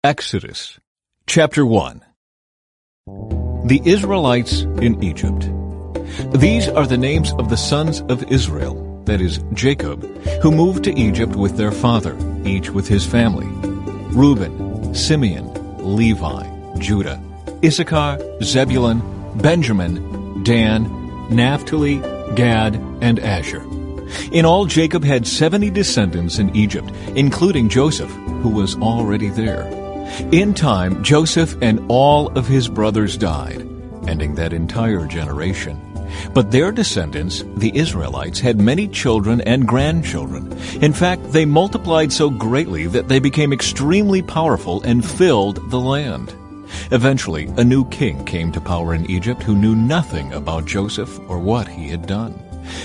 Exodus, chapter 1. The Israelites in Egypt. These are the names of the sons of Israel, that is, Jacob, who moved to Egypt with their father, each with his family: Reuben, Simeon, Levi, Judah, Issachar, Zebulun, Benjamin, Dan, Naphtali, Gad, and Asher. In all, Jacob had 70 descendants in Egypt, including Joseph, who was already there. In time, Joseph and all of his brothers died, ending that entire generation. But their descendants, the Israelites, had many children and grandchildren. In fact, they multiplied so greatly that they became extremely powerful and filled the land. Eventually, a new king came to power in Egypt who knew nothing about Joseph or what he had done.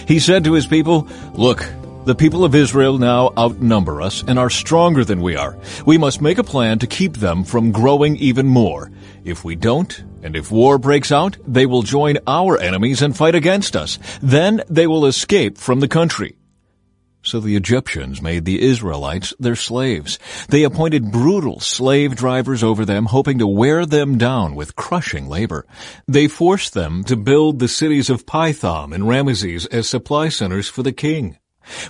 He said to his people, "Look, the people of Israel now outnumber us and are stronger than we are. We must make a plan to keep them from growing even more. If we don't, and if war breaks out, they will join our enemies and fight against us. Then they will escape from the country." So the Egyptians made the Israelites their slaves. They appointed brutal slave drivers over them, hoping to wear them down with crushing labor. They forced them to build the cities of Pithom and Ramesses as supply centers for the king.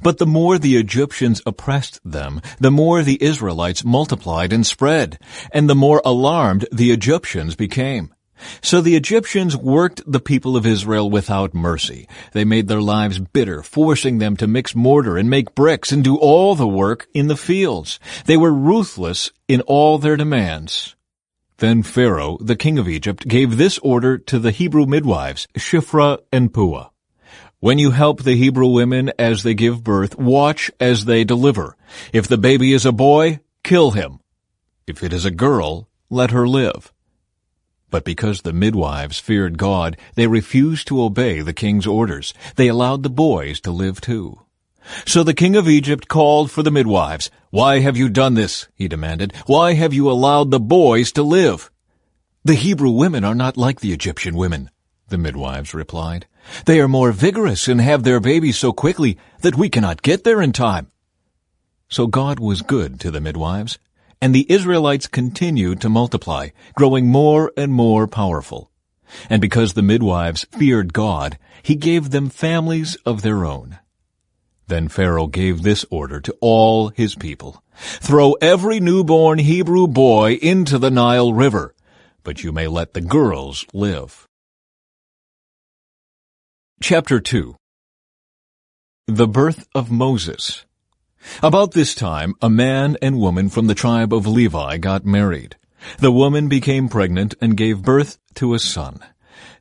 But the more the Egyptians oppressed them, the more the Israelites multiplied and spread, and the more alarmed the Egyptians became. So the Egyptians worked the people of Israel without mercy. They made their lives bitter, forcing them to mix mortar and make bricks and do all the work in the fields. They were ruthless in all their demands. Then Pharaoh, the king of Egypt, gave this order to the Hebrew midwives, Shiphrah and Puah. "When you help the Hebrew women as they give birth, watch as they deliver. If the baby is a boy, kill him. If it is a girl, let her live." But because the midwives feared God, they refused to obey the king's orders. They allowed the boys to live too. So the king of Egypt called for the midwives. "Why have you done this?" he demanded. "Why have you allowed the boys to live?" "The Hebrew women are not like the Egyptian women," the midwives replied. "They are more vigorous and have their babies so quickly that we cannot get there in time." So God was good to the midwives, and the Israelites continued to multiply, growing more and more powerful. And because the midwives feared God, he gave them families of their own. Then Pharaoh gave this order to all his people: "Throw every newborn Hebrew boy into the Nile River, but you may let the girls live." Chapter 2. The birth of Moses. About this time, a man and woman from the tribe of Levi got married. The woman became pregnant and gave birth to a son.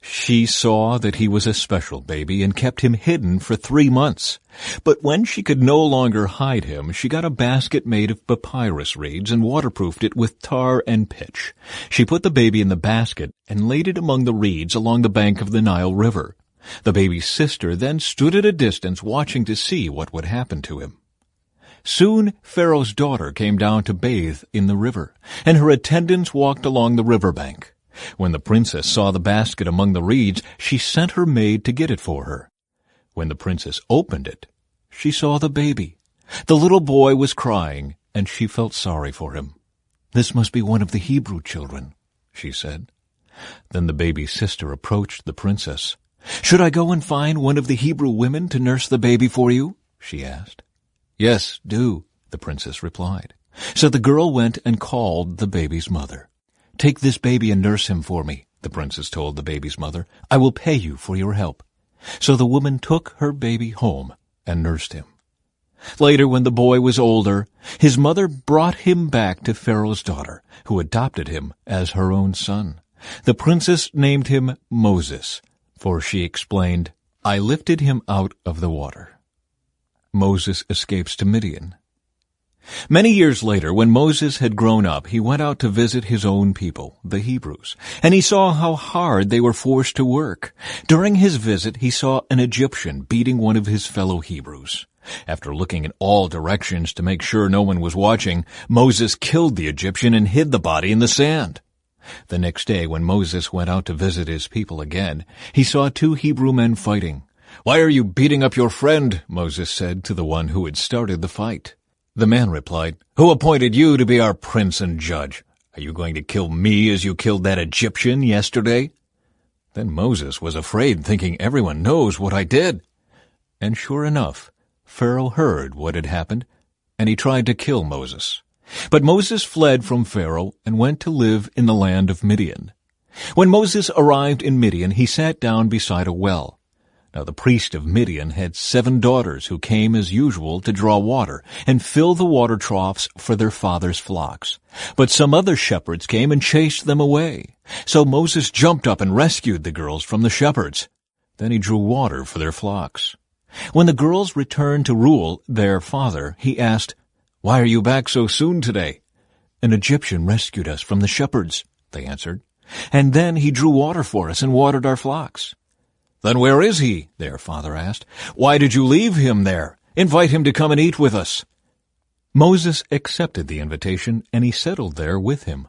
She saw that he was a special baby and kept him hidden for 3 months. But when she could no longer hide him, she got a basket made of papyrus reeds and waterproofed it with tar and pitch. She put the baby in the basket and laid it among the reeds along the bank of the Nile River. The baby's sister then stood at a distance watching to see what would happen to him. Soon Pharaoh's daughter came down to bathe in the river, and her attendants walked along the riverbank. When the princess saw the basket among the reeds, she sent her maid to get it for her. When the princess opened it, she saw the baby. The little boy was crying, and she felt sorry for him. "This must be one of the Hebrew children," she said. Then the baby's sister approached the princess. "Should I go and find one of the Hebrew women to nurse the baby for you?" she asked. "Yes, do," the princess replied. So the girl went and called the baby's mother. "Take this baby and nurse him for me," the princess told the baby's mother. "I will pay you for your help." So the woman took her baby home and nursed him. Later, when the boy was older, his mother brought him back to Pharaoh's daughter, who adopted him as her own son. The princess named him Moses, for she explained, "I lifted him out of the water." Moses escapes to Midian. Many years later, when Moses had grown up, he went out to visit his own people, the Hebrews, and he saw how hard they were forced to work. During his visit, he saw an Egyptian beating one of his fellow Hebrews. After looking in all directions to make sure no one was watching, Moses killed the Egyptian and hid the body in the sand. The next day, when Moses went out to visit his people again, he saw 2 Hebrew men fighting. "Why are you beating up your friend?" Moses said to the one who had started the fight. The man replied, "Who appointed you to be our prince and judge? Are you going to kill me as you killed that Egyptian yesterday?" Then Moses was afraid, thinking, "Everyone knows what I did." And sure enough, Pharaoh heard what had happened, and he tried to kill Moses. But Moses fled from Pharaoh and went to live in the land of Midian. When Moses arrived in Midian, he sat down beside a well. Now the priest of Midian had 7 daughters who came as usual to draw water and fill the water troughs for their father's flocks. But some other shepherds came and chased them away. So Moses jumped up and rescued the girls from the shepherds. Then he drew water for their flocks. When the girls returned to Reuel, their father, he asked, "Why are you back so soon today?" "An Egyptian rescued us from the shepherds," they answered. "And then he drew water for us and watered our flocks." "Then where is he?" their father asked. "Why did you leave him there? Invite him to come and eat with us." Moses accepted the invitation, and he settled there with him.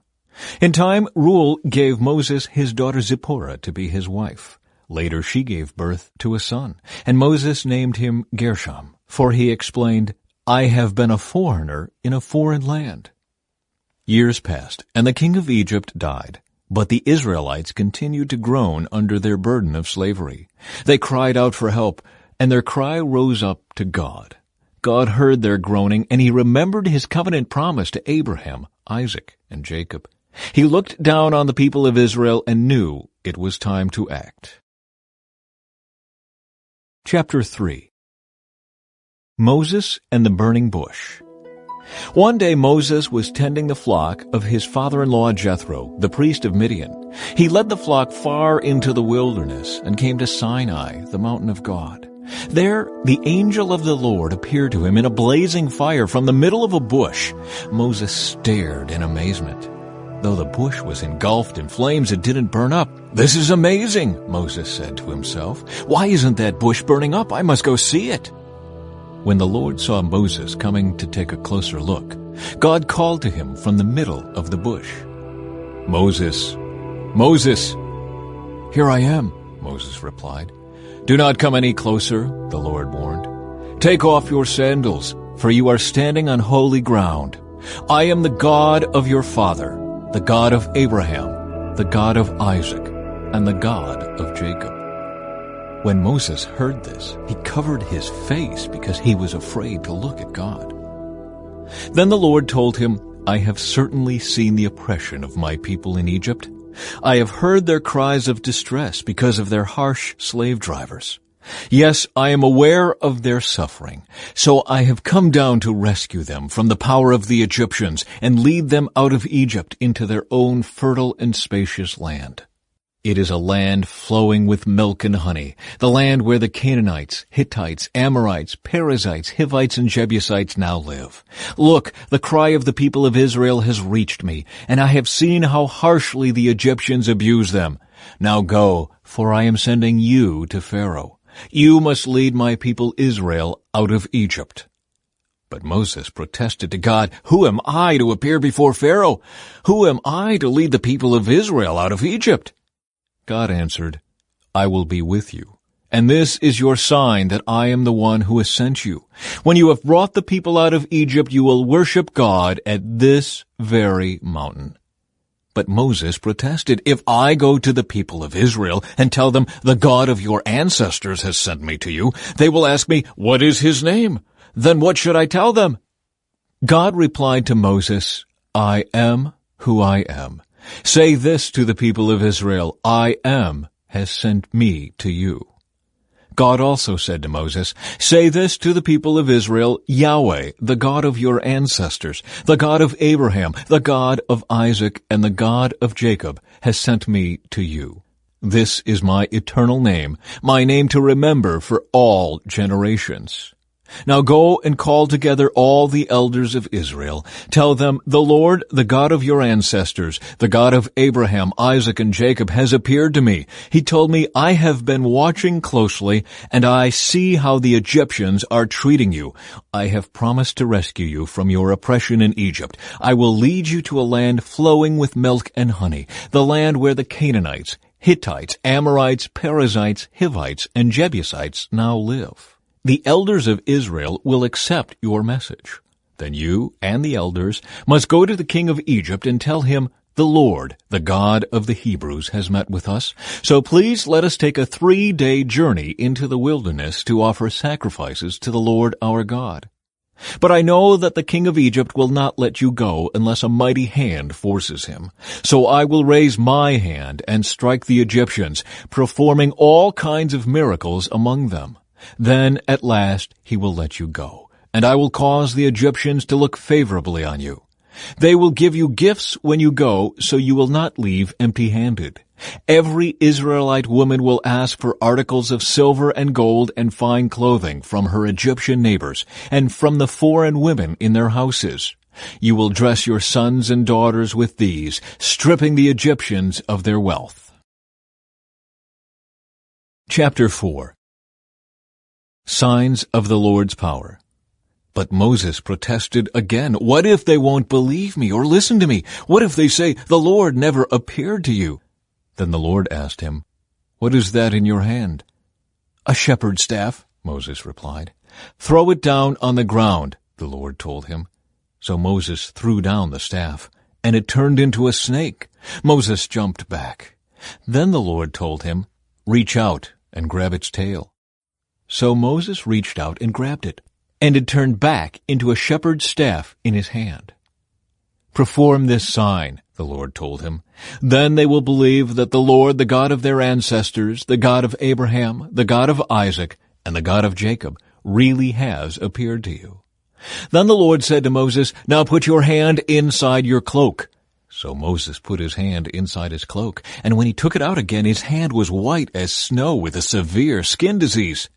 In time, Reuel gave Moses his daughter Zipporah to be his wife. Later she gave birth to a son, and Moses named him Gershom, for he explained, "I have been a foreigner in a foreign land." Years passed, and the king of Egypt died. But the Israelites continued to groan under their burden of slavery. They cried out for help, and their cry rose up to God. God heard their groaning, and he remembered his covenant promise to Abraham, Isaac, and Jacob. He looked down on the people of Israel and knew it was time to act. Chapter 3. Moses and the Burning Bush. One day Moses was tending the flock of his father-in-law Jethro, the priest of Midian. He led the flock far into the wilderness and came to Sinai, the mountain of God. There, the angel of the Lord appeared to him in a blazing fire from the middle of a bush. Moses stared in amazement. Though the bush was engulfed in flames, it didn't burn up. "This is amazing," Moses said to himself. "Why isn't that bush burning up? I must go see it." When the Lord saw Moses coming to take a closer look, God called to him from the middle of the bush. "Moses, Moses!" "Here I am," Moses replied. "Do not come any closer," the Lord warned. "Take off your sandals, for you are standing on holy ground. I am the God of your father, the God of Abraham, the God of Isaac, and the God of Jacob." When Moses heard this, he covered his face because he was afraid to look at God. Then the Lord told him, "I have certainly seen the oppression of my people in Egypt. I have heard their cries of distress because of their harsh slave drivers. Yes, I am aware of their suffering, so I have come down to rescue them from the power of the Egyptians and lead them out of Egypt into their own fertile and spacious land. It is a land flowing with milk and honey, the land where the Canaanites, Hittites, Amorites, Perizzites, Hivites, and Jebusites now live. Look, the cry of the people of Israel has reached me, and I have seen how harshly the Egyptians abuse them. Now go, for I am sending you to Pharaoh. You must lead my people Israel out of Egypt." But Moses protested to God, "Who am I to appear before Pharaoh? Who am I to lead the people of Israel out of Egypt?" God answered, "I will be with you, and this is your sign that I am the one who has sent you. When you have brought the people out of Egypt, you will worship God at this very mountain." But Moses protested, "If I go to the people of Israel and tell them, 'The God of your ancestors has sent me to you,' they will ask me, 'What is his name?' Then what should I tell them?" God replied to Moses, "I am who I am. Say this to the people of Israel, 'I am has sent me to you.'" God also said to Moses, "Say this to the people of Israel, 'Yahweh, the God of your ancestors, the God of Abraham, the God of Isaac, and the God of Jacob, has sent me to you. This is my eternal name, my name to remember for all generations. Now go and call together all the elders of Israel. Tell them, 'The Lord, the God of your ancestors, the God of Abraham, Isaac, and Jacob, has appeared to me. He told me, I have been watching closely, and I see how the Egyptians are treating you. I have promised to rescue you from your oppression in Egypt. I will lead you to a land flowing with milk and honey, the land where the Canaanites, Hittites, Amorites, Perizzites, Hivites, and Jebusites now live. The elders of Israel will accept your message. Then you and the elders must go to the king of Egypt and tell him, 'The Lord, the God of the Hebrews, has met with us. So please let us take a 3-day journey into the wilderness to offer sacrifices to the Lord our God. But I know that the king of Egypt will not let you go unless a mighty hand forces him. So I will raise my hand and strike the Egyptians, performing all kinds of miracles among them. Then at last he will let you go, and I will cause the Egyptians to look favorably on you. They will give you gifts when you go, so you will not leave empty-handed. Every Israelite woman will ask for articles of silver and gold and fine clothing from her Egyptian neighbors and from the foreign women in their houses. You will dress your sons and daughters with these, stripping the Egyptians of their wealth. Chapter 4. Signs of the Lord's Power. But Moses protested again. What if they won't believe me or listen to me? What if they say, "The Lord never appeared to you"? Then the Lord asked him, "What is that in your hand?" "A shepherd's staff," Moses replied. "Throw it down on the ground," the Lord told him. So Moses threw down the staff, and it turned into a snake. Moses jumped back. Then the Lord told him, "Reach out and grab its tail." So Moses reached out and grabbed it, and it turned back into a shepherd's staff in his hand. "Perform this sign," the Lord told him. "Then they will believe that the Lord, the God of their ancestors, the God of Abraham, the God of Isaac, and the God of Jacob, really has appeared to you." Then the Lord said to Moses, "Now put your hand inside your cloak." So Moses put his hand inside his cloak, and when he took it out again, his hand was white as snow with a severe skin disease.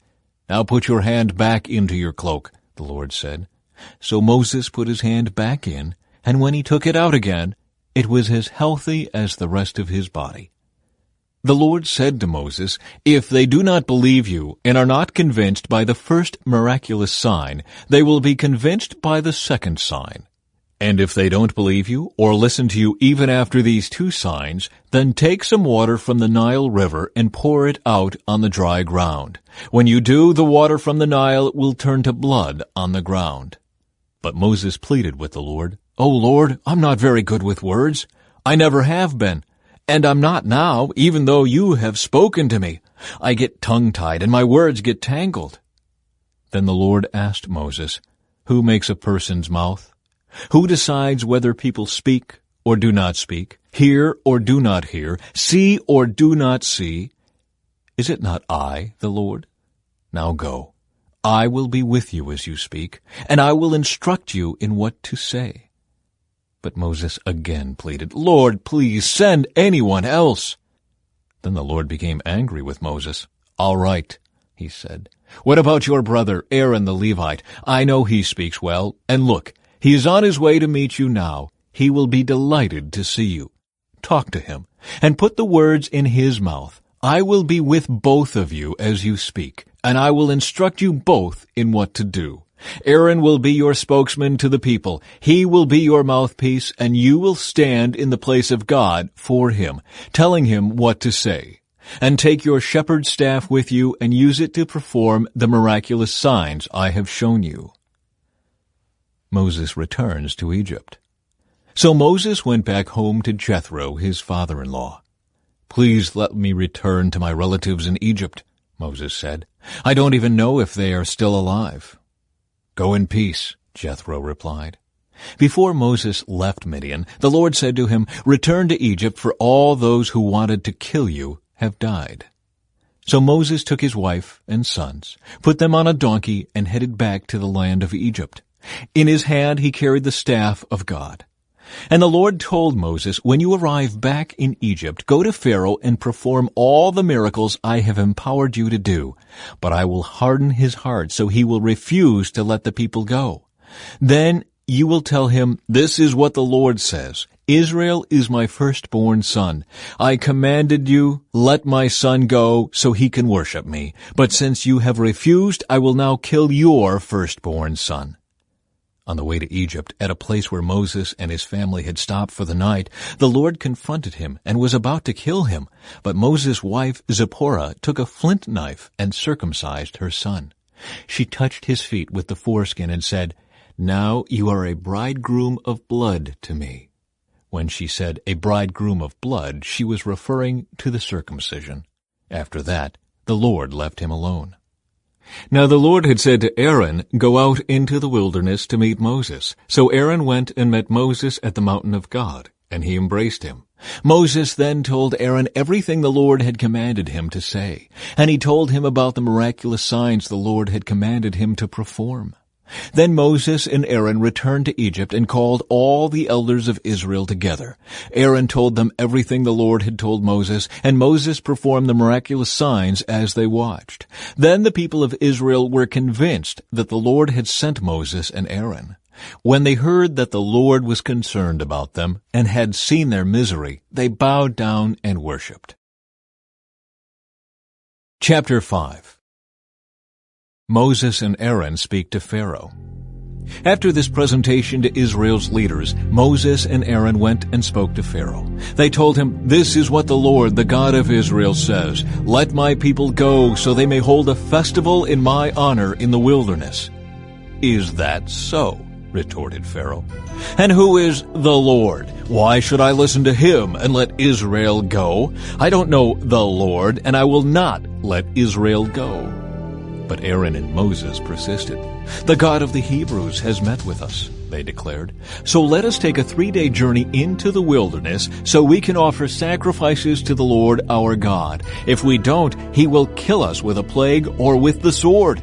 "Now put your hand back into your cloak," the Lord said. So Moses put his hand back in, and when he took it out again, it was as healthy as the rest of his body. The Lord said to Moses, "If they do not believe you and are not convinced by the first miraculous sign, they will be convinced by the second sign. And if they don't believe you or listen to you even after these 2 signs, then take some water from the Nile River and pour it out on the dry ground. When you do, the water from the Nile will turn to blood on the ground." But Moses pleaded with the Lord, "O Lord, I'm not very good with words. I never have been, and I'm not now, even though you have spoken to me. I get tongue-tied and my words get tangled." Then the Lord asked Moses, "Who makes a person's mouth? Who decides whether people speak or do not speak, hear or do not hear, see or do not see? Is it not I, the Lord? Now go. I will be with you as you speak, and I will instruct you in what to say." But Moses again pleaded, "Lord, please send anyone else." Then the Lord became angry with Moses. "All right," he said. "What about your brother Aaron the Levite? I know he speaks well, and look, he is on his way to meet you now. He will be delighted to see you. Talk to him, and put the words in his mouth. I will be with both of you as you speak, and I will instruct you both in what to do. Aaron will be your spokesman to the people. He will be your mouthpiece, and you will stand in the place of God for him, telling him what to say. And take your shepherd's staff with you and use it to perform the miraculous signs I have shown you." Moses returns to Egypt. So Moses went back home to Jethro, his father-in-law. "Please let me return to my relatives in Egypt," Moses said. "I don't even know if they are still alive." "Go in peace," Jethro replied. Before Moses left Midian, the Lord said to him, "Return to Egypt, for all those who wanted to kill you have died." So Moses took his wife and sons, put them on a donkey, and headed back to the land of Egypt. In his hand he carried the staff of God. And the Lord told Moses, "When you arrive back in Egypt, go to Pharaoh and perform all the miracles I have empowered you to do. But I will harden his heart so he will refuse to let the people go. Then you will tell him, 'This is what the Lord says. Israel is my firstborn son. I commanded you, let my son go so he can worship me. But since you have refused, I will now kill your firstborn son.'" On the way to Egypt, at a place where Moses and his family had stopped for the night, the Lord confronted him and was about to kill him. But Moses' wife Zipporah took a flint knife and circumcised her son. She touched his feet with the foreskin and said, Now you are a bridegroom of blood to me." When she said a bridegroom of blood, she was referring to the circumcision. After that, the Lord left him alone. Now the Lord had said to Aaron, "Go out into the wilderness to meet Moses." So Aaron went and met Moses at the mountain of God, and he embraced him. Moses then told Aaron everything the Lord had commanded him to say, and he told him about the miraculous signs the Lord had commanded him to perform. Then Moses and Aaron returned to Egypt and called all the elders of Israel together. Aaron told them everything the Lord had told Moses, and Moses performed the miraculous signs as they watched. Then the people of Israel were convinced that the Lord had sent Moses and Aaron. When they heard that the Lord was concerned about them and had seen their misery, they bowed down and worshipped. Chapter 5. Moses and Aaron speak to Pharaoh. After this presentation to Israel's leaders, Moses and Aaron went and spoke to Pharaoh. They told him, "This is what the Lord, the God of Israel, says. Let my people go so they may hold a festival in my honor in the wilderness." "Is that so?" retorted Pharaoh. "And who is the Lord? Why should I listen to him and let Israel go? I don't know the Lord, and I will not let Israel go." But Aaron and Moses persisted. "The God of the Hebrews has met with us," they declared. "So let us take a 3-day journey into the wilderness so we can offer sacrifices to the Lord our God. If we don't, he will kill us with a plague or with the sword."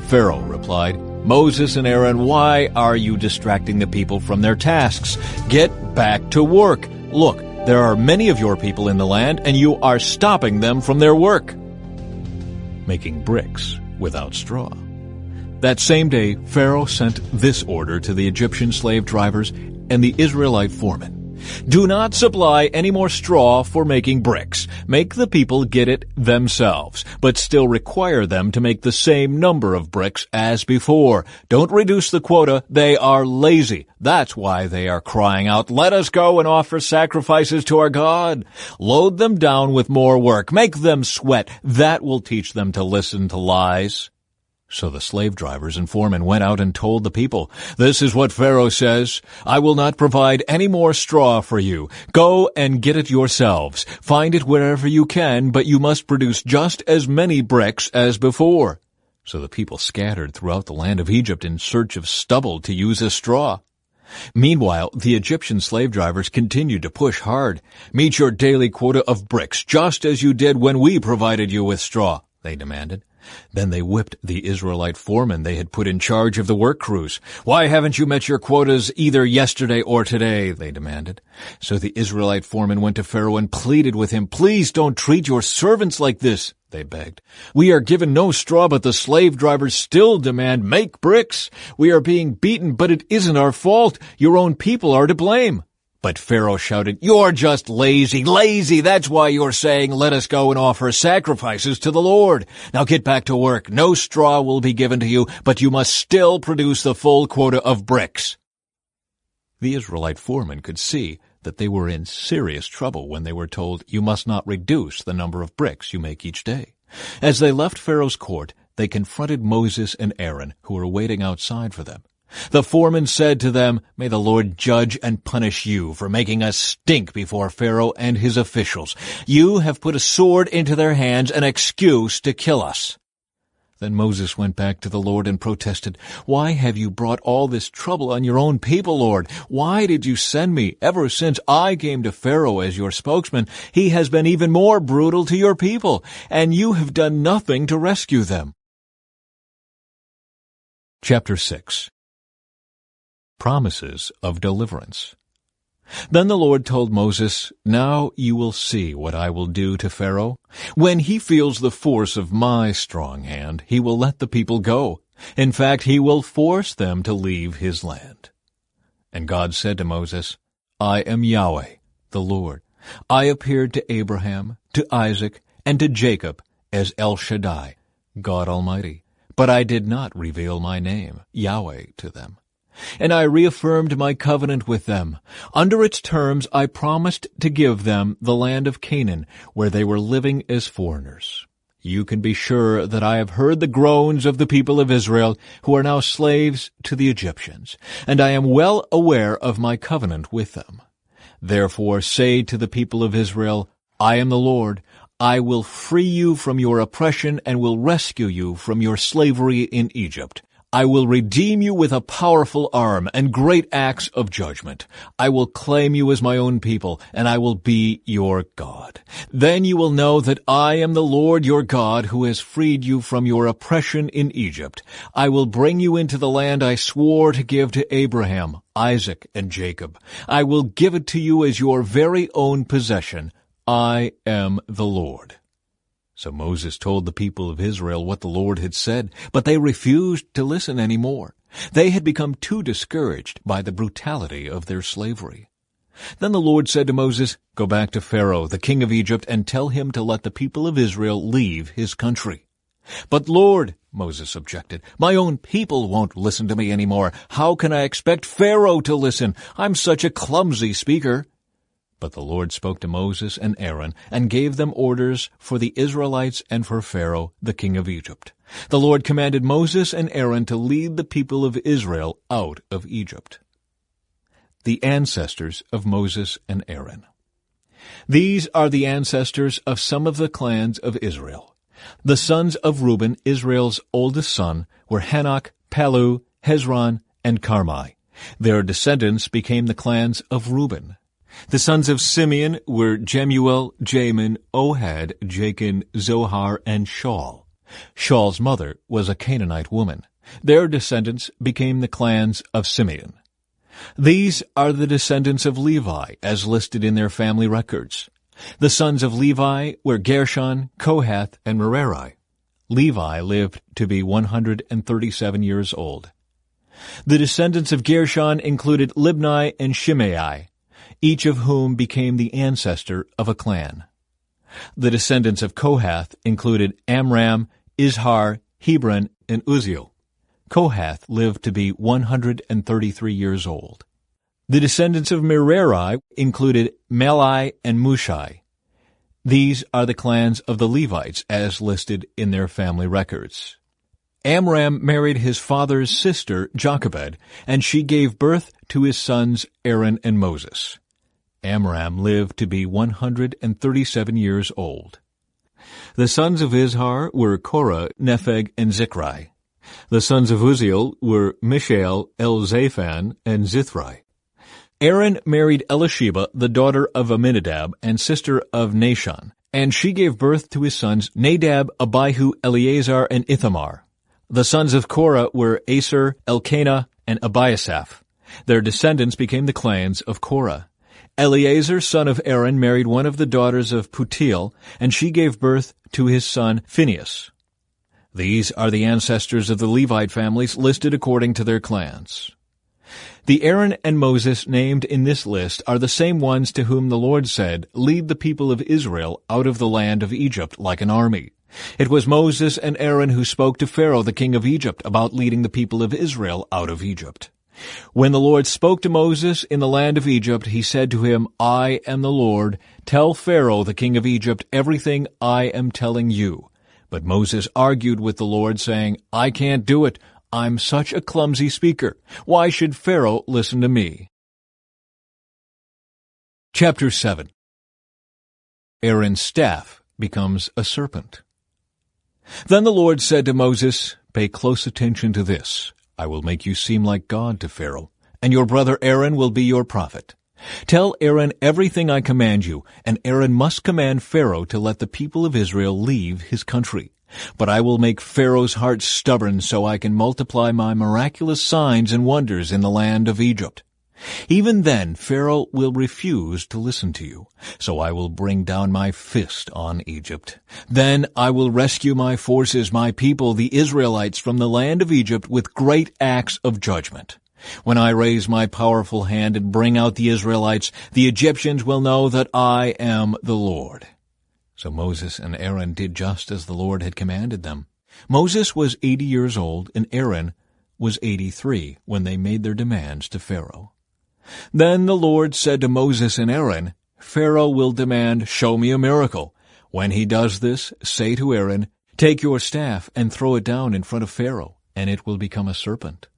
Pharaoh replied, "Moses and Aaron, why are you distracting the people from their tasks? Get back to work. Look, there are many of your people in the land, and you are stopping them from their work." Making bricks without straw. That same day, Pharaoh sent this order to the Egyptian slave drivers and the Israelite foremen. "Do not supply any more straw for making bricks. Make the people get it themselves, but still require them to make the same number of bricks as before. Don't reduce the quota. They are lazy. That's why they are crying out, 'Let us go and offer sacrifices to our God.' Load them down with more work. Make them sweat. That will teach them to listen to lies." So the slave drivers and foremen went out and told the people, "This is what Pharaoh says. I will not provide any more straw for you. Go and get it yourselves. Find it wherever you can, but you must produce just as many bricks as before." So the people scattered throughout the land of Egypt in search of stubble to use as straw. Meanwhile, the Egyptian slave drivers continued to push hard. "Meet your daily quota of bricks, just as you did when we provided you with straw," they demanded. Then they whipped the Israelite foremen they had put in charge of the work crews. "Why haven't you met your quotas either yesterday or today?" they demanded. So the Israelite foremen went to Pharaoh and pleaded with him. "Please don't treat your servants like this," they begged. "We are given no straw, but the slave drivers still demand make bricks. We are being beaten, but it isn't our fault. Your own people are to blame." But Pharaoh shouted, "You're just lazy, lazy. That's why you're saying, 'Let us go and offer sacrifices to the Lord.' Now get back to work. No straw will be given to you, but you must still produce the full quota of bricks." The Israelite foremen could see that they were in serious trouble when they were told, "You must not reduce the number of bricks you make each day." As they left Pharaoh's court, they confronted Moses and Aaron, who were waiting outside for them. The foreman said to them, "May the Lord judge and punish you for making us stink before Pharaoh and his officials. You have put a sword into their hands, an excuse to kill us." Then Moses went back to the Lord and protested, "Why have you brought all this trouble on your own people, Lord? Why did you send me? Ever since I came to Pharaoh as your spokesman, he has been even more brutal to your people, and you have done nothing to rescue them." Chapter 6. Promises of deliverance. Then the Lord told Moses, "Now you will see what I will do to Pharaoh. When he feels the force of my strong hand, he will let the people go. In fact, he will force them to leave his land." And God said to Moses, "I am Yahweh, the Lord. I appeared to Abraham, to Isaac, and to Jacob as El Shaddai, God Almighty, but I did not reveal my name, Yahweh, to them. And I reaffirmed my covenant with them. Under its terms I promised to give them the land of Canaan, where they were living as foreigners. You can be sure that I have heard the groans of the people of Israel, who are now slaves to the Egyptians, and I am well aware of my covenant with them. Therefore say to the people of Israel, I am the Lord. I will free you from your oppression and will rescue you from your slavery in Egypt. I will redeem you with a powerful arm and great acts of judgment. I will claim you as my own people, and I will be your God. Then you will know that I am the Lord your God, who has freed you from your oppression in Egypt. I will bring you into the land I swore to give to Abraham, Isaac, and Jacob. I will give it to you as your very own possession. I am the Lord. So Moses told the people of Israel what the Lord had said, but they refused to listen any more. They had become too discouraged by the brutality of their slavery. Then the Lord said to Moses, Go back to Pharaoh, the king of Egypt, and tell him to let the people of Israel leave his country. But Lord, Moses objected, my own people won't listen to me anymore. How can I expect Pharaoh to listen? I'm such a clumsy speaker. But the Lord spoke to Moses and Aaron and gave them orders for the Israelites and for Pharaoh, the king of Egypt. The Lord commanded Moses and Aaron to lead the people of Israel out of Egypt. The ancestors of Moses and Aaron. These are the ancestors of some of the clans of Israel. The sons of Reuben, Israel's oldest son, were Hanok, Palu, Hezron, and Carmi. Their descendants became the clans of Reuben. The sons of Simeon were Jemuel, Jamin, Ohad, Jachin, Zohar, and Shaul. Shaul's mother was a Canaanite woman. Their descendants became the clans of Simeon. These are the descendants of Levi, as listed in their family records. The sons of Levi were Gershon, Kohath, and Merari. Levi lived to be 137 years old. The descendants of Gershon included Libni and Shimei, each of whom became the ancestor of a clan. The descendants of Kohath included Amram, Izhar, Hebron, and Uzziel. Kohath lived to be 133 years old. The descendants of Merari included Melai and Mushai. These are the clans of the Levites as listed in their family records. Amram married his father's sister Jochebed, and she gave birth to his sons Aaron and Moses. Amram lived to be 137 years old. The sons of Izhar were Korah, Nepheg, and Zikri. The sons of Uzziel were Mishael, Elzaphan, and Zithri. Aaron married Elisheba, the daughter of Amminadab and sister of Nashon, and she gave birth to his sons Nadab, Abihu, Eleazar, and Ithamar. The sons of Korah were Aser, Elkanah, and Abiasaph. Their descendants became the clans of Korah. Eleazar, son of Aaron, married one of the daughters of Putiel, and she gave birth to his son Phinehas. These are the ancestors of the Levite families listed according to their clans. The Aaron and Moses named in this list are the same ones to whom the Lord said, Lead the people of Israel out of the land of Egypt like an army. It was Moses and Aaron who spoke to Pharaoh, the king of Egypt, about leading the people of Israel out of Egypt. When the Lord spoke to Moses in the land of Egypt, he said to him, I am the Lord. Tell Pharaoh, the king of Egypt, everything I am telling you. But Moses argued with the Lord, saying, I can't do it. I'm such a clumsy speaker. Why should Pharaoh listen to me? Chapter 7. Aaron's staff becomes a serpent. Then the Lord said to Moses, Pay close attention to this. I will make you seem like God to Pharaoh, and your brother Aaron will be your prophet. Tell Aaron everything I command you, and Aaron must command Pharaoh to let the people of Israel leave his country. But I will make Pharaoh's heart stubborn so I can multiply my miraculous signs and wonders in the land of Egypt. Even then Pharaoh will refuse to listen to you, so I will bring down my fist on Egypt. Then I will rescue my forces, my people, the Israelites, from the land of Egypt with great acts of judgment. When I raise my powerful hand and bring out the Israelites, the Egyptians will know that I am the Lord. So Moses and Aaron did just as the Lord had commanded them. Moses was 80 years old, and Aaron was 83 when they made their demands to Pharaoh. Then the Lord said to Moses and Aaron, Pharaoh will demand, Show me a miracle. When he does this, say to Aaron, Take your staff and throw it down in front of Pharaoh, and it will become a serpent."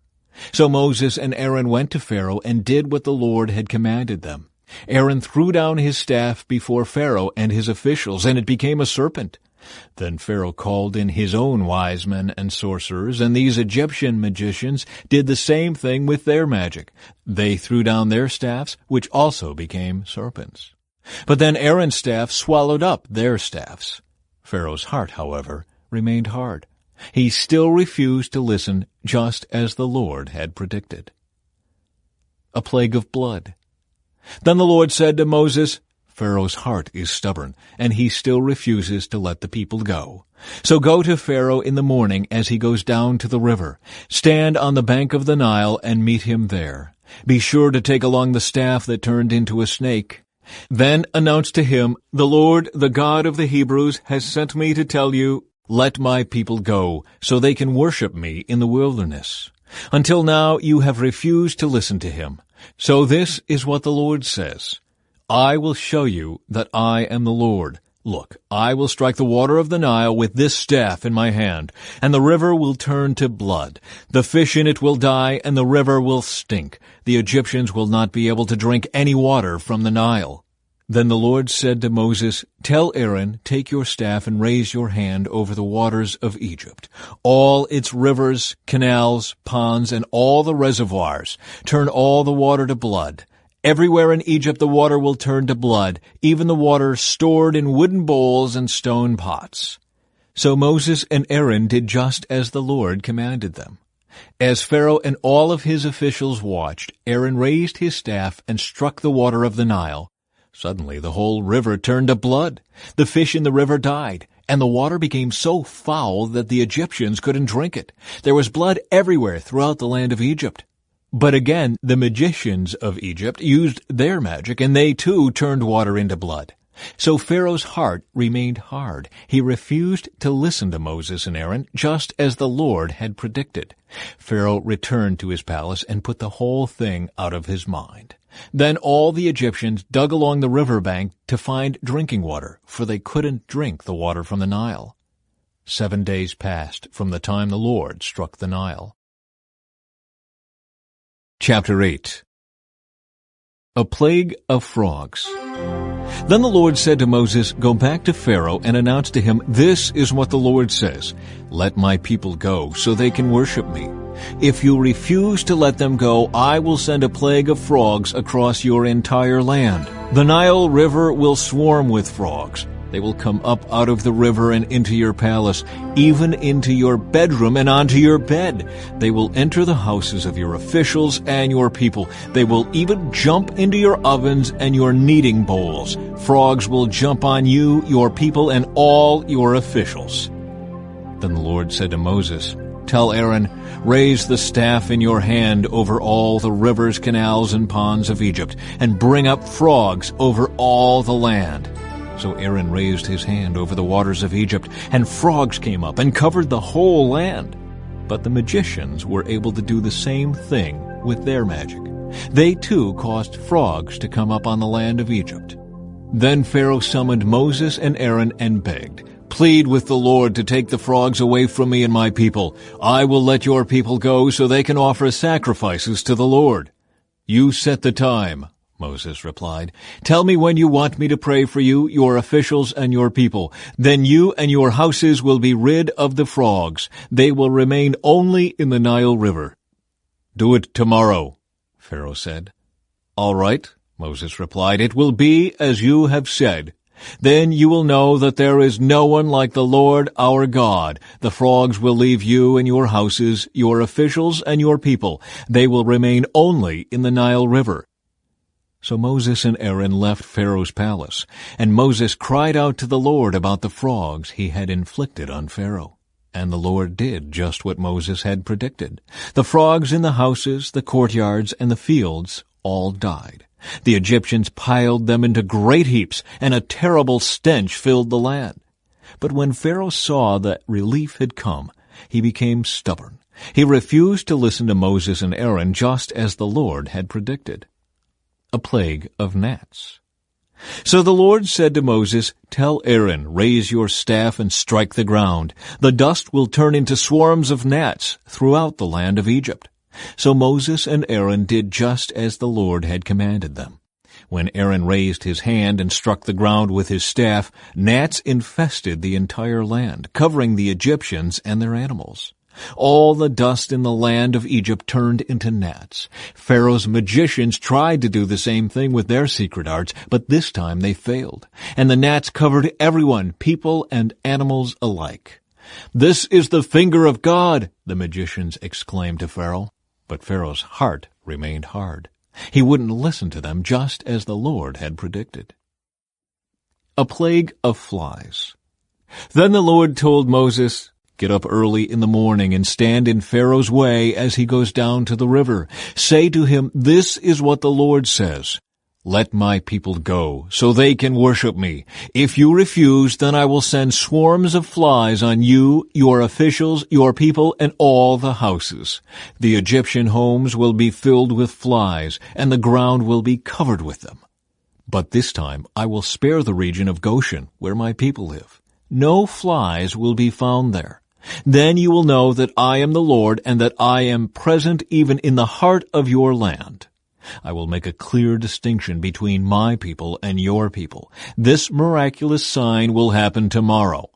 So Moses and Aaron went to Pharaoh and did what the Lord had commanded them. Aaron threw down his staff before Pharaoh and his officials, and it became a serpent. Then Pharaoh called in his own wise men and sorcerers, and these Egyptian magicians did the same thing with their magic. They threw down their staffs, which also became serpents. But then Aaron's staff swallowed up their staffs. Pharaoh's heart, however, remained hard. He still refused to listen, just as the Lord had predicted. A plague of blood. Then the Lord said to Moses, "Pharaoh's heart is stubborn, and he still refuses to let the people go. So go to Pharaoh in the morning as he goes down to the river. Stand on the bank of the Nile and meet him there. Be sure to take along the staff that turned into a snake. Then announce to him, 'The Lord, the God of the Hebrews, has sent me to tell you, let my people go, so they can worship me in the wilderness. Until now you have refused to listen to him. So this is what the Lord says. I will show you that I am the Lord. Look, I will strike the water of the Nile with this staff in my hand, and the river will turn to blood. The fish in it will die, and the river will stink. The Egyptians will not be able to drink any water from the Nile." Then the Lord said to Moses, "Tell Aaron, take your staff and raise your hand over the waters of Egypt, all its rivers, canals, ponds, and all the reservoirs. Turn all the water to blood. Everywhere in Egypt the water will turn to blood, even the water stored in wooden bowls and stone pots." So Moses and Aaron did just as the Lord commanded them. As Pharaoh and all of his officials watched, Aaron raised his staff and struck the water of the Nile. Suddenly the whole river turned to blood. The fish in the river died, and the water became so foul that the Egyptians couldn't drink it. There was blood everywhere throughout the land of Egypt. But again, the magicians of Egypt used their magic, and they too turned water into blood. So Pharaoh's heart remained hard. He refused to listen to Moses and Aaron, just as the Lord had predicted. Pharaoh returned to his palace and put the whole thing out of his mind. Then all the Egyptians dug along the river bank to find drinking water, for they couldn't drink the water from the Nile. 7 days passed from the time the Lord struck the Nile. Chapter 8. A plague of frogs. Then the Lord said to Moses, "Go back to Pharaoh and announce to him, 'This is what the Lord says. Let my people go, so they can worship me. If you refuse to let them go, I will send a plague of frogs across your entire land. The Nile River will swarm with frogs. They will come up out of the river and into your palace, even into your bedroom and onto your bed. They will enter the houses of your officials and your people. They will even jump into your ovens and your kneading bowls. Frogs will jump on you, your people, and all your officials." Then the Lord said to Moses, "Tell Aaron, raise the staff in your hand over all the rivers, canals, and ponds of Egypt, and bring up frogs over all the land." So Aaron raised his hand over the waters of Egypt, and frogs came up and covered the whole land. But the magicians were able to do the same thing with their magic. They too caused frogs to come up on the land of Egypt. Then Pharaoh summoned Moses and Aaron and begged, "Plead with the Lord to take the frogs away from me and my people. I will let your people go so they can offer sacrifices to the Lord." "You set the time," Moses replied. "Tell me when you want me to pray for you, your officials, and your people. Then you and your houses will be rid of the frogs. They will remain only in the Nile River." "Do it tomorrow," Pharaoh said. "All right," Moses replied. "It will be as you have said. Then you will know that there is no one like the Lord our God. The frogs will leave you and your houses, your officials, and your people. They will remain only in the Nile River." So Moses and Aaron left Pharaoh's palace, and Moses cried out to the Lord about the frogs he had inflicted on Pharaoh. And the Lord did just what Moses had predicted. The frogs in the houses, the courtyards, and the fields all died. The Egyptians piled them into great heaps, and a terrible stench filled the land. But when Pharaoh saw that relief had come, he became stubborn. He refused to listen to Moses and Aaron, just as the Lord had predicted. A plague of gnats. So the Lord said to Moses, "Tell Aaron, raise your staff and strike the ground. The dust will turn into swarms of gnats throughout the land of Egypt." So Moses and Aaron did just as the Lord had commanded them. When Aaron raised his hand and struck the ground with his staff, gnats infested the entire land, covering the Egyptians and their animals. All the dust in the land of Egypt turned into gnats. Pharaoh's magicians tried to do the same thing with their secret arts, but this time they failed, and the gnats covered everyone, people and animals alike. "This is the finger of God," the magicians exclaimed to Pharaoh. But Pharaoh's heart remained hard. He wouldn't listen to them, just as the Lord had predicted. A plague of flies. Then the Lord told Moses, "Get up early in the morning and stand in Pharaoh's way as he goes down to the river. Say to him, 'This is what the Lord says. Let my people go, so they can worship me. If you refuse, then I will send swarms of flies on you, your officials, your people, and all the houses. The Egyptian homes will be filled with flies, and the ground will be covered with them. But this time I will spare the region of Goshen, where my people live. No flies will be found there. Then you will know that I am the Lord, and that I am present even in the heart of your land. I will make a clear distinction between my people and your people. This miraculous sign will happen tomorrow."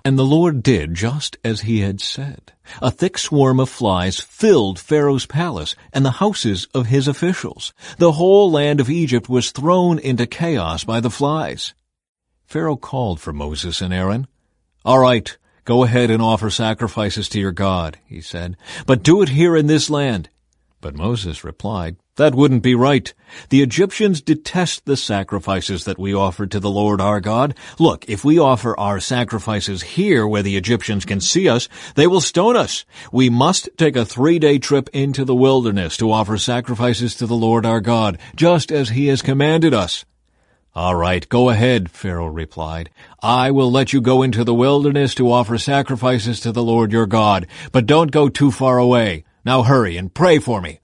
And the Lord did just as he had said. A thick swarm of flies filled Pharaoh's palace and the houses of his officials. The whole land of Egypt was thrown into chaos by the flies. Pharaoh called for Moses and Aaron. "All right, go ahead and offer sacrifices to your God," he said, "but do it here in this land." But Moses replied, "That wouldn't be right. The Egyptians detest the sacrifices that we offer to the Lord our God. Look, if we offer our sacrifices here where the Egyptians can see us, they will stone us. We must take a 3-day trip into the wilderness to offer sacrifices to the Lord our God, just as he has commanded us." "All right, go ahead," Pharaoh replied. "I will let you go into the wilderness to offer sacrifices to the Lord your God, but don't go too far away. Now hurry and pray for me."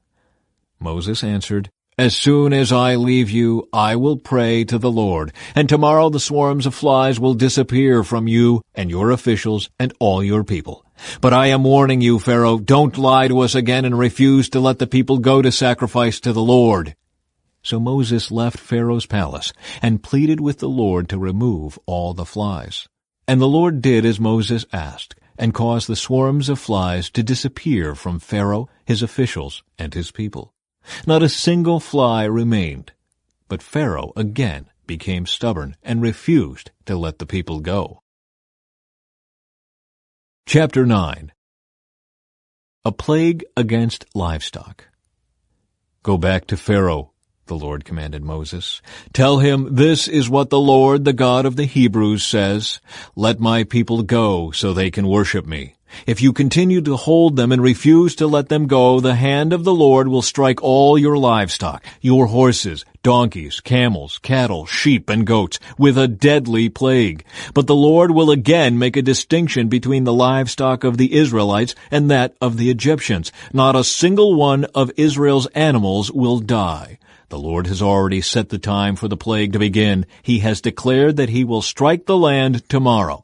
Moses answered, "As soon as I leave you, I will pray to the Lord, and tomorrow the swarms of flies will disappear from you and your officials and all your people. But I am warning you, Pharaoh, don't lie to us again and refuse to let the people go to sacrifice to the Lord." So Moses left Pharaoh's palace and pleaded with the Lord to remove all the flies. And the Lord did as Moses asked, and caused the swarms of flies to disappear from Pharaoh, his officials, and his people. Not a single fly remained. But Pharaoh again became stubborn and refused to let the people go. Chapter 9. A plague against livestock. "Go back to Pharaoh," the Lord commanded Moses. "Tell him, 'This is what the Lord, the God of the Hebrews, says. Let my people go so they can worship me. If you continue to hold them and refuse to let them go, the hand of the Lord will strike all your livestock, your horses, donkeys, camels, cattle, sheep, and goats, with a deadly plague. But the Lord will again make a distinction between the livestock of the Israelites and that of the Egyptians. Not a single one of Israel's animals will die. The Lord has already set the time for the plague to begin. He has declared that he will strike the land tomorrow."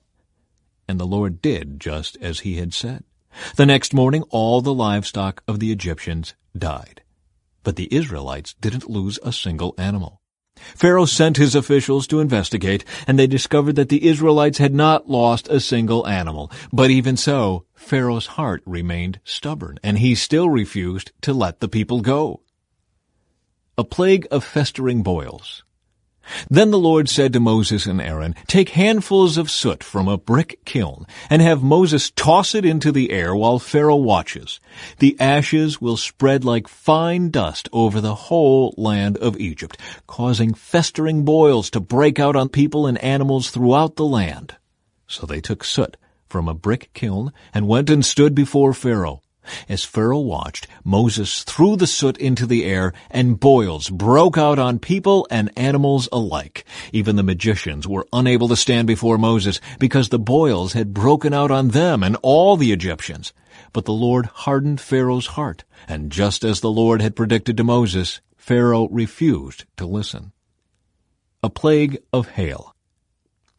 And the Lord did just as he had said. The next morning all the livestock of the Egyptians died. But the Israelites didn't lose a single animal. Pharaoh sent his officials to investigate, and they discovered that the Israelites had not lost a single animal. But even so, Pharaoh's heart remained stubborn, and he still refused to let the people go. A plague of festering boils. Then the Lord said to Moses and Aaron, "Take handfuls of soot from a brick kiln, and have Moses toss it into the air while Pharaoh watches. The ashes will spread like fine dust over the whole land of Egypt, causing festering boils to break out on people and animals throughout the land." So they took soot from a brick kiln and went and stood before Pharaoh. As Pharaoh watched, Moses threw the soot into the air, and boils broke out on people and animals alike. Even the magicians were unable to stand before Moses, because the boils had broken out on them and all the Egyptians. But the Lord hardened Pharaoh's heart, and just as the Lord had predicted to Moses, Pharaoh refused to listen. a plague of hail.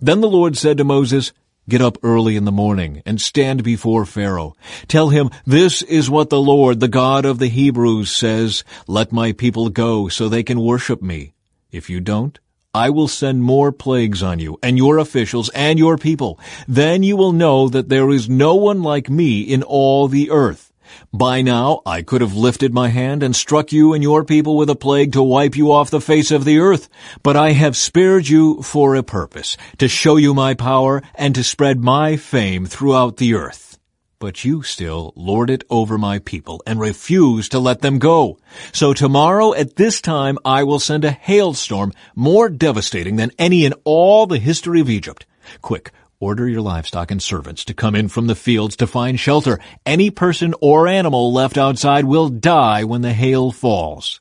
Then the Lord said to Moses, "Get up early in the morning and stand before Pharaoh. Tell him, 'This is what the Lord, the God of the Hebrews, says, Let my people go so they can worship me. If you don't, I will send more plagues on you and your officials and your people. Then you will know that there is no one like me in all the earth. By now I could have lifted my hand and struck you and your people with a plague to wipe you off the face of the earth. But I have spared you for a purpose, to show you my power and to spread my fame throughout the earth. But you still lord it over my people and refuse to let them go. So tomorrow at this time I will send a hailstorm more devastating than any in all the history of Egypt. Quick, order your livestock and servants to come in from the fields to find shelter. Any person or animal left outside will die when the hail falls."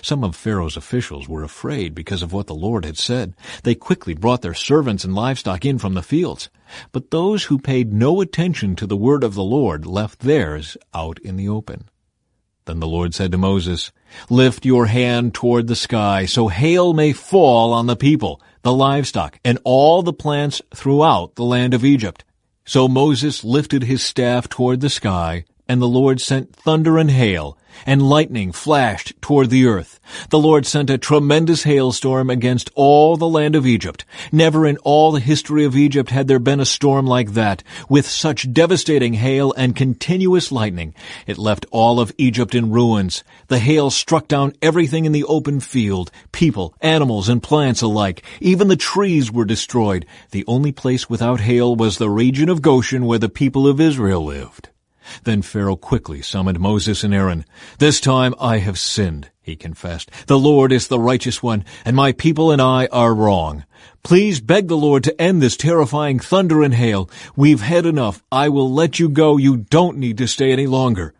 Some of Pharaoh's officials were afraid because of what the Lord had said. They quickly brought their servants and livestock in from the fields. But those who paid no attention to the word of the Lord left theirs out in the open. Then the Lord said to Moses, "Lift your hand toward the sky so hail may fall on the people, the livestock, and all the plants throughout the land of Egypt." So Moses lifted his staff toward the sky, and the Lord sent thunder and hail, and lightning flashed toward the earth. The Lord sent a tremendous hailstorm against all the land of Egypt. Never in all the history of Egypt had there been a storm like that, with such devastating hail and continuous lightning. It left all of Egypt in ruins. The hail struck down everything in the open field, people, animals, and plants alike. Even the trees were destroyed. The only place without hail was the region of Goshen where the people of Israel lived. Then Pharaoh quickly summoned Moses and Aaron. "This time I have sinned," he confessed. "The Lord is the righteous one, and my people and I are wrong. Please beg the Lord to end this terrifying thunder and hail. We've had enough. I will let you go. You don't need to stay any longer."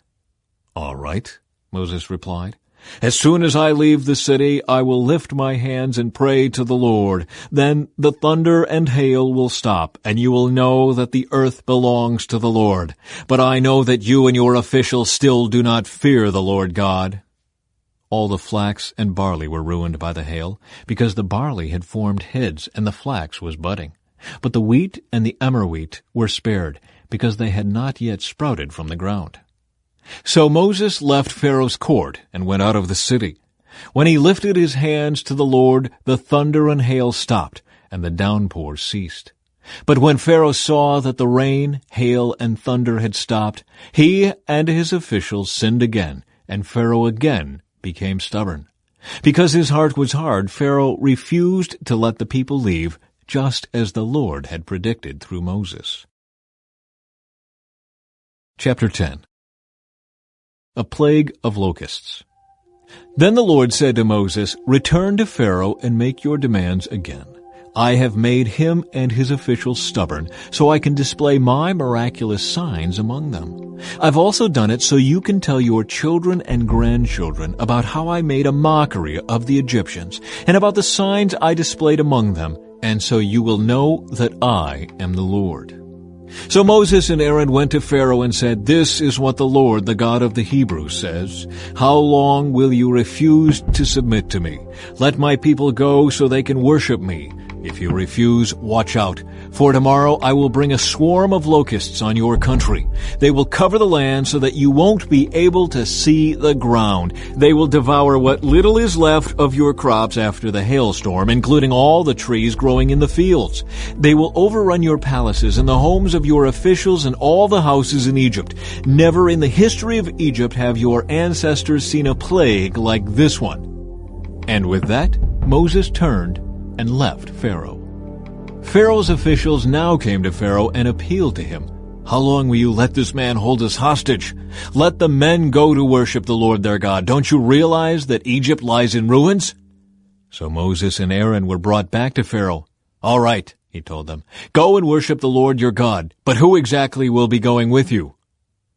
"All right," Moses replied. "As soon as I leave the city, I will lift my hands and pray to the Lord. Then the thunder and hail will stop, and you will know that the earth belongs to the Lord. But I know that you and your officials still do not fear the Lord God." All the flax and barley were ruined by the hail, because the barley had formed heads and the flax was budding. But the wheat and the emmer wheat were spared, because they had not yet sprouted from the ground. So Moses left Pharaoh's court and went out of the city. When he lifted his hands to the Lord, the thunder and hail stopped, and the downpour ceased. But when Pharaoh saw that the rain, hail, and thunder had stopped, he and his officials sinned again, and Pharaoh again became stubborn. Because his heart was hard, Pharaoh refused to let the people leave, just as the Lord had predicted through Moses. Chapter 10. A plague of locusts. Then the Lord said to Moses, "Return to Pharaoh and make your demands again. I have made him and his officials stubborn, so I can display my miraculous signs among them. I've also done it so you can tell your children and grandchildren about how I made a mockery of the Egyptians, and about the signs I displayed among them, and so you will know that I am the Lord." So Moses and Aaron went to Pharaoh and said, "This is what the Lord, the God of the Hebrews, says. How long will you refuse to submit to me? Let my people go so they can worship me. If you refuse, watch out, for tomorrow I will bring a swarm of locusts on your country. They will cover the land so that you won't be able to see the ground. They will devour what little is left of your crops after the hailstorm, including all the trees growing in the fields. They will overrun your palaces and the homes of your officials and all the houses in Egypt. Never in the history of Egypt have your ancestors seen a plague like this one." And with that, Moses turned and left Pharaoh. Pharaoh's officials now came to Pharaoh and appealed to him. "How long will you let this man hold us hostage? Let the men go to worship the Lord their God. Don't you realize that Egypt lies in ruins?" So Moses and Aaron were brought back to Pharaoh. "All right," he told them, "go and worship the Lord your God. But who exactly will be going with you?"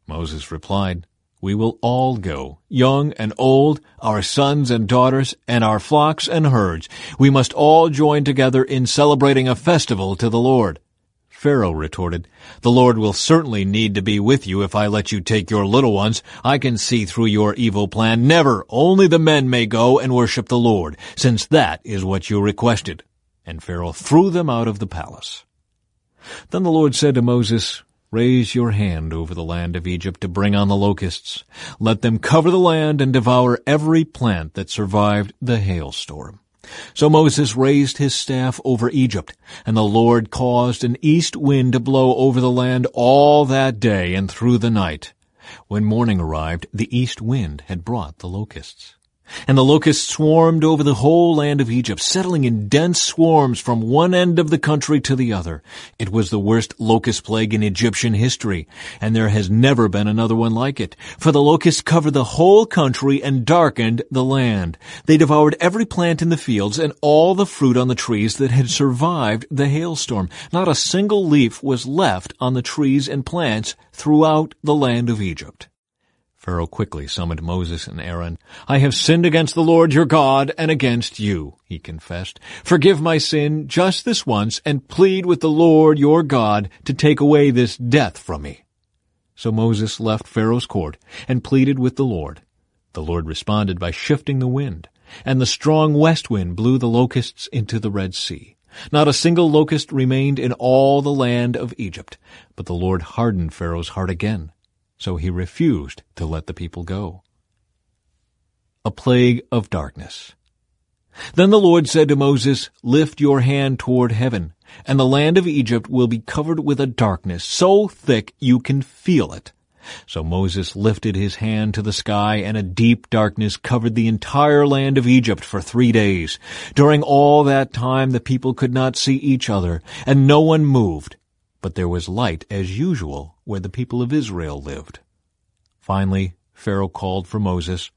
Moses replied, "We will all go, young and old, our sons and daughters, and our flocks and herds. We must all join together in celebrating a festival to the Lord." Pharaoh retorted, "The Lord will certainly need to be with you if I let you take your little ones. I can see through your evil plan. Never, only the men may go and worship the Lord, since that is what you requested." And Pharaoh threw them out of the palace. Then the Lord said to Moses, "Raise your hand over the land of Egypt to bring on the locusts. Let them cover the land and devour every plant that survived the hailstorm." So Moses raised his staff over Egypt, and the Lord caused an east wind to blow over the land all that day and through the night. When morning arrived, the east wind had brought the locusts. And the locusts swarmed over the whole land of Egypt, settling in dense swarms from one end of the country to the other. It was the worst locust plague in Egyptian history, and there has never been another one like it. For the locusts covered the whole country and darkened the land. They devoured every plant in the fields and all the fruit on the trees that had survived the hailstorm. Not a single leaf was left on the trees and plants throughout the land of Egypt. Pharaoh quickly summoned Moses and Aaron. "I have sinned against the Lord your God and against you," he confessed. "Forgive my sin just this once and plead with the Lord your God to take away this death from me." So Moses left Pharaoh's court and pleaded with the Lord. The Lord responded by shifting the wind, and the strong west wind blew the locusts into the Red Sea. Not a single locust remained in all the land of Egypt, but the Lord hardened Pharaoh's heart again. So he refused to let the people go. A plague of darkness. Then the Lord said to Moses, "Lift your hand toward heaven, and the land of Egypt will be covered with a darkness so thick you can feel it." So Moses lifted his hand to the sky, and a deep darkness covered the entire land of Egypt for 3 days. During all that time the people could not see each other, and no one moved. But there was light as usual where the people of Israel lived. Finally, Pharaoh called for Moses.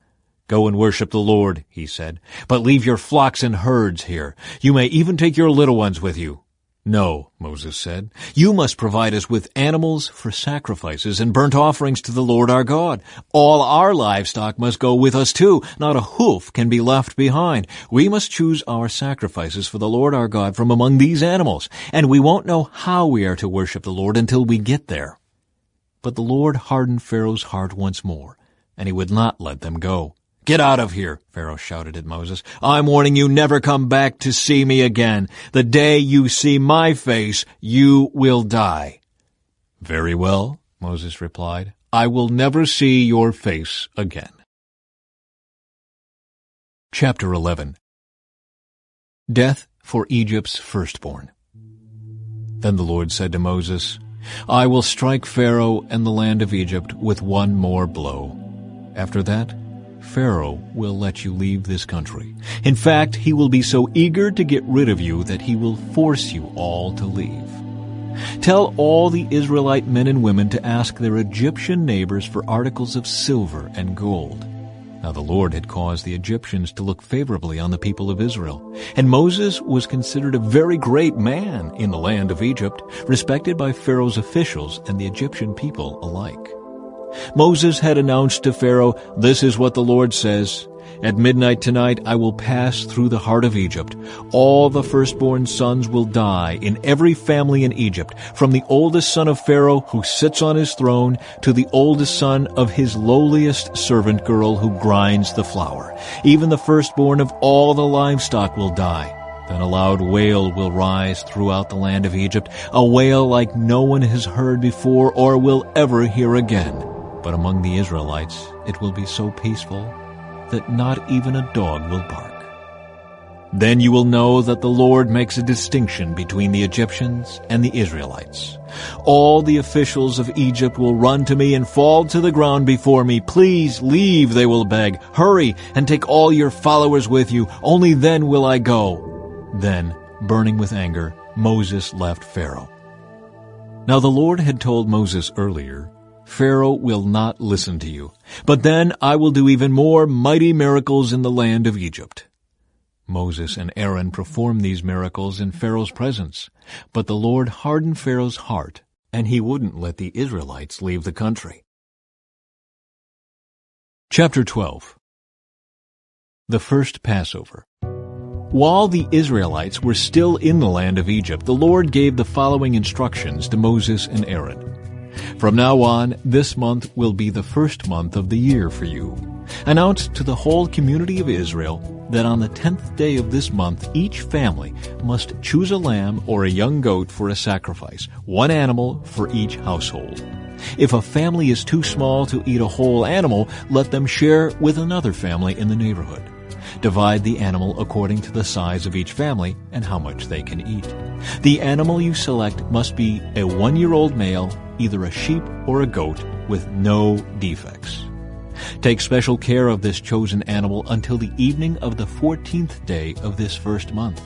"Go and worship the Lord," he said, "but leave your flocks and herds here. You may even take your little ones with you." "No," Moses said, "you must provide us with animals for sacrifices and burnt offerings to the Lord our God. All our livestock must go with us too. Not a hoof can be left behind. We must choose our sacrifices for the Lord our God from among these animals, and we won't know how we are to worship the Lord until we get there." But the Lord hardened Pharaoh's heart once more, and he would not let them go. "Get out of here," Pharaoh shouted at Moses. "I'm warning you, never come back to see me again. The day you see my face, you will die." "Very well," Moses replied. "I will never see your face again." Chapter 11. Death for Egypt's firstborn. Then the Lord said to Moses, "I will strike Pharaoh and the land of Egypt with one more blow. After that, Pharaoh will let you leave this country. In fact, he will be so eager to get rid of you that he will force you all to leave. Tell all the Israelite men and women to ask their Egyptian neighbors for articles of silver and gold." Now the Lord had caused the Egyptians to look favorably on the people of Israel, and Moses was considered a very great man in the land of Egypt, respected by Pharaoh's officials and the Egyptian people alike. Moses had announced to Pharaoh, "This is what the Lord says. At midnight tonight I will pass through the heart of Egypt. All the firstborn sons will die in every family in Egypt, from the oldest son of Pharaoh who sits on his throne to the oldest son of his lowliest servant girl who grinds the flour. Even the firstborn of all the livestock will die. Then a loud wail will rise throughout the land of Egypt, a wail like no one has heard before or will ever hear again. But among the Israelites it will be so peaceful that not even a dog will bark. Then you will know that the Lord makes a distinction between the Egyptians and the Israelites. All the officials of Egypt will run to me and fall to the ground before me. 'Please leave,' they will beg. 'Hurry and take all your followers with you. Only then will I go.'" Then, burning with anger, Moses left Pharaoh. Now the Lord had told Moses earlier, "Pharaoh will not listen to you, but then I will do even more mighty miracles in the land of Egypt." Moses and Aaron performed these miracles in Pharaoh's presence, but the Lord hardened Pharaoh's heart, and he wouldn't let the Israelites leave the country. Chapter 12. The First Passover. While the Israelites were still in the land of Egypt, the Lord gave the following instructions to Moses and Aaron. From now on, this month will be the first month of the year for you. Announce to the whole community of Israel that on the 10th day of this month, each family must choose a lamb or a young goat for a sacrifice, one animal for each household. If a family is too small to eat a whole animal, let them share with another family in the neighborhood. Divide the animal according to the size of each family and how much they can eat. The animal you select must be a 1-year-old male, either a sheep or a goat, with no defects. Take special care of this chosen animal until the evening of the 14th day of this first month.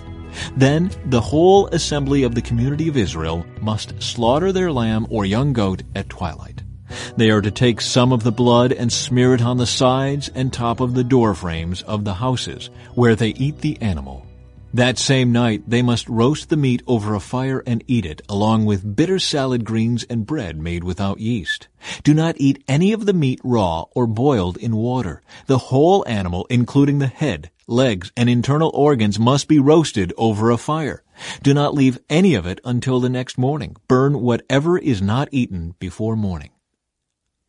Then the whole assembly of the community of Israel must slaughter their lamb or young goat at twilight. They are to take some of the blood and smear it on the sides and top of the door frames of the houses where they eat the animal. That same night they must roast the meat over a fire and eat it, along with bitter salad greens and bread made without yeast. Do not eat any of the meat raw or boiled in water. The whole animal, including the head, legs, and internal organs, must be roasted over a fire. Do not leave any of it until the next morning. Burn whatever is not eaten before morning.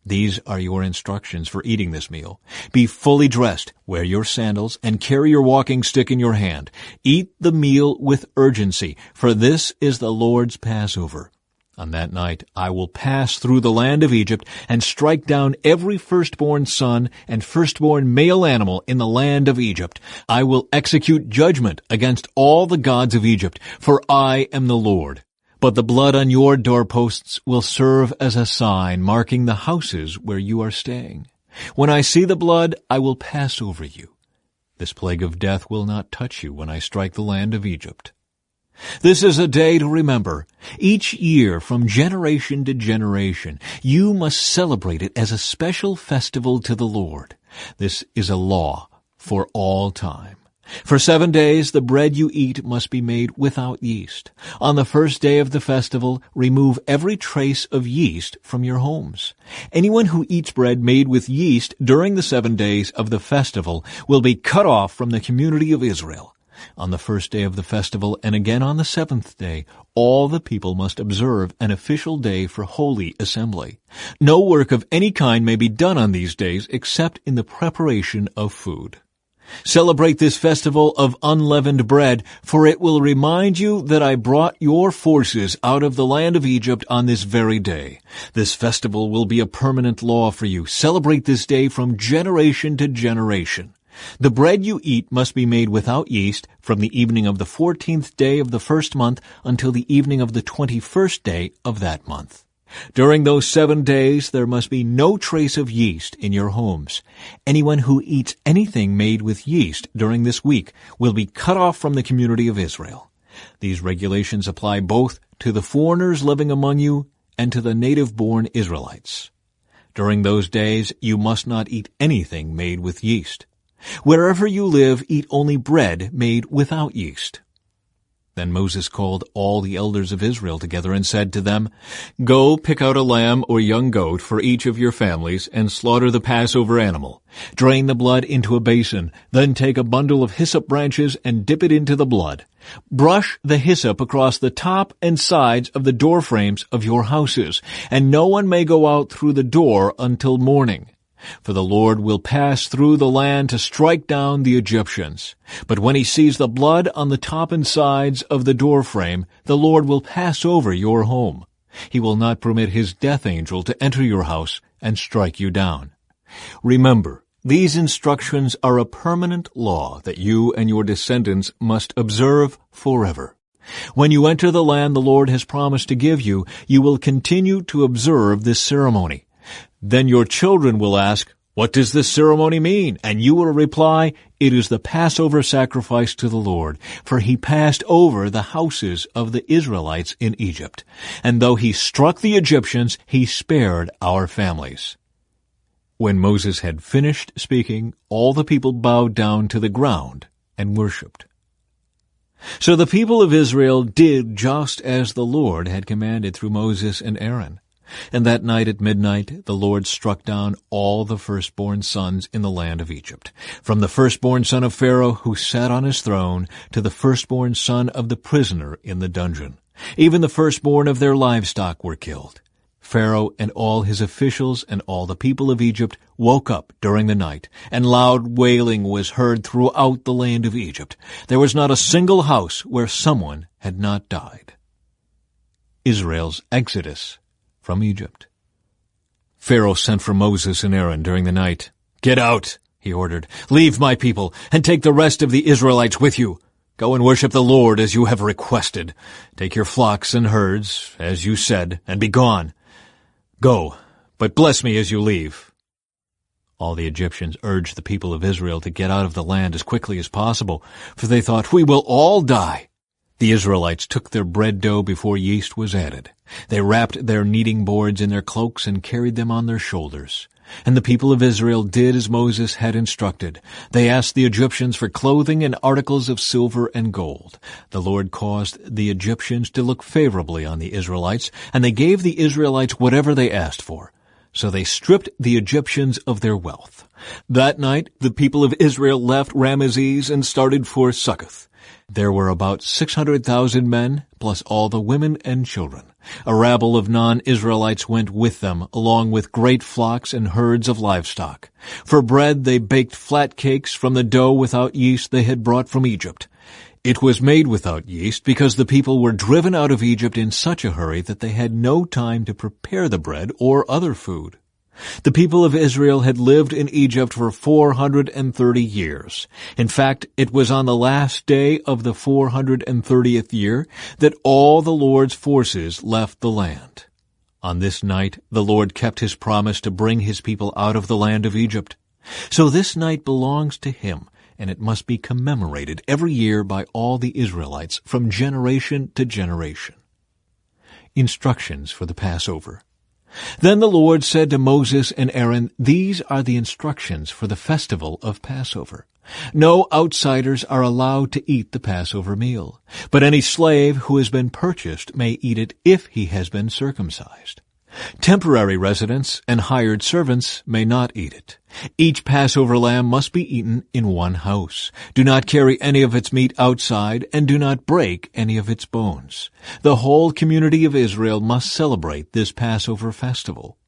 These are your instructions for eating this meal. Be fully dressed, wear your sandals, and carry your walking stick in your hand. Eat the meal with urgency, for this is the Lord's Passover. On that night I will pass through the land of Egypt and strike down every firstborn son and firstborn male animal in the land of Egypt. I will execute judgment against all the gods of Egypt, for I am the Lord. But the blood on your doorposts will serve as a sign marking the houses where you are staying. When I see the blood, I will pass over you. This plague of death will not touch you when I strike the land of Egypt. This is a day to remember. Each year, from generation to generation, you must celebrate it as a special festival to the Lord. This is a law for all time. For 7 days the bread you eat must be made without yeast. On the first day of the festival, remove every trace of yeast from your homes. Anyone who eats bread made with yeast during the 7 days of the festival will be cut off from the community of Israel. On the first day of the festival and again on the 7th day, all the people must observe an official day for holy assembly. No work of any kind may be done on these days except in the preparation of food. Celebrate this festival of unleavened bread, for it will remind you that I brought your forces out of the land of Egypt on this very day. This festival will be a permanent law for you. Celebrate this day from generation to generation. The bread you eat must be made without yeast from the evening of the 14th day of the first month until the evening of the 21st day of that month. During those 7 days there must be no trace of yeast in your homes. Anyone who eats anything made with yeast during this week will be cut off from the community of Israel. These regulations apply both to the foreigners living among you and to the native-born Israelites. During those days you must not eat anything made with yeast. Wherever you live, eat only bread made without yeast. Then Moses called all the elders of Israel together and said to them, Go pick out a lamb or young goat for each of your families and slaughter the Passover animal. Drain the blood into a basin. Then take a bundle of hyssop branches and dip it into the blood. Brush the hyssop across the top and sides of the door frames of your houses, and no one may go out through the door until morning. For the Lord will pass through the land to strike down the Egyptians. But when he sees the blood on the top and sides of the doorframe, the Lord will pass over your home. He will not permit his death angel to enter your house and strike you down. Remember, these instructions are a permanent law that you and your descendants must observe forever. When you enter the land the Lord has promised to give you, you will continue to observe this ceremony. Then your children will ask, What does this ceremony mean? And you will reply, It is the Passover sacrifice to the Lord, for he passed over the houses of the Israelites in Egypt. And though he struck the Egyptians, he spared our families. When Moses had finished speaking, all the people bowed down to the ground and worshipped. So the people of Israel did just as the Lord had commanded through Moses and Aaron. And that night at midnight the Lord struck down all the firstborn sons in the land of Egypt, from the firstborn son of Pharaoh who sat on his throne to the firstborn son of the prisoner in the dungeon. Even the firstborn of their livestock were killed. Pharaoh and all his officials and all the people of Egypt woke up during the night, and loud wailing was heard throughout the land of Egypt. There was not a single house where someone had not died. Israel's exodus from Egypt. Pharaoh sent for Moses and Aaron during the night. "Get out," he ordered. "Leave my people, and take the rest of the Israelites with you. Go and worship the Lord as you have requested. Take your flocks and herds, as you said, and be gone. Go, but bless me as you leave." All the Egyptians urged the people of Israel to get out of the land as quickly as possible, for they thought, "We will all die." The Israelites took their bread dough before yeast was added. They wrapped their kneading boards in their cloaks and carried them on their shoulders. And the people of Israel did as Moses had instructed. They asked the Egyptians for clothing and articles of silver and gold. The Lord caused the Egyptians to look favorably on the Israelites, and they gave the Israelites whatever they asked for. So they stripped the Egyptians of their wealth. That night the people of Israel left Ramesses and started for Succoth. There were about 600,000 men, plus all the women and children. A rabble of non-Israelites went with them, along with great flocks and herds of livestock. For bread they baked flat cakes from the dough without yeast they had brought from Egypt. It was made without yeast because the people were driven out of Egypt in such a hurry that they had no time to prepare the bread or other food. The people of Israel had lived in Egypt for 430 years. In fact, it was on the last day of the 430th year that all the Lord's forces left the land. On this night, the Lord kept his promise to bring his people out of the land of Egypt. So this night belongs to him, and it must be commemorated every year by all the Israelites from generation to generation. Instructions for the Passover. Then the Lord said to Moses and Aaron, "These are the instructions for the festival of Passover. No outsiders are allowed to eat the Passover meal, but any slave who has been purchased may eat it if he has been circumcised. Temporary residents and hired servants may not eat it. Each Passover lamb must be eaten in one house. Do not carry any of its meat outside, and do not break any of its bones. The whole community of Israel must celebrate this Passover festival.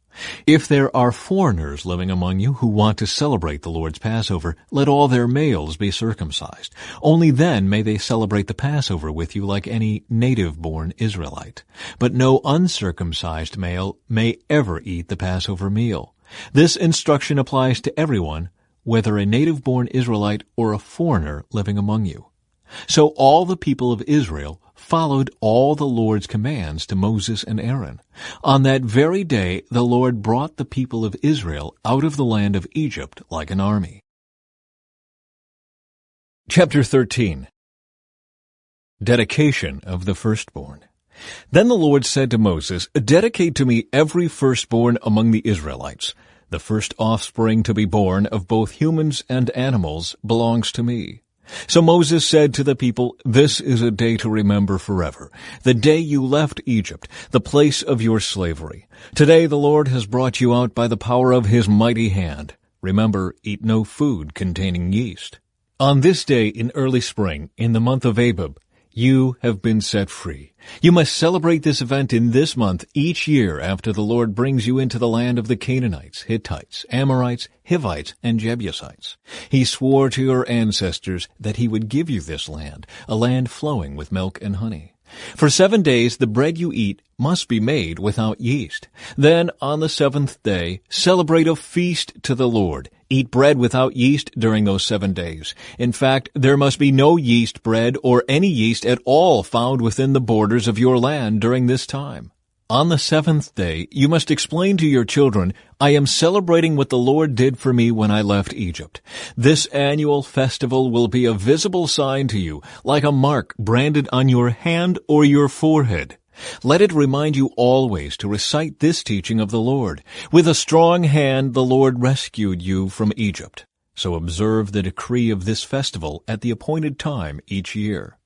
If there are foreigners living among you who want to celebrate the Lord's Passover, let all their males be circumcised. Only then may they celebrate the Passover with you like any native-born Israelite. But no uncircumcised male may ever eat the Passover meal. This instruction applies to everyone, whether a native-born Israelite or a foreigner living among you." So all the people of Israel followed all the Lord's commands to Moses and Aaron. On that very day the Lord brought the people of Israel out of the land of Egypt like an army. Chapter 13. Dedication of the Firstborn. Then the Lord said to Moses, "Dedicate to me every firstborn among the Israelites. The first offspring to be born of both humans and animals belongs to me." So Moses said to the people, "This is a day to remember forever, the day you left Egypt, the place of your slavery. Today the Lord has brought you out by the power of his mighty hand. Remember, eat no food containing yeast. On this day in early spring, in the month of Abib, you have been set free. You must celebrate this event in this month each year after the Lord brings you into the land of the Canaanites, Hittites, Amorites, Hivites, and Jebusites. He swore to your ancestors that he would give you this land, a land flowing with milk and honey. For 7 days the bread you eat must be made without yeast. Then on the 7th day celebrate a feast to the Lord. Eat bread without yeast during those 7 days. In fact, there must be no yeast bread or any yeast at all found within the borders of your land during this time. On the 7th day, you must explain to your children, "I am celebrating what the Lord did for me when I left Egypt." This annual festival will be a visible sign to you, like a mark branded on your hand or your forehead. Let it remind you always to recite this teaching of the Lord. With a strong hand the Lord rescued you from Egypt. So observe the decree of this festival at the appointed time each year.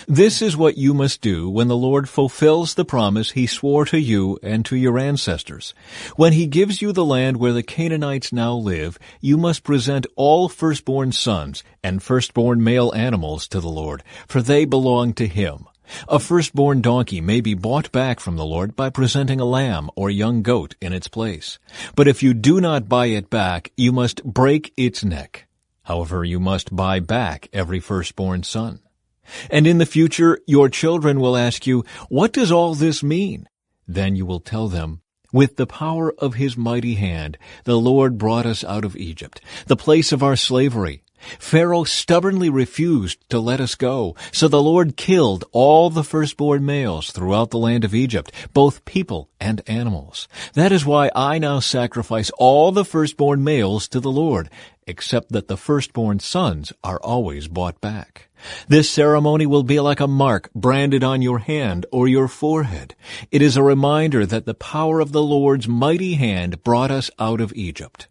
This is what you must do when the Lord fulfills the promise he swore to you and to your ancestors. When he gives you the land where the Canaanites now live, you must present all firstborn sons and firstborn male animals to the Lord, for they belong to him. A firstborn donkey may be bought back from the Lord by presenting a lamb or young goat in its place. But if you do not buy it back, you must break its neck. However, you must buy back every firstborn son. And in the future, your children will ask you, "What does all this mean?" Then you will tell them, "With the power of his mighty hand, the Lord brought us out of Egypt, the place of our slavery. Pharaoh stubbornly refused to let us go, so the Lord killed all the firstborn males throughout the land of Egypt, both people and animals. That is why I now sacrifice all the firstborn males to the Lord, except that the firstborn sons are always bought back. This ceremony will be like a mark branded on your hand or your forehead. It is a reminder that the power of the Lord's mighty hand brought us out of Egypt."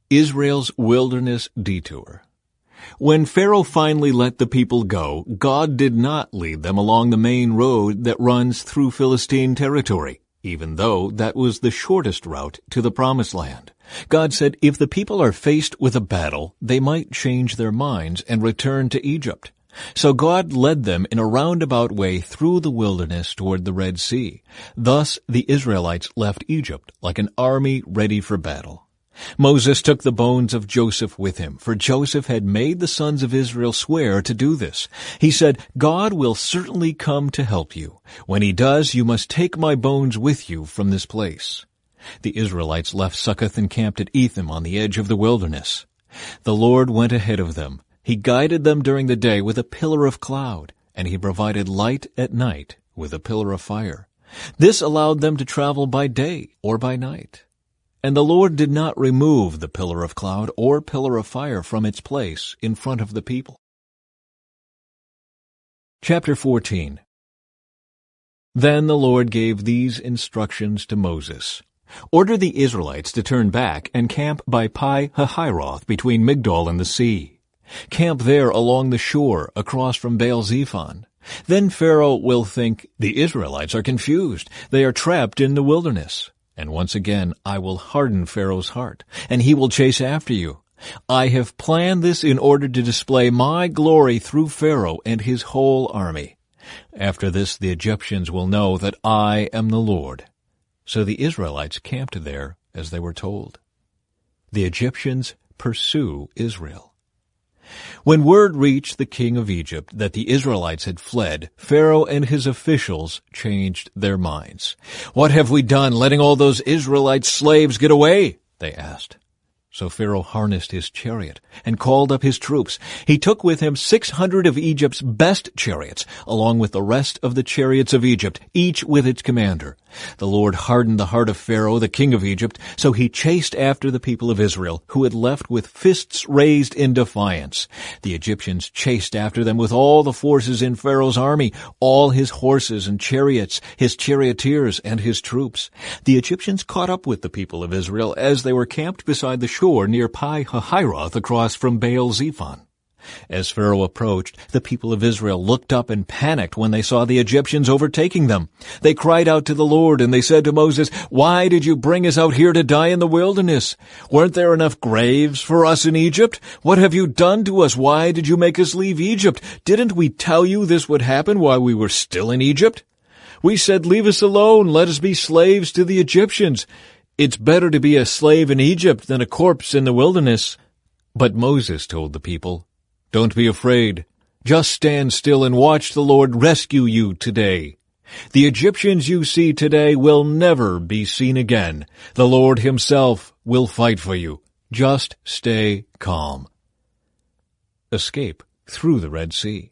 Israel's wilderness detour. When Pharaoh finally let the people go, God did not lead them along the main road that runs through Philistine territory, even though that was the shortest route to the Promised Land. God said if the people are faced with a battle, they might change their minds and return to Egypt. So God led them in a roundabout way through the wilderness toward the Red Sea. Thus the Israelites left Egypt like an army ready for battle. Moses took the bones of Joseph with him, for Joseph had made the sons of Israel swear to do this. He said, "God will certainly come to help you. When he does, you must take my bones with you from this place." The Israelites left Succoth and camped at Etham on the edge of the wilderness. The Lord went ahead of them. He guided them during the day with a pillar of cloud, and he provided light at night with a pillar of fire. This allowed them to travel by day or by night. And the Lord did not remove the pillar of cloud or pillar of fire from its place in front of the people. Chapter 14. Then the Lord gave these instructions to Moses. Order the Israelites to turn back and camp by Pi-hahiroth between Migdol and the sea. Camp there along the shore across from Baal-zephon. Then Pharaoh will think, "The Israelites are confused. They are trapped in the wilderness." And once again I will harden Pharaoh's heart, and he will chase after you. I have planned this in order to display my glory through Pharaoh and his whole army. After this the Egyptians will know that I am the Lord. So the Israelites camped there as they were told. The Egyptians pursue Israel. When word reached the king of Egypt that the Israelites had fled, Pharaoh and his officials changed their minds. "What have we done, letting all those Israelite slaves get away?" they asked. So Pharaoh harnessed his chariot and called up his troops. He took with him 600 of Egypt's best chariots, along with the rest of the chariots of Egypt, each with its commander. The Lord hardened the heart of Pharaoh, the king of Egypt, so he chased after the people of Israel, who had left with fists raised in defiance. The Egyptians chased after them with all the forces in Pharaoh's army, all his horses and chariots, his charioteers and his troops. The Egyptians caught up with the people of Israel as they were camped beside the shore near Pi-hahiroth across from Baal-zephon. As Pharaoh approached, the people of Israel looked up and panicked when they saw the Egyptians overtaking them. They cried out to the Lord, and they said to Moses, "Why did you bring us out here to die in the wilderness? Weren't there enough graves for us in Egypt? What have you done to us? Why did you make us leave Egypt? Didn't we tell you this would happen while we were still in Egypt? We said, 'Leave us alone, let us be slaves to the Egyptians.' It's better to be a slave in Egypt than a corpse in the wilderness." But Moses told the people, "Don't be afraid. Just stand still and watch the Lord rescue you today. The Egyptians you see today will never be seen again. The Lord himself will fight for you. Just stay calm." Escape through the Red Sea.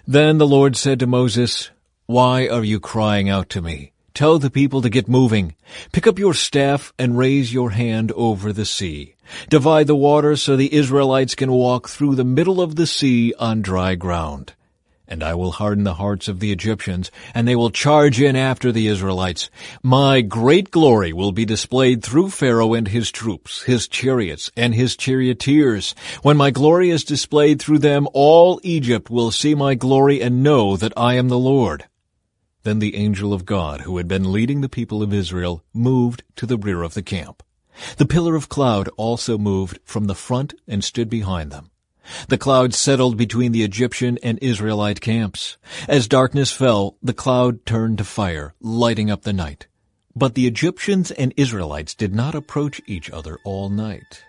Then the Lord said to Moses, "Why are you crying out to me? Tell the people to get moving. Pick up your staff and raise your hand over the sea. Divide the water so the Israelites can walk through the middle of the sea on dry ground." And I will harden the hearts of the Egyptians, and they will charge in after the Israelites. My great glory will be displayed through Pharaoh and his troops, his chariots, and his charioteers. When my glory is displayed through them, all Egypt will see my glory and know that I am the Lord." Then the angel of God, who had been leading the people of Israel, moved to the rear of the camp. The pillar of cloud also moved from the front and stood behind them. The cloud settled between the Egyptian and Israelite camps. As darkness fell, the cloud turned to fire, lighting up the night. But the Egyptians and Israelites did not approach each other all night.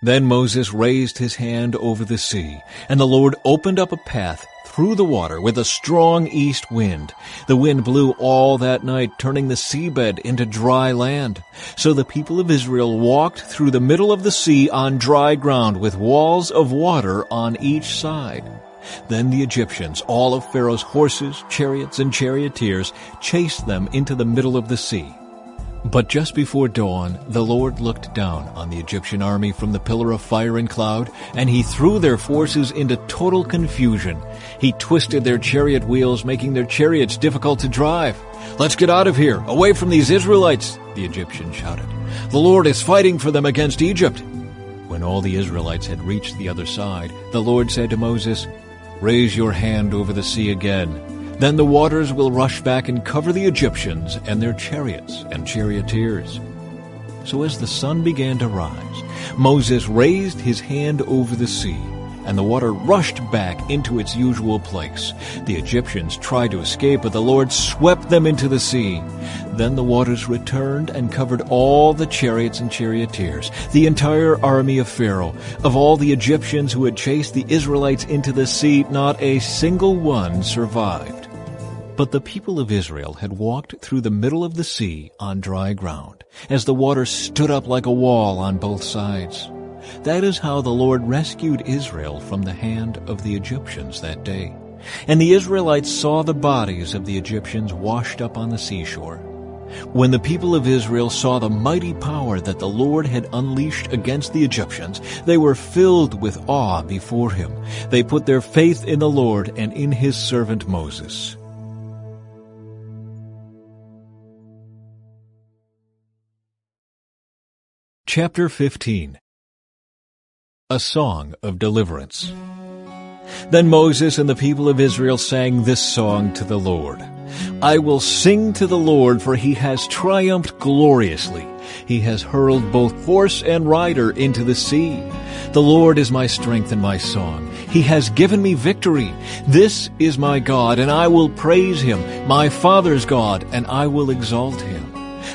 Then Moses raised his hand over the sea, and the Lord opened up a path through the water with a strong east wind. The wind blew all that night, turning the seabed into dry land. So the people of Israel walked through the middle of the sea on dry ground with walls of water on each side. Then the Egyptians, all of Pharaoh's horses, chariots, and charioteers, chased them into the middle of the sea. But just before dawn, the Lord looked down on the Egyptian army from the pillar of fire and cloud, and he threw their forces into total confusion. He twisted their chariot wheels, making their chariots difficult to drive. "Let's get out of here, away from these Israelites," the Egyptians shouted. "The Lord is fighting for them against Egypt." When all the Israelites had reached the other side, the Lord said to Moses, "Raise your hand over the sea again. Then the waters will rush back and cover the Egyptians and their chariots and charioteers." So as the sun began to rise, Moses raised his hand over the sea, and the water rushed back into its usual place. The Egyptians tried to escape, but the Lord swept them into the sea. Then the waters returned and covered all the chariots and charioteers, the entire army of Pharaoh. Of all the Egyptians who had chased the Israelites into the sea, not a single one survived. But the people of Israel had walked through the middle of the sea on dry ground, as the water stood up like a wall on both sides. That is how the Lord rescued Israel from the hand of the Egyptians that day. And the Israelites saw the bodies of the Egyptians washed up on the seashore. When the people of Israel saw the mighty power that the Lord had unleashed against the Egyptians, they were filled with awe before him. They put their faith in the Lord and in his servant Moses. Chapter 15. A Song of Deliverance. Then Moses and the people of Israel sang this song to the Lord. "I will sing to the Lord, for he has triumphed gloriously. He has hurled both horse and rider into the sea. The Lord is my strength and my song. He has given me victory. This is my God, and I will praise him, my father's God, and I will exalt him.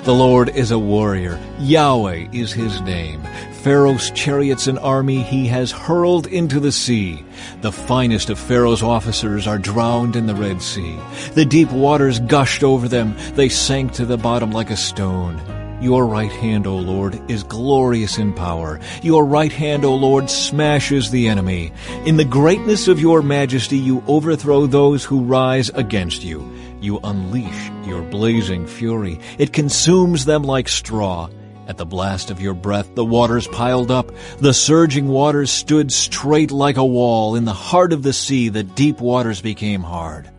The Lord is a warrior. Yahweh is his name. Pharaoh's chariots and army he has hurled into the sea. The finest of Pharaoh's officers are drowned in the Red Sea. The deep waters gushed over them. They sank to the bottom like a stone. Your right hand, O Lord, is glorious in power. Your right hand, O Lord, smashes the enemy. In the greatness of your majesty you overthrow those who rise against you. You unleash your blazing fury. It consumes them like straw. At the blast of your breath, the waters piled up. The surging waters stood straight like a wall. In the heart of the sea, the deep waters became hard.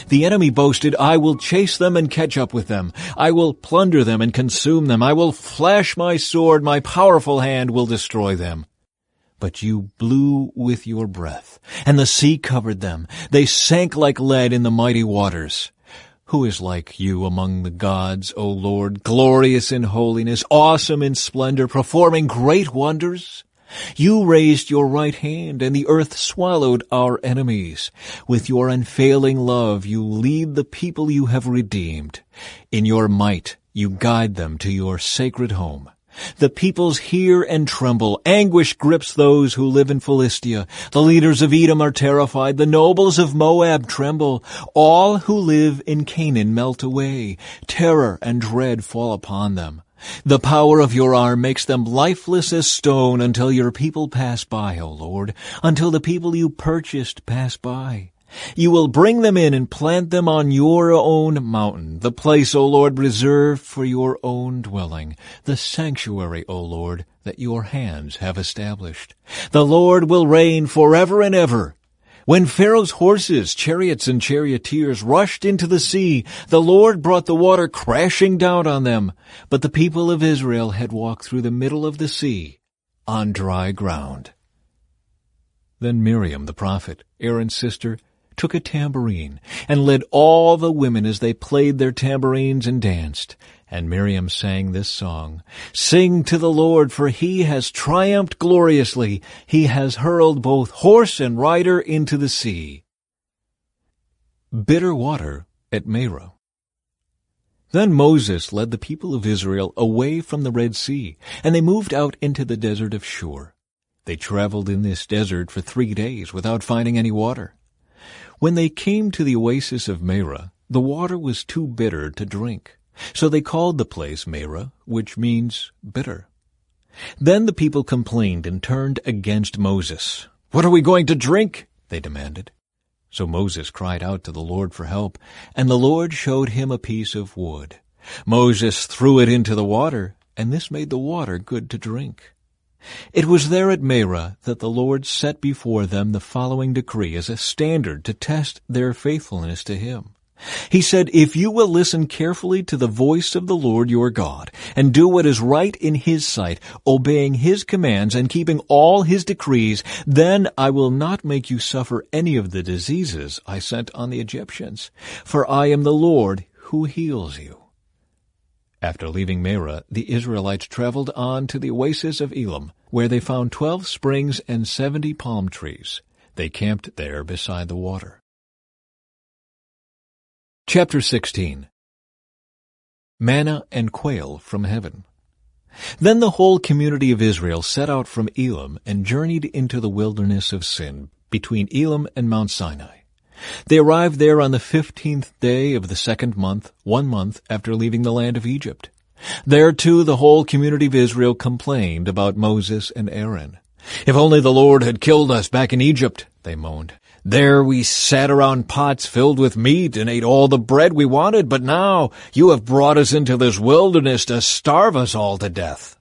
The enemy boasted, "I will chase them and catch up with them. I will plunder them and consume them. I will flash my sword. My powerful hand will destroy them." But you blew with your breath, and the sea covered them. They sank like lead in the mighty waters. Who is like you among the gods, O Lord, glorious in holiness, awesome in splendor, performing great wonders? You raised your right hand, and the earth swallowed our enemies. With your unfailing love you lead the people you have redeemed. In your might you guide them to your sacred home. The peoples hear and tremble. Anguish grips those who live in Philistia. The leaders of Edom are terrified. The nobles of Moab tremble. All who live in Canaan melt away. Terror and dread fall upon them. The power of your arm makes them lifeless as stone until your people pass by, O Lord, until the people you purchased pass by. You will bring them in and plant them on your own mountain, the place, O Lord, reserved for your own dwelling, the sanctuary, O Lord, that your hands have established. The Lord will reign forever and ever. When Pharaoh's horses, chariots, and charioteers rushed into the sea, the Lord brought the water crashing down on them. But the people of Israel had walked through the middle of the sea on dry ground. Then Miriam the prophet, Aaron's sister, took a tambourine and led all the women as they played their tambourines and danced. And Miriam sang this song, "Sing to the Lord, for he has triumphed gloriously. He has hurled both horse and rider into the sea." Bitter water at Marah. Then Moses led the people of Israel away from the Red Sea, and they moved out into the desert of Shur. They traveled in this desert for 3 days without finding any water. When they came to the oasis of Marah, the water was too bitter to drink. So they called the place Marah, which means bitter. Then the people complained and turned against Moses. "What are we going to drink?" they demanded. So Moses cried out to the Lord for help, and the Lord showed him a piece of wood. Moses threw it into the water, and this made the water good to drink. It was there at Marah that the Lord set before them the following decree as a standard to test their faithfulness to him. He said, "If you will listen carefully to the voice of the Lord your God, and do what is right in his sight, obeying his commands and keeping all his decrees, then I will not make you suffer any of the diseases I sent on the Egyptians, for I am the Lord who heals you." After leaving Marah, the Israelites traveled on to the oasis of Elim, where they found 12 springs and 70 palm trees. They camped there beside the water. Chapter 16. Manna and quail from heaven. Then the whole community of Israel set out from Elim and journeyed into the wilderness of Sin, between Elim and Mount Sinai. They arrived there on the 15th day of the 2nd month, 1 month after leaving the land of Egypt. There, too, the whole community of Israel complained about Moses and Aaron. "If only the Lord had killed us back in Egypt," they moaned. "There we sat around pots filled with meat and ate all the bread we wanted, but now you have brought us into this wilderness to starve us all to death."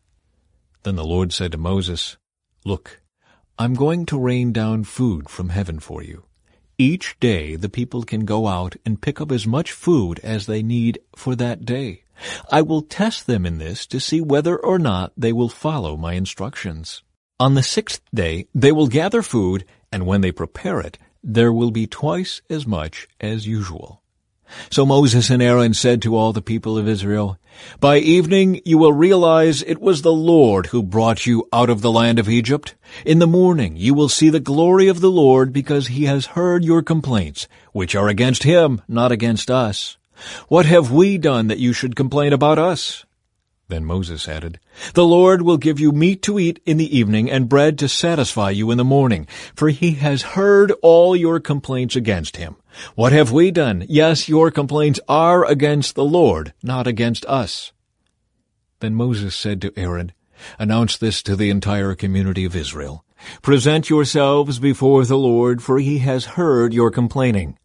Then the Lord said to Moses, "Look, I'm going to rain down food from heaven for you. Each day the people can go out and pick up as much food as they need for that day. I will test them in this to see whether or not they will follow my instructions. On the 6th day they will gather food, and when they prepare it, there will be twice as much as usual." So Moses and Aaron said to all the people of Israel, "By evening you will realize it was the Lord who brought you out of the land of Egypt. In the morning you will see the glory of the Lord, because he has heard your complaints, which are against him, not against us. What have we done that you should complain about us?" Then Moses added, "The Lord will give you meat to eat in the evening and bread to satisfy you in the morning, for he has heard all your complaints against him. What have we done? Yes, your complaints are against the Lord, not against us." Then Moses said to Aaron, "Announce this to the entire community of Israel. Present yourselves before the Lord, for he has heard your complaining."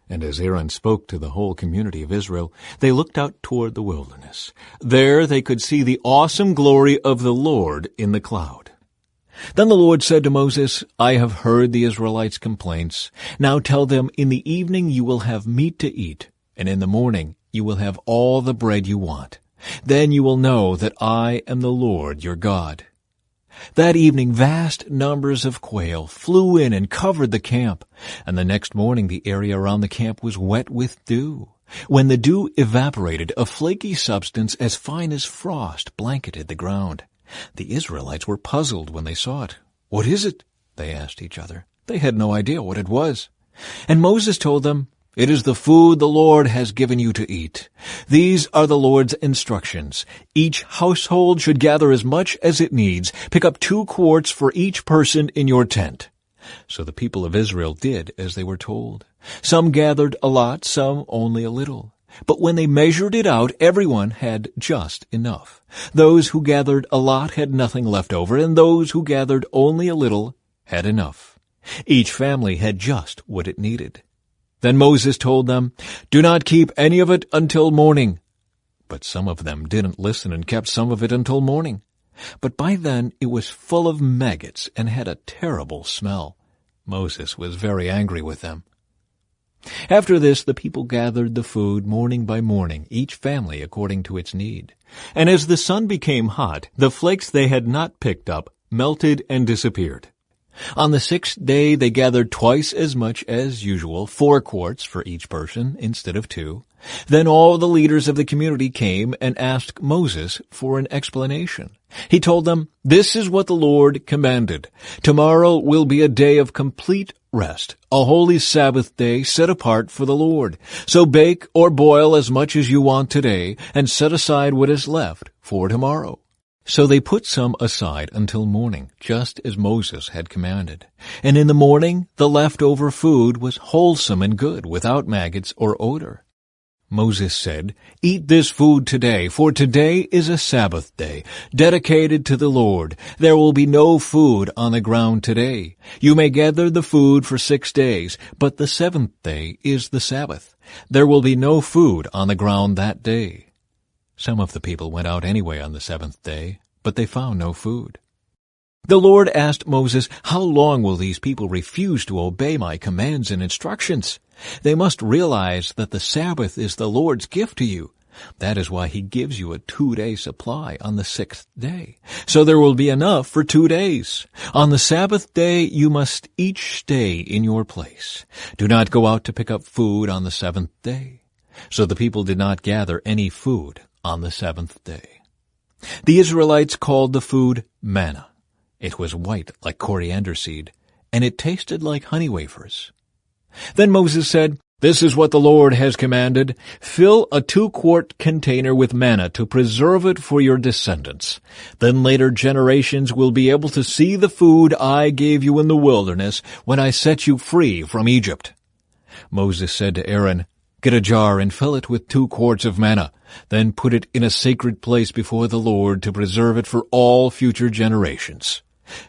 And as Aaron spoke to the whole community of Israel, they looked out toward the wilderness. There they could see the awesome glory of the Lord in the cloud. Then the Lord said to Moses, "I have heard the Israelites' complaints. Now tell them, in the evening you will have meat to eat, and in the morning you will have all the bread you want. Then you will know that I am the Lord your God." That evening vast numbers of quail flew in and covered the camp, and the next morning the area around the camp was wet with dew. When the dew evaporated, a flaky substance as fine as frost blanketed the ground. The Israelites were puzzled when they saw it. "What is it?" they asked each other. They had no idea what it was. And Moses told them, "It is the food the Lord has given you to eat. These are the Lord's instructions. Each household should gather as much as it needs. Pick up 2 quarts for each person in your tent." So the people of Israel did as they were told. Some gathered a lot, some only a little. But when they measured it out, everyone had just enough. Those who gathered a lot had nothing left over, and those who gathered only a little had enough. Each family had just what it needed. Then Moses told them, "Do not keep any of it until morning." But some of them didn't listen and kept some of it until morning. But by then it was full of maggots and had a terrible smell. Moses was very angry with them. After this, the people gathered the food morning by morning, each family according to its need. And as the sun became hot, the flakes they had not picked up melted and disappeared. On the 6th day they gathered twice as much as usual, 4 quarts for each person instead of 2. Then all the leaders of the community came and asked Moses for an explanation. He told them, "This is what the Lord commanded. Tomorrow will be a day of complete rest, a holy Sabbath day set apart for the Lord. So bake or boil as much as you want today and set aside what is left for tomorrow." So they put some aside until morning, just as Moses had commanded. And in the morning the leftover food was wholesome and good, without maggots or odor. Moses said, "Eat this food today, for today is a Sabbath day, dedicated to the Lord. There will be no food on the ground today. You may gather the food for 6 days, but the 7th day is the Sabbath. There will be no food on the ground that day." Some of the people went out anyway on the 7th day, but they found no food. The Lord asked Moses, "How long will these people refuse to obey my commands and instructions? They must realize that the Sabbath is the Lord's gift to you. That is why he gives you a 2-day supply on the 6th day. So there will be enough for 2 days. On the Sabbath day you must each stay in your place. Do not go out to pick up food on the 7th day." So the people did not gather any food on the 7th day. The Israelites called the food manna. It was white like coriander seed, and it tasted like honey wafers. Then Moses said, "This is what the Lord has commanded. Fill a 2-quart container with manna to preserve it for your descendants. Then later generations will be able to see the food I gave you in the wilderness when I set you free from Egypt." Moses said to Aaron, "Get a jar and fill it with 2 quarts of manna. Then put it in a sacred place before the Lord to preserve it for all future generations."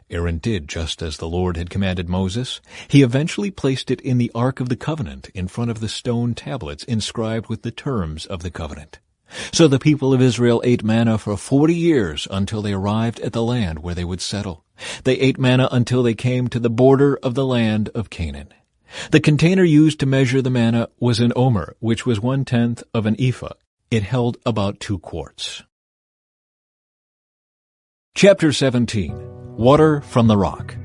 Aaron did just as the Lord had commanded Moses. He eventually placed it in the Ark of the Covenant in front of the stone tablets inscribed with the terms of the covenant. So the people of Israel ate manna for 40 years until they arrived at the land where they would settle. They ate manna until they came to the border of the land of Canaan. The container used to measure the manna was an omer, which was 1/10 of an ephah. It held about 2 quarts. Chapter 17. Water from the Rock.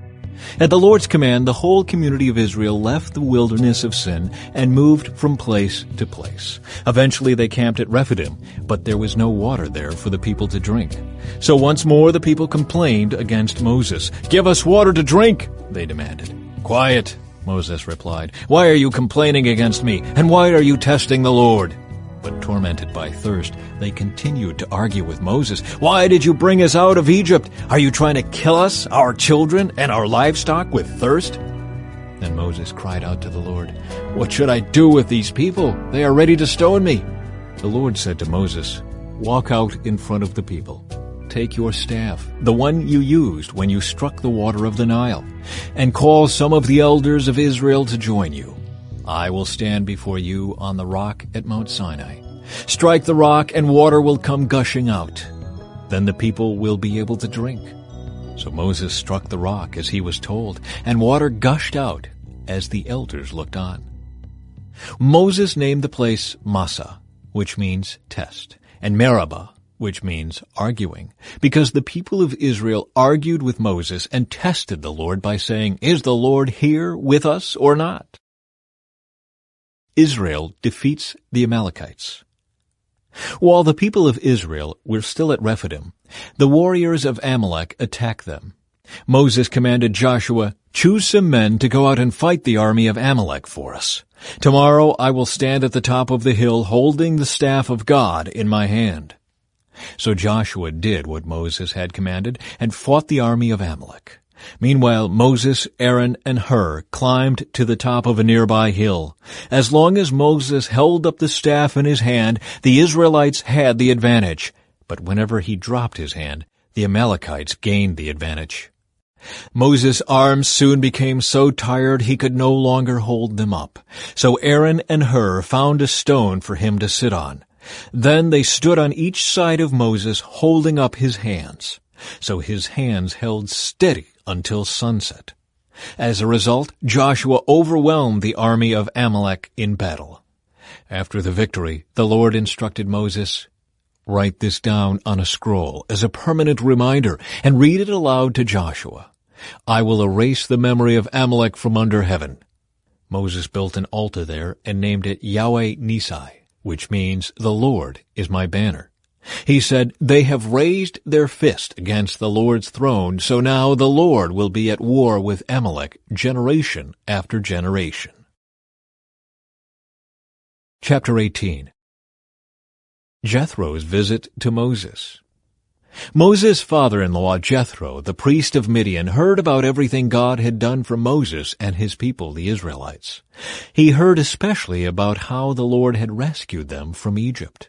At the Lord's command, the whole community of Israel left the wilderness of sin and moved from place to place. Eventually they camped at Rephidim, but there was no water there for the people to drink. So once more the people complained against Moses. "Give us water to drink," they demanded. "Quiet," Moses replied. "Why are you complaining against me, and why are you testing the Lord?" But tormented by thirst, they continued to argue with Moses. "Why did you bring us out of Egypt? Are you trying to kill us, our children, and our livestock with thirst?" Then Moses cried out to the Lord, "What should I do with these people? They are ready to stone me." The Lord said to Moses, "Walk out in front of the people. Take your staff, the one you used when you struck the water of the Nile, and call some of the elders of Israel to join you. I will stand before you on the rock at Mount Sinai. Strike the rock, and water will come gushing out. Then the people will be able to drink." So Moses struck the rock as he was told, and water gushed out as the elders looked on. Moses named the place Massah, which means test, and Meribah, which means arguing, because the people of Israel argued with Moses and tested the Lord by saying, "Is the Lord here with us or not?" Israel defeats the Amalekites. While the people of Israel were still at Rephidim, the warriors of Amalek attacked them. Moses commanded Joshua, "Choose some men to go out and fight the army of Amalek for us. Tomorrow I will stand at the top of the hill holding the staff of God in my hand." So Joshua did what Moses had commanded and fought the army of Amalek. Meanwhile, Moses, Aaron, and Hur climbed to the top of a nearby hill. As long as Moses held up the staff in his hand, the Israelites had the advantage. But whenever he dropped his hand, the Amalekites gained the advantage. Moses' arms soon became so tired he could no longer hold them up. So Aaron and Hur found a stone for him to sit on. Then they stood on each side of Moses, holding up his hands. So his hands held steady until sunset. As a result, Joshua overwhelmed the army of Amalek in battle. After the victory, the Lord instructed Moses, "Write this down on a scroll as a permanent reminder and read it aloud to Joshua. I will erase the memory of Amalek from under heaven." Moses built an altar there and named it Yahweh Nissi, which means "the Lord is my banner." He said, "They have raised their fist against the Lord's throne, so now the Lord will be at war with Amalek generation after generation." Chapter 18. Jethro's visit to Moses. Moses' father-in-law Jethro, the priest of Midian, heard about everything God had done for Moses and his people, the Israelites. He heard especially about how the Lord had rescued them from Egypt.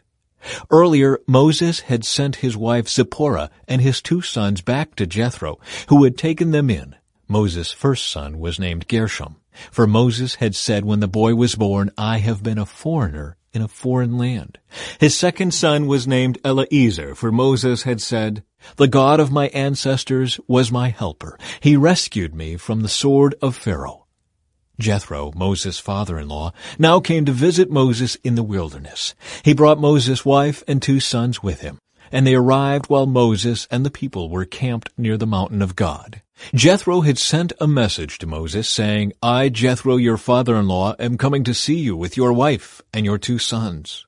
Earlier, Moses had sent his wife Zipporah and his 2 sons back to Jethro, who had taken them in. Moses' first son was named Gershom, for Moses had said when the boy was born, "I have been a foreigner in a foreign land." His second son was named Eleazar, for Moses had said, "The God of my ancestors was my helper. He rescued me from the sword of Pharaoh." Jethro, Moses' father-in-law, now came to visit Moses in the wilderness. He brought Moses' wife and 2 sons with him, and they arrived while Moses and the people were camped near the mountain of God. Jethro had sent a message to Moses saying, "I, Jethro, your father-in-law, am coming to see you with your wife and your 2 sons."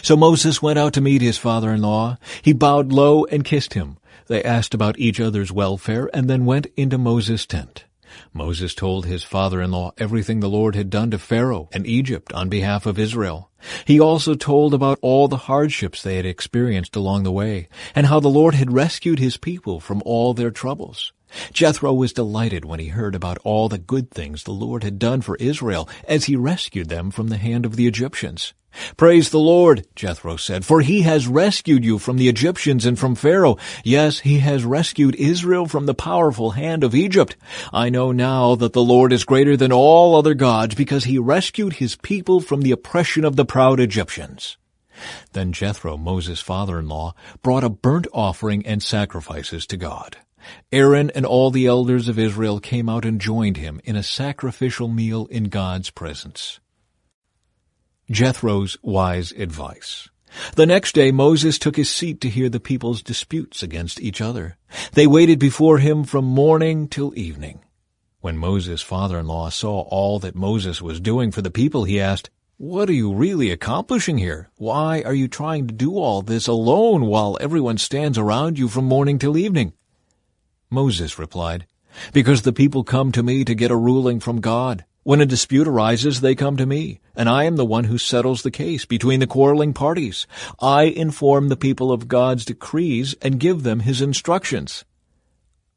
So Moses went out to meet his father-in-law. He bowed low and kissed him. They asked about each other's welfare and then went into Moses' tent. Moses told his father-in-law everything the Lord had done to Pharaoh and Egypt on behalf of Israel. He also told about all the hardships they had experienced along the way, and how the Lord had rescued his people from all their troubles. Jethro was delighted when he heard about all the good things the Lord had done for Israel as he rescued them from the hand of the Egyptians. "Praise the Lord," Jethro said, "for he has rescued you from the Egyptians and from Pharaoh. Yes, he has rescued Israel from the powerful hand of Egypt. I know now that the Lord is greater than all other gods because he rescued his people from the oppression of the proud Egyptians." Then Jethro, Moses' father-in-law, brought a burnt offering and sacrifices to God. Aaron and all the elders of Israel came out and joined him in a sacrificial meal in God's presence. Jethro's wise advice. The next day Moses took his seat to hear the people's disputes against each other. They waited before him from morning till evening. When Moses' father-in-law saw all that Moses was doing for the people, he asked, "What are you really accomplishing here? Why are you trying to do all this alone while everyone stands around you from morning till evening?" Moses replied, "Because the people come to me to get a ruling from God. When a dispute arises, they come to me, and I am the one who settles the case between the quarreling parties. I inform the people of God's decrees and give them his instructions."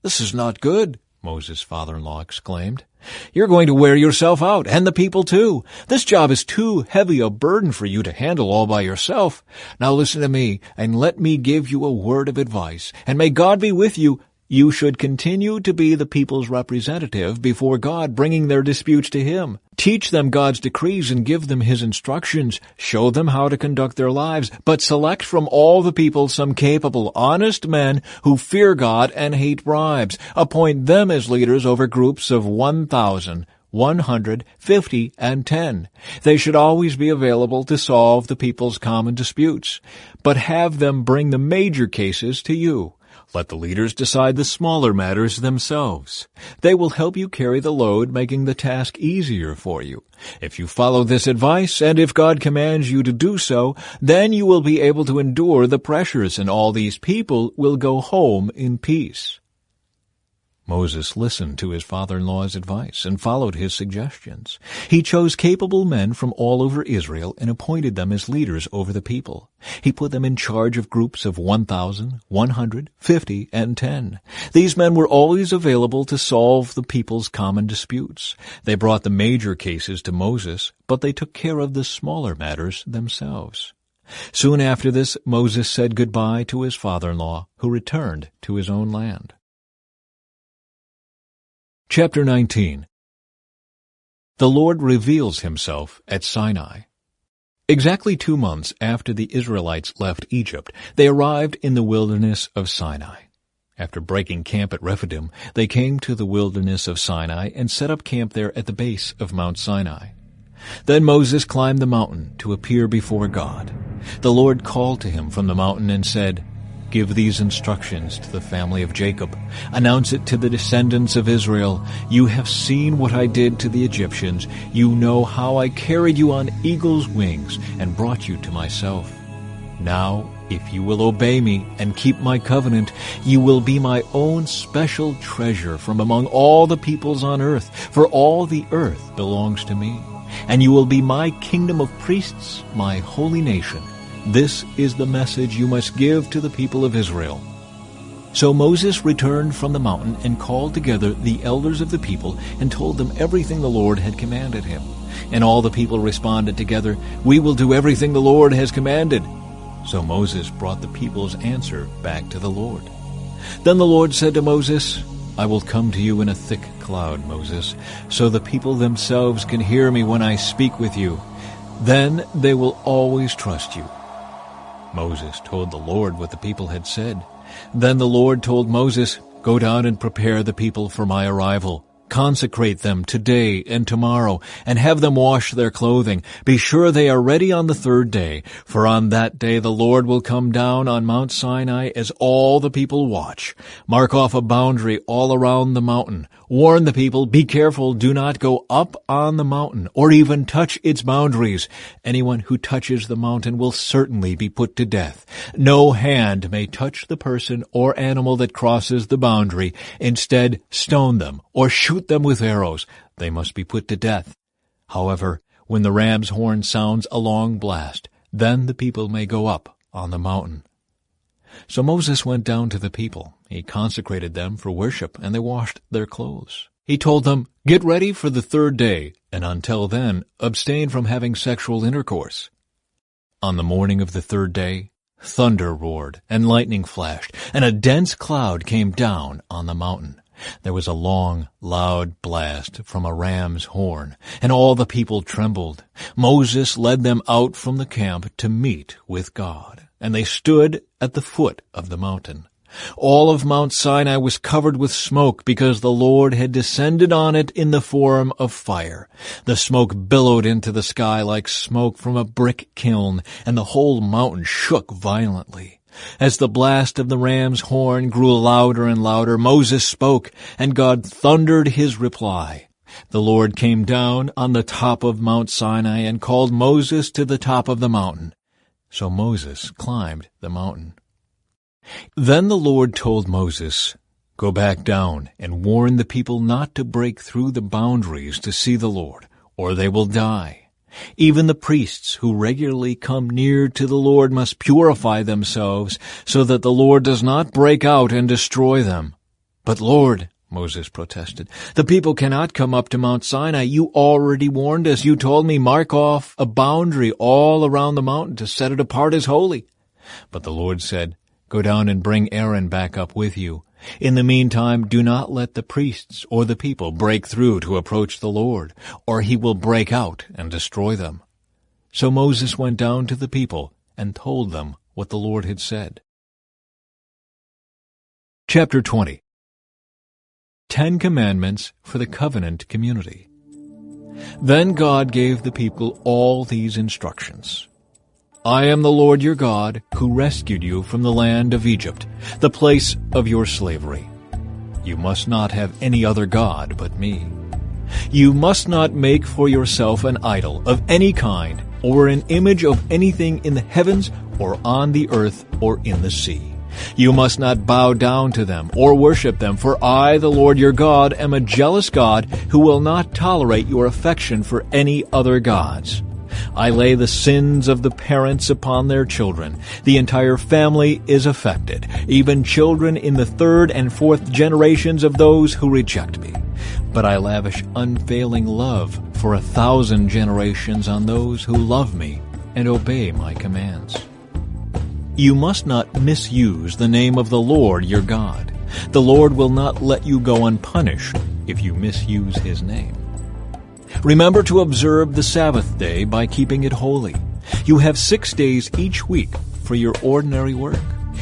"This is not good," Moses' father-in-law exclaimed. "You're going to wear yourself out, and the people too. This job is too heavy a burden for you to handle all by yourself. Now listen to me, and let me give you a word of advice, and may God be with you. You should continue to be the people's representative before God, bringing their disputes to him. Teach them God's decrees and give them his instructions. Show them how to conduct their lives, but select from all the people some capable, honest men who fear God and hate bribes. Appoint them as leaders over groups of 1,000, 100, 50, and 10. They should always be available to solve the people's common disputes, but have them bring the major cases to you. Let the leaders decide the smaller matters themselves. They will help you carry the load, making the task easier for you. If you follow this advice, and if God commands you to do so, then you will be able to endure the pressures, and all these people will go home in peace." Moses listened to his father-in-law's advice and followed his suggestions. He chose capable men from all over Israel and appointed them as leaders over the people. He put them in charge of groups of 1,000, 100, 50, and 10. These men were always available to solve the people's common disputes. They brought the major cases to Moses, but they took care of the smaller matters themselves. Soon after this, Moses said goodbye to his father-in-law, who returned to his own land. Chapter 19. The Lord reveals himself at Sinai. Exactly 2 months after the Israelites left Egypt, they arrived in the wilderness of Sinai. After breaking camp at Rephidim, they came to the wilderness of Sinai and set up camp there at the base of Mount Sinai. Then Moses climbed the mountain to appear before God. The Lord called to him from the mountain and said, "Give these instructions to the family of Jacob. Announce it to the descendants of Israel. You have seen what I did to the Egyptians. You know how I carried you on eagle's wings and brought you to myself. Now, if you will obey me and keep my covenant, you will be my own special treasure from among all the peoples on earth, for all the earth belongs to me. And you will be my kingdom of priests, my holy nation. This is the message you must give to the people of Israel." So Moses returned from the mountain and called together the elders of the people and told them everything the Lord had commanded him. And all the people responded together, "We will do everything the Lord has commanded." So Moses brought the people's answer back to the Lord. Then the Lord said to Moses, "I will come to you in a thick cloud, Moses, so the people themselves can hear me when I speak with you. Then they will always trust you." Moses told the Lord what the people had said. Then the Lord told Moses, "Go down and prepare the people for my arrival. Consecrate them today and tomorrow, and have them wash their clothing. Be sure they are ready on the third day, for on that day the Lord will come down on Mount Sinai as all the people watch. Mark off a boundary all around the mountain. Warn the people, be careful, do not go up on the mountain, or even touch its boundaries. Anyone who touches the mountain will certainly be put to death. No hand may touch the person or animal that crosses the boundary. Instead, stone them, or shoot them with arrows. They must be put to death. However, when the ram's horn sounds a long blast, then the people may go up on the mountain." So Moses went down to the people. He consecrated them for worship, and they washed their clothes. He told them, "Get ready for the third day, and until then, abstain from having sexual intercourse." On the morning of the third day, thunder roared, and lightning flashed, and a dense cloud came down on the mountain. There was a long, loud blast from a ram's horn, and all the people trembled. Moses led them out from the camp to meet with God, and they stood at the foot of the mountain. All of Mount Sinai was covered with smoke because the Lord had descended on it in the form of fire. The smoke billowed into the sky like smoke from a brick kiln, and the whole mountain shook violently. As the blast of the ram's horn grew louder and louder, Moses spoke, and God thundered his reply. The Lord came down on the top of Mount Sinai and called Moses to the top of the mountain. So Moses climbed the mountain. Then the Lord told Moses, "Go back down and warn the people not to break through the boundaries to see the Lord, or they will die. Even the priests who regularly come near to the Lord must purify themselves so that the Lord does not break out and destroy them." "But Lord," Moses protested, "the people cannot come up to Mount Sinai. You already warned us. You told me mark off a boundary all around the mountain to set it apart as holy." But the Lord said, "Go down and bring Aaron back up with you. In the meantime, do not let the priests or the people break through to approach the Lord, or he will break out and destroy them." So Moses went down to the people and told them what the Lord had said. Chapter 20. 10 Commandments for the Covenant Community. Then God gave the people all these instructions. "I am the Lord your God, who rescued you from the land of Egypt, the place of your slavery. You must not have any other god but me. You must not make for yourself an idol of any kind, or an image of anything in the heavens, or on the earth, or in the sea. You must not bow down to them or worship them, for I, the Lord your God, am a jealous God who will not tolerate your affection for any other gods. I lay the sins of the parents upon their children. The entire family is affected, even children in the 3rd and 4th generations of those who reject me. But I lavish unfailing love for 1,000 generations on those who love me and obey my commands. You must not misuse the name of the Lord your God. The Lord will not let you go unpunished if you misuse his name. Remember to observe the Sabbath day by keeping it holy. You have 6 days each week for your ordinary work.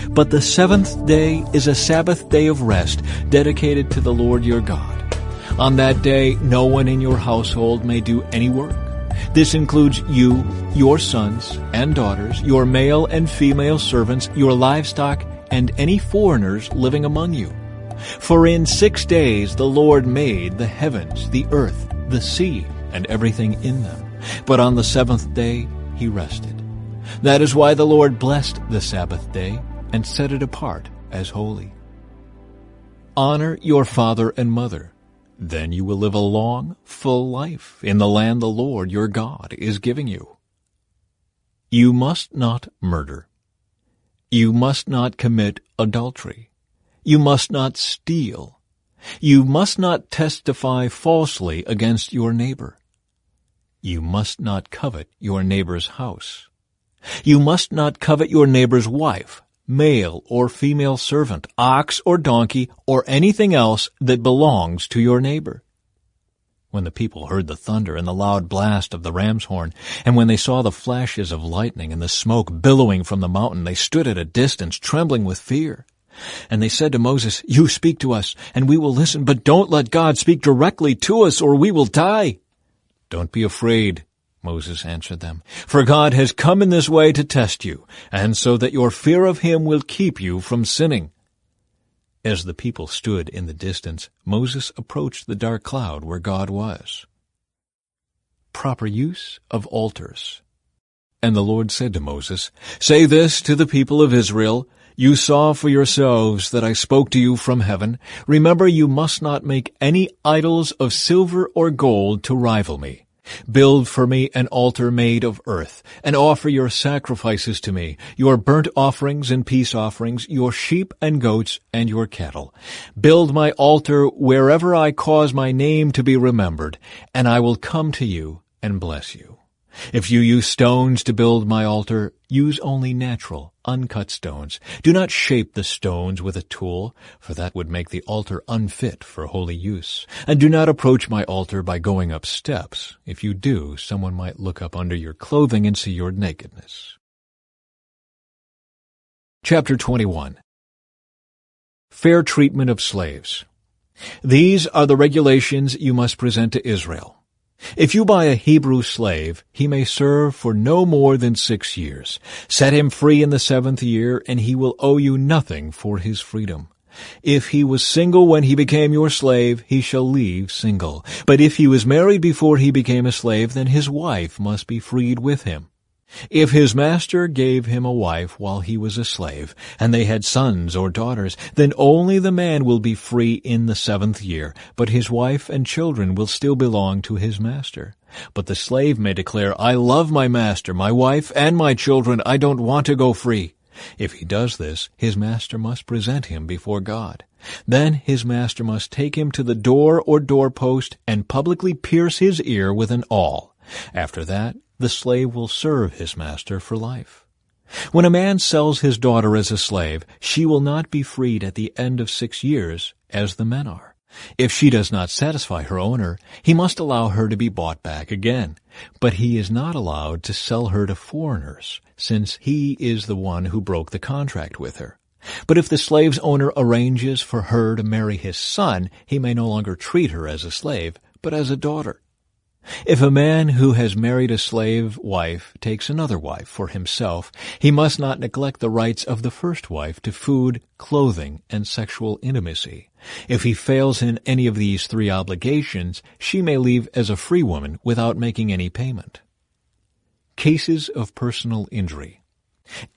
But the seventh day is a Sabbath day of rest, dedicated to the Lord your God. On that day, no one in your household may do any work. This includes you, your sons and daughters, your male and female servants, your livestock, and any foreigners living among you. For in 6 days the Lord made the heavens, the earth, the sea, and everything in them. But on the seventh day he rested. That is why the Lord blessed the Sabbath day and set it apart as holy. Honor your father and mother. Then you will live a long, full life in the land the Lord your God is giving you. You must not murder. You must not commit adultery. You must not steal. You must not testify falsely against your neighbor. You must not covet your neighbor's house. You must not covet your neighbor's wife, male or female servant, ox or donkey, or anything else that belongs to your neighbor. When the people heard the thunder and the loud blast of the ram's horn, and when they saw the flashes of lightning and the smoke billowing from the mountain, they stood at a distance, trembling with fear. And they said to Moses, "You speak to us, and we will listen, but don't let God speak directly to us, or we will die." "Don't be afraid," Moses answered them, "for God has come in this way to test you, and so that your fear of him will keep you from sinning." As the people stood in the distance, Moses approached the dark cloud where God was. Proper use of altars. And the Lord said to Moses, "Say this to the people of Israel, You saw for yourselves that I spoke to you from heaven. Remember, you must not make any idols of silver or gold to rival me. Build for me an altar made of earth, and offer your sacrifices to me, your burnt offerings and peace offerings, your sheep and goats, and your cattle. Build my altar wherever I cause my name to be remembered, and I will come to you and bless you. If you use stones to build my altar, use only natural, uncut stones. Do not shape the stones with a tool, for that would make the altar unfit for holy use. And do not approach my altar by going up steps. If you do, someone might look up under your clothing and see your nakedness." Chapter 21. Fair treatment of slaves. These are the regulations you must present to Israel. If you buy a Hebrew slave, he may serve for no more than 6 years. Set him free in the 7th year, and he will owe you nothing for his freedom. If he was single when he became your slave, he shall leave single. But if he was married before he became a slave, then his wife must be freed with him. If his master gave him a wife while he was a slave, and they had sons or daughters, then only the man will be free in the 7th year, but his wife and children will still belong to his master. But the slave may declare, "I love my master, my wife, and my children. I don't want to go free." If he does this, his master must present him before God. Then his master must take him to the door or doorpost and publicly pierce his ear with an awl. After that, the slave will serve his master for life. When a man sells his daughter as a slave, she will not be freed at the end of 6 years, as the men are. If she does not satisfy her owner, he must allow her to be bought back again. But he is not allowed to sell her to foreigners, since he is the one who broke the contract with her. But if the slave's owner arranges for her to marry his son, he may no longer treat her as a slave, but as a daughter. If a man who has married a slave wife takes another wife for himself, he must not neglect the rights of the first wife to food, clothing, and sexual intimacy. If he fails in any of these 3 obligations, she may leave as a free woman without making any payment. Cases of personal injury.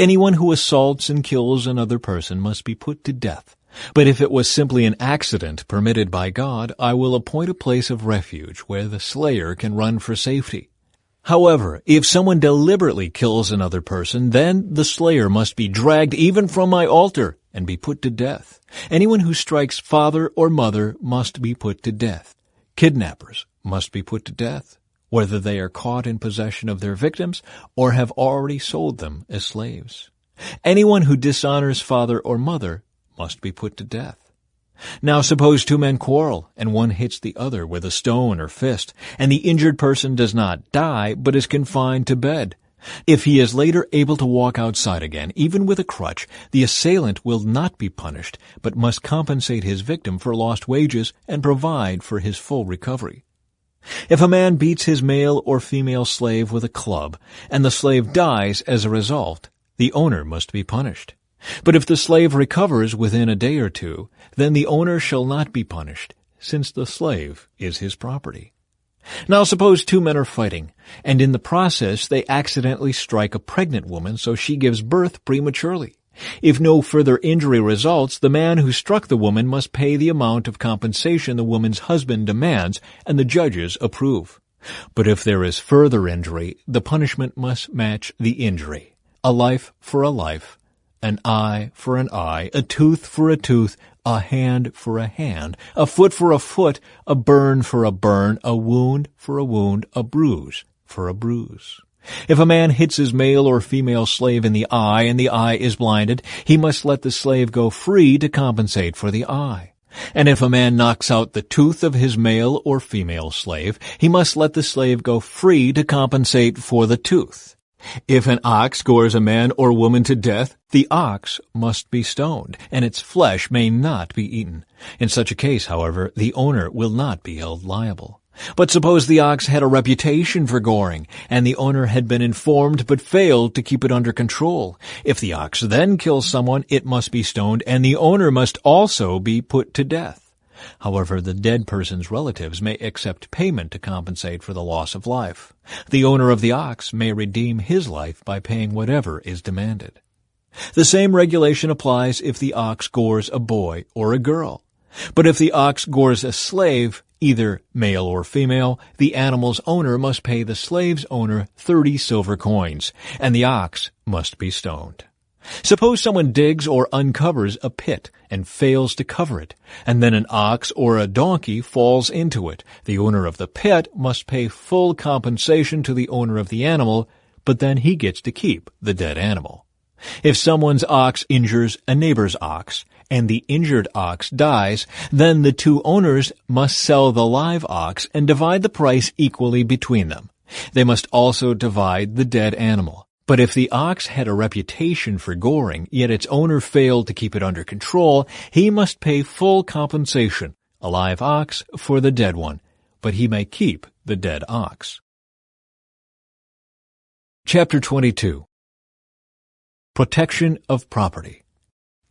Anyone who assaults and kills another person must be put to death. But if it was simply an accident permitted by God, I will appoint a place of refuge where the slayer can run for safety. However, if someone deliberately kills another person, then the slayer must be dragged even from my altar and be put to death. Anyone who strikes father or mother must be put to death. Kidnappers must be put to death, whether they are caught in possession of their victims or have already sold them as slaves. Anyone who dishonors father or mother must be put to death. Now suppose 2 men quarrel, and one hits the other with a stone or fist, and the injured person does not die, but is confined to bed. If he is later able to walk outside again, even with a crutch, the assailant will not be punished, but must compensate his victim for lost wages and provide for his full recovery. If a man beats his male or female slave with a club, and the slave dies as a result, the owner must be punished. But if the slave recovers within a day or two, then the owner shall not be punished, since the slave is his property. Now suppose two men are fighting, and in the process they accidentally strike a pregnant woman so she gives birth prematurely. If no further injury results, the man who struck the woman must pay the amount of compensation the woman's husband demands and the judges approve. But if there is further injury, the punishment must match the injury. A life for a life, an eye for an eye, a tooth for a tooth, a hand for a hand, a foot for a foot, a burn for a burn, a wound for a wound, a bruise for a bruise. If a man hits his male or female slave in the eye and the eye is blinded, he must let the slave go free to compensate for the eye. And if a man knocks out the tooth of his male or female slave, he must let the slave go free to compensate for the tooth. If an ox gores a man or woman to death, the ox must be stoned, and its flesh may not be eaten. In such a case, however, the owner will not be held liable. But suppose the ox had a reputation for goring, and the owner had been informed but failed to keep it under control. If the ox then kills someone, it must be stoned, and the owner must also be put to death. However, the dead person's relatives may accept payment to compensate for the loss of life. The owner of the ox may redeem his life by paying whatever is demanded. The same regulation applies if the ox gores a boy or a girl. But if the ox gores a slave, either male or female, the animal's owner must pay the slave's owner 30 silver coins, and the ox must be stoned. Suppose someone digs or uncovers a pit and fails to cover it, and then an ox or a donkey falls into it. The owner of the pit must pay full compensation to the owner of the animal, but then he gets to keep the dead animal. If someone's ox injures a neighbor's ox, and the injured ox dies, then the two owners must sell the live ox and divide the price equally between them. They must also divide the dead animal. But if the ox had a reputation for goring, yet its owner failed to keep it under control, he must pay full compensation, a live ox for the dead one, but he may keep the dead ox. Chapter 22. Protection of property.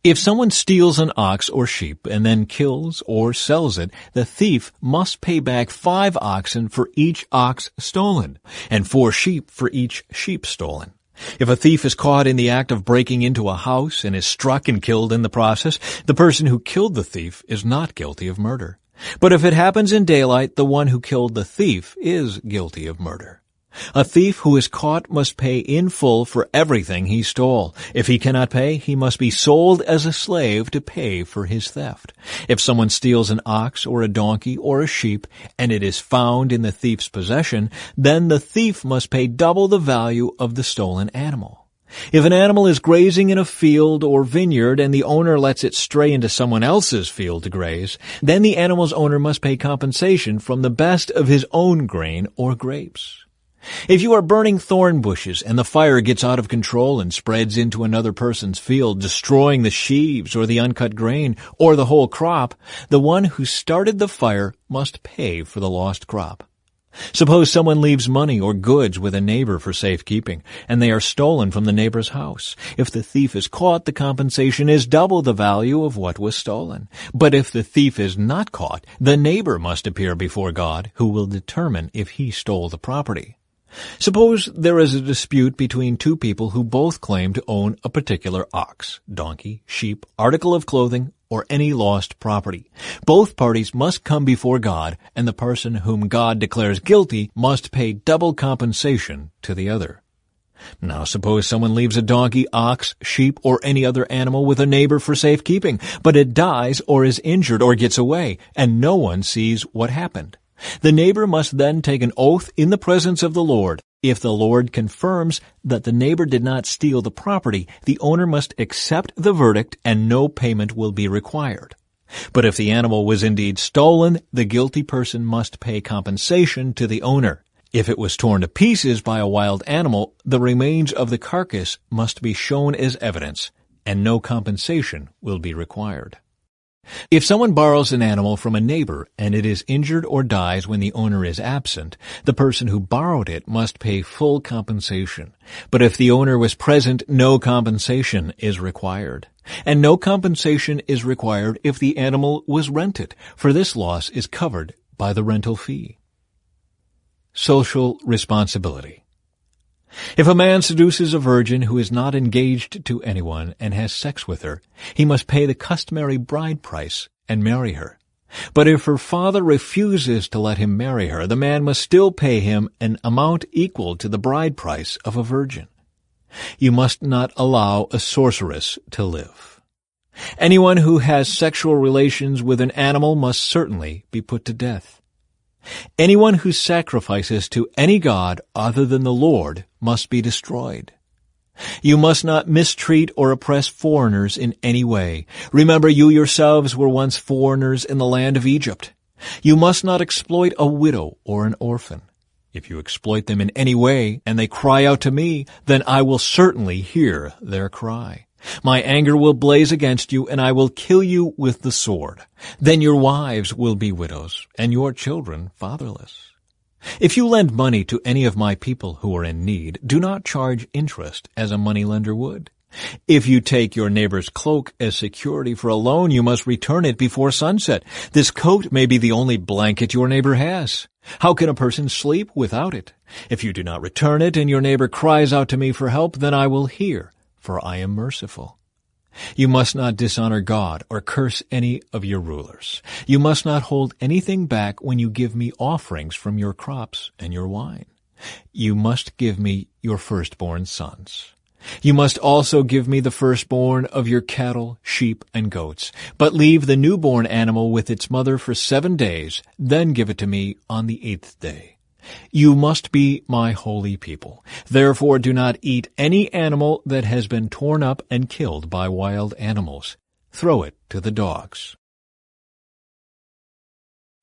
If someone steals an ox or sheep and then kills or sells it, the thief must pay back 5 oxen for each ox stolen, and 4 sheep for each sheep stolen. If a thief is caught in the act of breaking into a house and is struck and killed in the process, the person who killed the thief is not guilty of murder. But if it happens in daylight, the one who killed the thief is guilty of murder. A thief who is caught must pay in full for everything he stole. If he cannot pay, he must be sold as a slave to pay for his theft. If someone steals an ox or a donkey or a sheep, and it is found in the thief's possession, then the thief must pay double the value of the stolen animal. If an animal is grazing in a field or vineyard and the owner lets it stray into someone else's field to graze, then the animal's owner must pay compensation from the best of his own grain or grapes. If you are burning thorn bushes and the fire gets out of control and spreads into another person's field, destroying the sheaves or the uncut grain or the whole crop, the one who started the fire must pay for the lost crop. Suppose someone leaves money or goods with a neighbor for safekeeping, and they are stolen from the neighbor's house. If the thief is caught, the compensation is double the value of what was stolen. But if the thief is not caught, the neighbor must appear before God, who will determine if he stole the property. Suppose there is a dispute between two people who both claim to own a particular ox, donkey, sheep, article of clothing, or any lost property. Both parties must come before God, and the person whom God declares guilty must pay double compensation to the other. Now suppose someone leaves a donkey, ox, sheep, or any other animal with a neighbor for safekeeping, but it dies or is injured or gets away, and no one sees what happened. The neighbor must then take an oath in the presence of the Lord. If the Lord confirms that the neighbor did not steal the property, the owner must accept the verdict and no payment will be required. But if the animal was indeed stolen, the guilty person must pay compensation to the owner. If it was torn to pieces by a wild animal, the remains of the carcass must be shown as evidence, and no compensation will be required. If someone borrows an animal from a neighbor and it is injured or dies when the owner is absent, the person who borrowed it must pay full compensation. But if the owner was present, no compensation is required. And no compensation is required if the animal was rented, for this loss is covered by the rental fee. Social responsibility. If a man seduces a virgin who is not engaged to anyone and has sex with her, he must pay the customary bride price and marry her. But if her father refuses to let him marry her, the man must still pay him an amount equal to the bride price of a virgin. You must not allow a sorceress to live. Anyone who has sexual relations with an animal must certainly be put to death. Anyone who sacrifices to any god other than the Lord must be destroyed. You must not mistreat or oppress foreigners in any way. Remember, you yourselves were once foreigners in the land of Egypt. You must not exploit a widow or an orphan. If you exploit them in any way and they cry out to me, then I will certainly hear their cry. My anger will blaze against you, and I will kill you with the sword. Then your wives will be widows, and your children fatherless. If you lend money to any of my people who are in need, do not charge interest as a moneylender would. If you take your neighbor's cloak as security for a loan, you must return it before sunset. This coat may be the only blanket your neighbor has. How can a person sleep without it? If you do not return it and your neighbor cries out to me for help, then I will hear, for I am merciful. You must not dishonor God or curse any of your rulers. You must not hold anything back when you give me offerings from your crops and your wine. You must give me your firstborn sons. You must also give me the firstborn of your cattle, sheep, and goats, but leave the newborn animal with its mother for 7 days, then give it to me on the 8th day. You must be my holy people. Therefore do not eat any animal that has been torn up and killed by wild animals. Throw it to the dogs.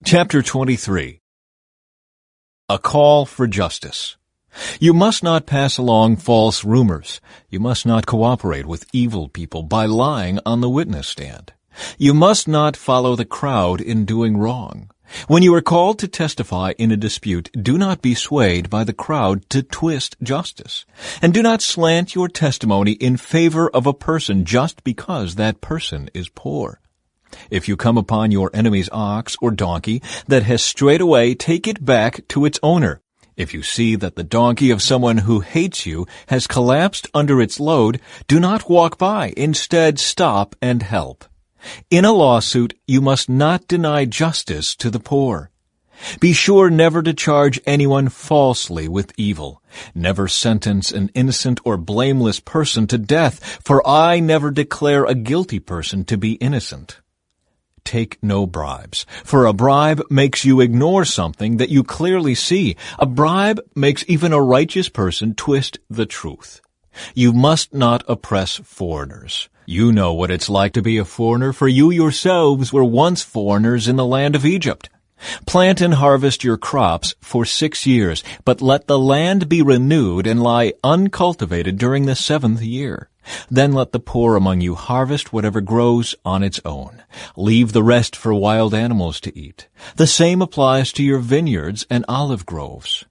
Chapter 23. A call for justice. You must not pass along false rumors. You must not cooperate with evil people by lying on the witness stand. You must not follow the crowd in doing wrong. When you are called to testify in a dispute, do not be swayed by the crowd to twist justice. And do not slant your testimony in favor of a person just because that person is poor. If you come upon your enemy's ox or donkey that has strayed away, take it back to its owner. If you see that the donkey of someone who hates you has collapsed under its load, do not walk by. Instead, stop and help. In a lawsuit, you must not deny justice to the poor. Be sure never to charge anyone falsely with evil. Never sentence an innocent or blameless person to death, for I never declare a guilty person to be innocent. Take no bribes, for a bribe makes you ignore something that you clearly see. A bribe makes even a righteous person twist the truth. You must not oppress foreigners. You know what it's like to be a foreigner, for you yourselves were once foreigners in the land of Egypt. Plant and harvest your crops for 6 years, but let the land be renewed and lie uncultivated during the 7th year. Then let the poor among you harvest whatever grows on its own. Leave the rest for wild animals to eat. The same applies to your vineyards and olive groves.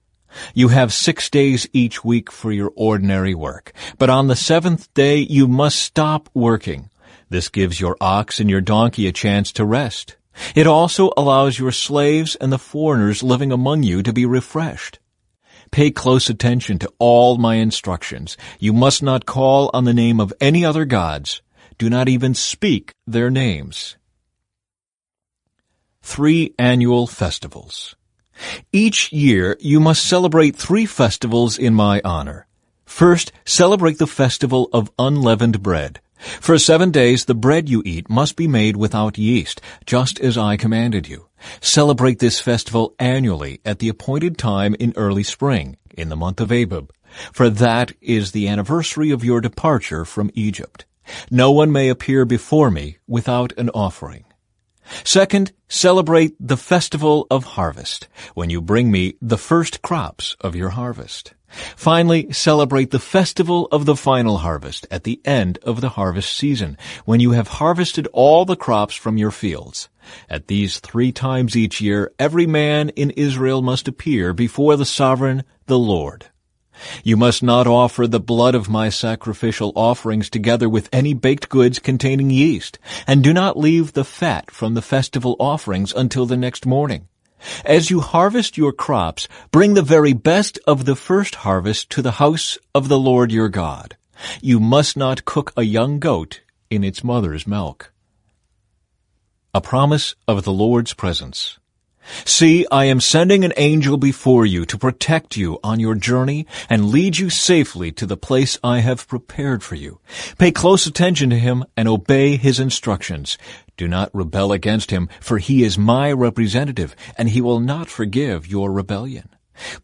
You have 6 days each week for your ordinary work, but on the 7th day you must stop working. This gives your ox and your donkey a chance to rest. It also allows your slaves and the foreigners living among you to be refreshed. Pay close attention to all my instructions. You must not call on the name of any other gods. Do not even speak their names. 3 annual festivals. Each year you must celebrate 3 festivals in my honor. First, celebrate the festival of unleavened bread. For 7 days the bread you eat must be made without yeast, just as I commanded you. Celebrate this festival annually at the appointed time in early spring, in the month of Abib, for that is the anniversary of your departure from Egypt. No one may appear before me without an offering. Second, celebrate the festival of harvest, when you bring me the first crops of your harvest. Finally, celebrate the festival of the final harvest at the end of the harvest season, when you have harvested all the crops from your fields. At these 3 times each year, every man in Israel must appear before the sovereign, the Lord. You must not offer the blood of my sacrificial offerings together with any baked goods containing yeast, and do not leave the fat from the festival offerings until the next morning. As you harvest your crops, bring the very best of the first harvest to the house of the Lord your God. You must not cook a young goat in its mother's milk. A promise of the Lord's presence. See, I am sending an angel before you to protect you on your journey and lead you safely to the place I have prepared for you. Pay close attention to him and obey his instructions. Do not rebel against him, for he is my representative, and he will not forgive your rebellion.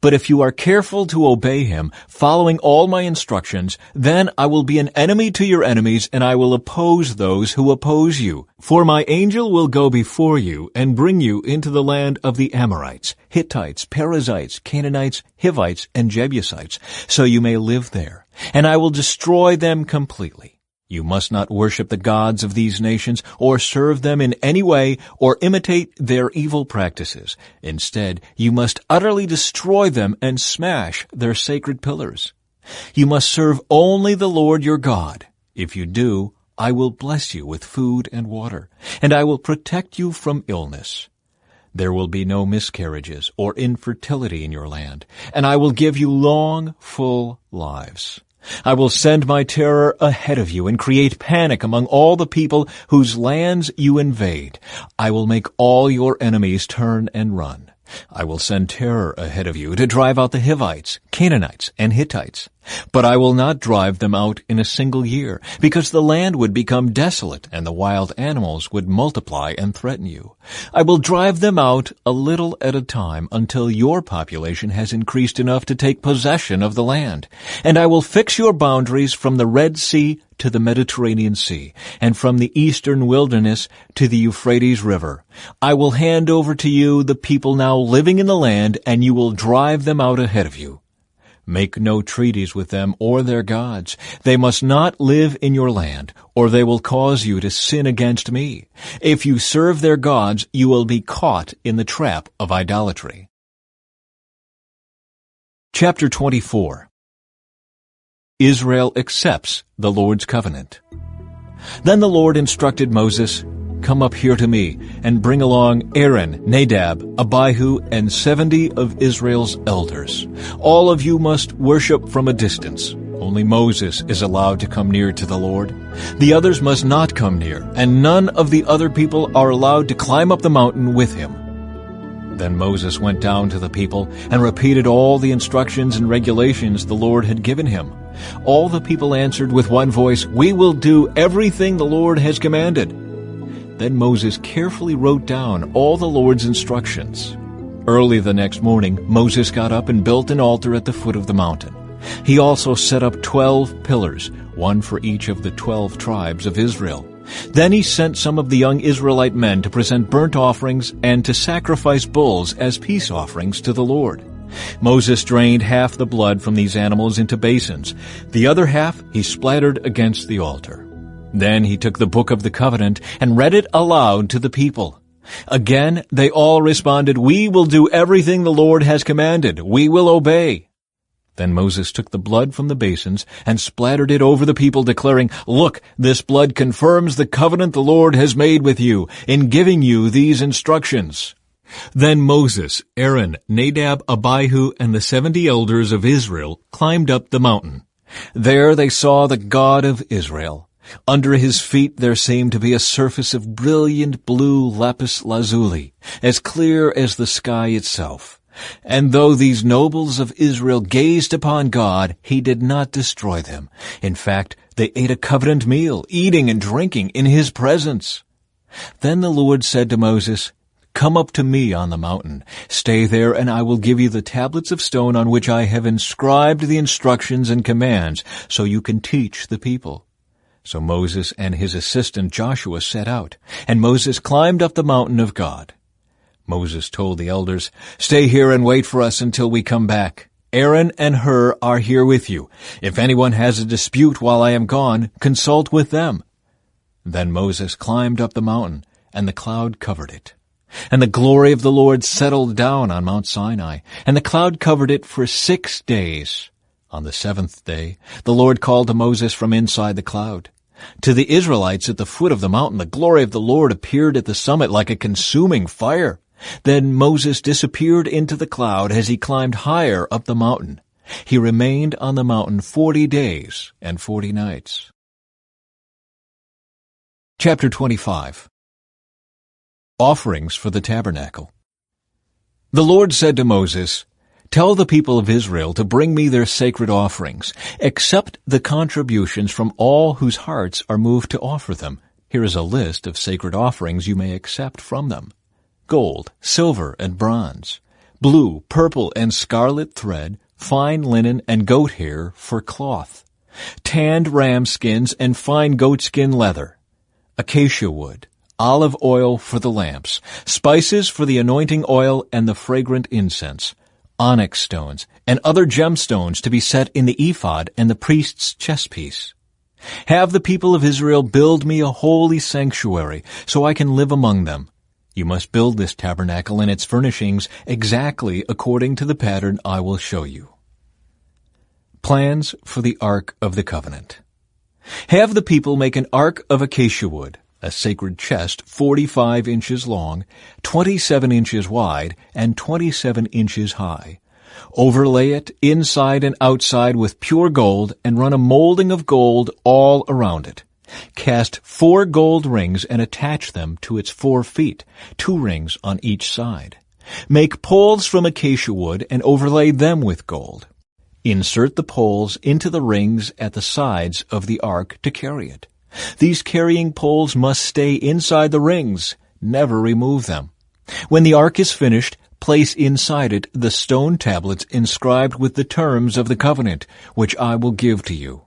But if you are careful to obey him, following all my instructions, then I will be an enemy to your enemies, and I will oppose those who oppose you. For my angel will go before you and bring you into the land of the Amorites, Hittites, Perizzites, Canaanites, Hivites, and Jebusites, so you may live there. And I will destroy them completely. You must not worship the gods of these nations or serve them in any way or imitate their evil practices. Instead, you must utterly destroy them and smash their sacred pillars. You must serve only the Lord your God. If you do, I will bless you with food and water, and I will protect you from illness. There will be no miscarriages or infertility in your land, and I will give you long, full lives. I will send my terror ahead of you and create panic among all the people whose lands you invade. I will make all your enemies turn and run. I will send terror ahead of you to drive out the Hivites, Canaanites, and Hittites. But I will not drive them out in a single year, because the land would become desolate and the wild animals would multiply and threaten you. I will drive them out a little at a time until your population has increased enough to take possession of the land. And I will fix your boundaries from the Red Sea to the Mediterranean Sea, and from the eastern wilderness to the Euphrates River. I will hand over to you the people now living in the land, and you will drive them out ahead of you. Make no treaties with them or their gods. They must not live in your land, or they will cause you to sin against me. If you serve their gods, you will be caught in the trap of idolatry. Chapter 24. Israel accepts the Lord's covenant. Then the Lord instructed Moses, "Come up here to me, and bring along Aaron, Nadab, Abihu, and 70 of Israel's elders. All of you must worship from a distance. Only Moses is allowed to come near to the Lord. The others must not come near, and none of the other people are allowed to climb up the mountain with him." Then Moses went down to the people and repeated all the instructions and regulations the Lord had given him. All the people answered with one voice, "We will do everything the Lord has commanded." Then Moses carefully wrote down all the Lord's instructions. Early the next morning, Moses got up and built an altar at the foot of the mountain. He also set up 12 pillars, one for each of the 12 tribes of Israel. Then he sent some of the young Israelite men to present burnt offerings and to sacrifice bulls as peace offerings to the Lord. Moses drained half the blood from these animals into basins. The other half he splattered against the altar. Then he took the book of the covenant and read it aloud to the people. Again they all responded, "We will do everything the Lord has commanded. We will obey." Then Moses took the blood from the basins and splattered it over the people, declaring, "Look, this blood confirms the covenant the Lord has made with you in giving you these instructions." Then Moses, Aaron, Nadab, Abihu, and the 70 elders of Israel climbed up the mountain. There they saw the God of Israel. Under his feet there seemed to be a surface of brilliant blue lapis lazuli, as clear as the sky itself. And though these nobles of Israel gazed upon God, he did not destroy them. In fact, they ate a covenant meal, eating and drinking in his presence. Then the Lord said to Moses, "Come up to me on the mountain. Stay there, and I will give you the tablets of stone on which I have inscribed the instructions and commands, so you can teach the people." So Moses and his assistant Joshua set out, and Moses climbed up the mountain of God. Moses told the elders, "Stay here and wait for us until we come back. Aaron and Hur are here with you. If anyone has a dispute while I am gone, consult with them." Then Moses climbed up the mountain, and the cloud covered it. And the glory of the Lord settled down on Mount Sinai, and the cloud covered it for 6 days. On the 7th day, the Lord called to Moses from inside the cloud. To the Israelites at the foot of the mountain, the glory of the Lord appeared at the summit like a consuming fire. Then Moses disappeared into the cloud as he climbed higher up the mountain. He remained on the mountain 40 days and 40 nights. Chapter 25. Offerings for the Tabernacle. The Lord said to Moses, "Tell the people of Israel to bring me their sacred offerings. Accept the contributions from all whose hearts are moved to offer them. Here is a list of sacred offerings you may accept from them: gold, silver, and bronze, blue, purple, and scarlet thread, fine linen and goat hair for cloth, tanned ram skins and fine goatskin leather, acacia wood, olive oil for the lamps, spices for the anointing oil and the fragrant incense, onyx stones, and other gemstones to be set in the ephod and the priest's chestpiece. Have the people of Israel build me a holy sanctuary so I can live among them. You must build this tabernacle and its furnishings exactly according to the pattern I will show you." Plans for the Ark of the Covenant. Have the people make an ark of acacia wood, a sacred chest 45 inches long, 27 inches wide, and 27 inches high. Overlay it inside and outside with pure gold and run a molding of gold all around it. Cast 4 gold rings and attach them to its 4 feet, 2 rings on each side. Make poles from acacia wood and overlay them with gold. Insert the poles into the rings at the sides of the ark to carry it. These carrying poles must stay inside the rings. Never remove them. When the ark is finished, place inside it the stone tablets inscribed with the terms of the covenant, which I will give to you.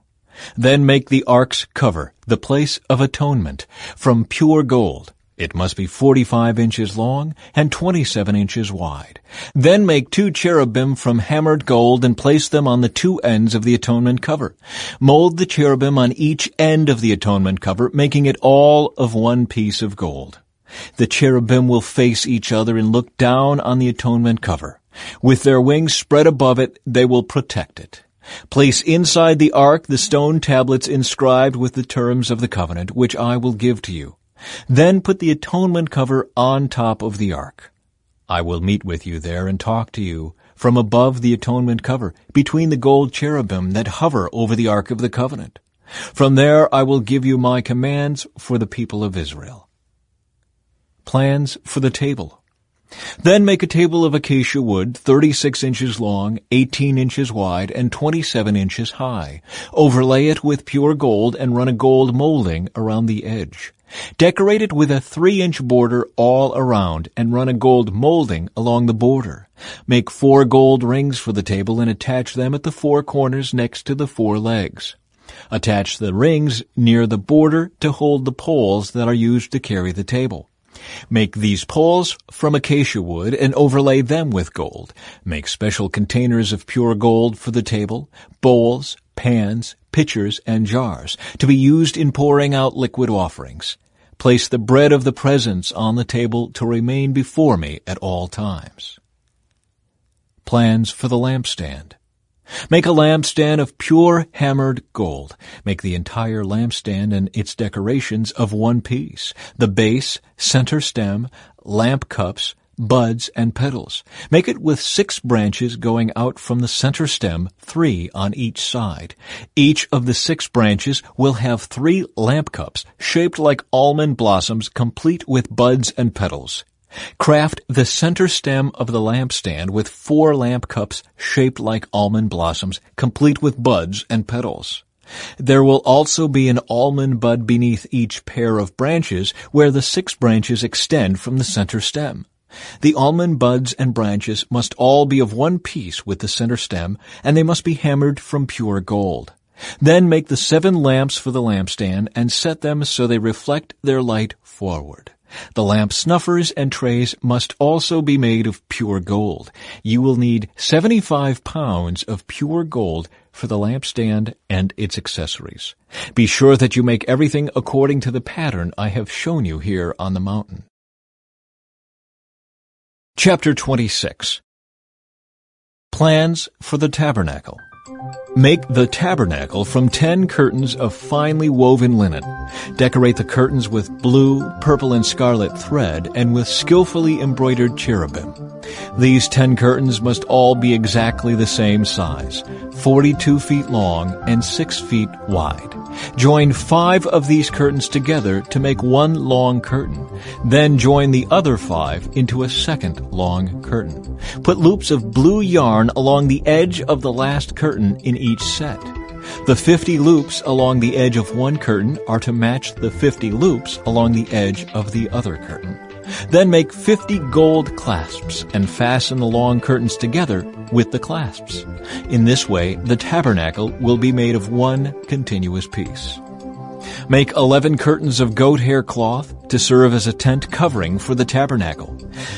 Then make the ark's cover, the place of atonement, from pure gold. It must be 45 inches long and 27 inches wide. Then make 2 cherubim from hammered gold and place them on the 2 ends of the atonement cover. Mold the cherubim on each end of the atonement cover, making it all of 1 piece of gold. The cherubim will face each other and look down on the atonement cover. With their wings spread above it, they will protect it. Place inside the ark the stone tablets inscribed with the terms of the covenant, which I will give to you. Then put the atonement cover on top of the ark. I will meet with you there and talk to you from above the atonement cover, between the gold cherubim that hover over the ark of the covenant. From there I will give you my commands for the people of Israel. Plans for the table. Then make a table of acacia wood, 36 inches long, 18 inches wide, and 27 inches high. Overlay it with pure gold and run a gold molding around the edge. Decorate it with a 3-inch border all around and run a gold molding along the border. Make 4 gold rings for the table and attach them at the 4 corners next to the 4 legs. Attach the rings near the border to hold the poles that are used to carry the table. Make these poles from acacia wood and overlay them with gold. Make special containers of pure gold for the table, bowls, pans, pitchers, and jars, to be used in pouring out liquid offerings. Place the bread of the presence on the table to remain before me at all times. Plans for the lampstand. Make a lampstand of pure hammered gold. Make the entire lampstand and its decorations of 1 piece: the base, center stem, lamp cups, buds, and petals. Make it with 6 branches going out from the center stem, 3 on each side. Each of the 6 branches will have 3 lamp cups shaped like almond blossoms, complete with buds and petals. Craft the center stem of the lampstand with 4 lamp cups shaped like almond blossoms, complete with buds and petals. There will also be an almond bud beneath each pair of branches, where the 6 branches extend from the center stem. The almond buds and branches must all be of 1 piece with the center stem, and they must be hammered from pure gold. Then make the 7 lamps for the lampstand and set them so they reflect their light forward. The lamp snuffers and trays must also be made of pure gold. You will need 75 pounds of pure gold for the lampstand and its accessories. Be sure that you make everything according to the pattern I have shown you here on the mountain. Chapter 26. Plans for the Tabernacle. Make the tabernacle from 10 curtains of finely woven linen. Decorate the curtains with blue, purple, and scarlet thread and with skillfully embroidered cherubim. These 10 curtains must all be exactly the same size, 42 feet long and 6 feet wide. Join 5 of these curtains together to make one long curtain. Then join the other 5 into a second long curtain. Put loops of blue yarn along the edge of the last curtain in each set. The 50 loops along the edge of one curtain are to match the 50 loops along the edge of the other curtain. Then make 50 gold clasps and fasten the long curtains together with the clasps. In this way, the tabernacle will be made of one continuous piece. Make 11 curtains of goat hair cloth to serve as a tent covering for the tabernacle.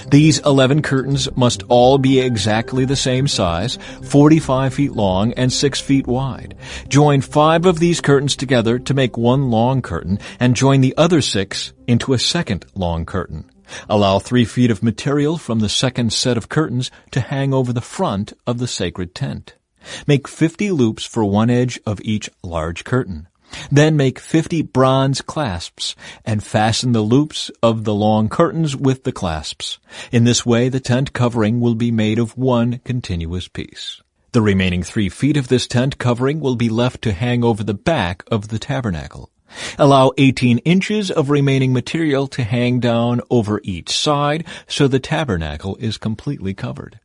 These 11 curtains must all be exactly the same size, 45 feet long and 6 feet wide. Join 5 of these curtains together to make one long curtain and join the other 6 into a second long curtain. Allow 3 feet of material from the second set of curtains to hang over the front of the sacred tent. Make 50 loops for one edge of each large curtain. Then make 50 bronze clasps and fasten the loops of the long curtains with the clasps. In this way, the tent covering will be made of one continuous piece. The remaining 3 feet of this tent covering will be left to hang over the back of the tabernacle. Allow 18 inches of remaining material to hang down over each side so the tabernacle is completely covered.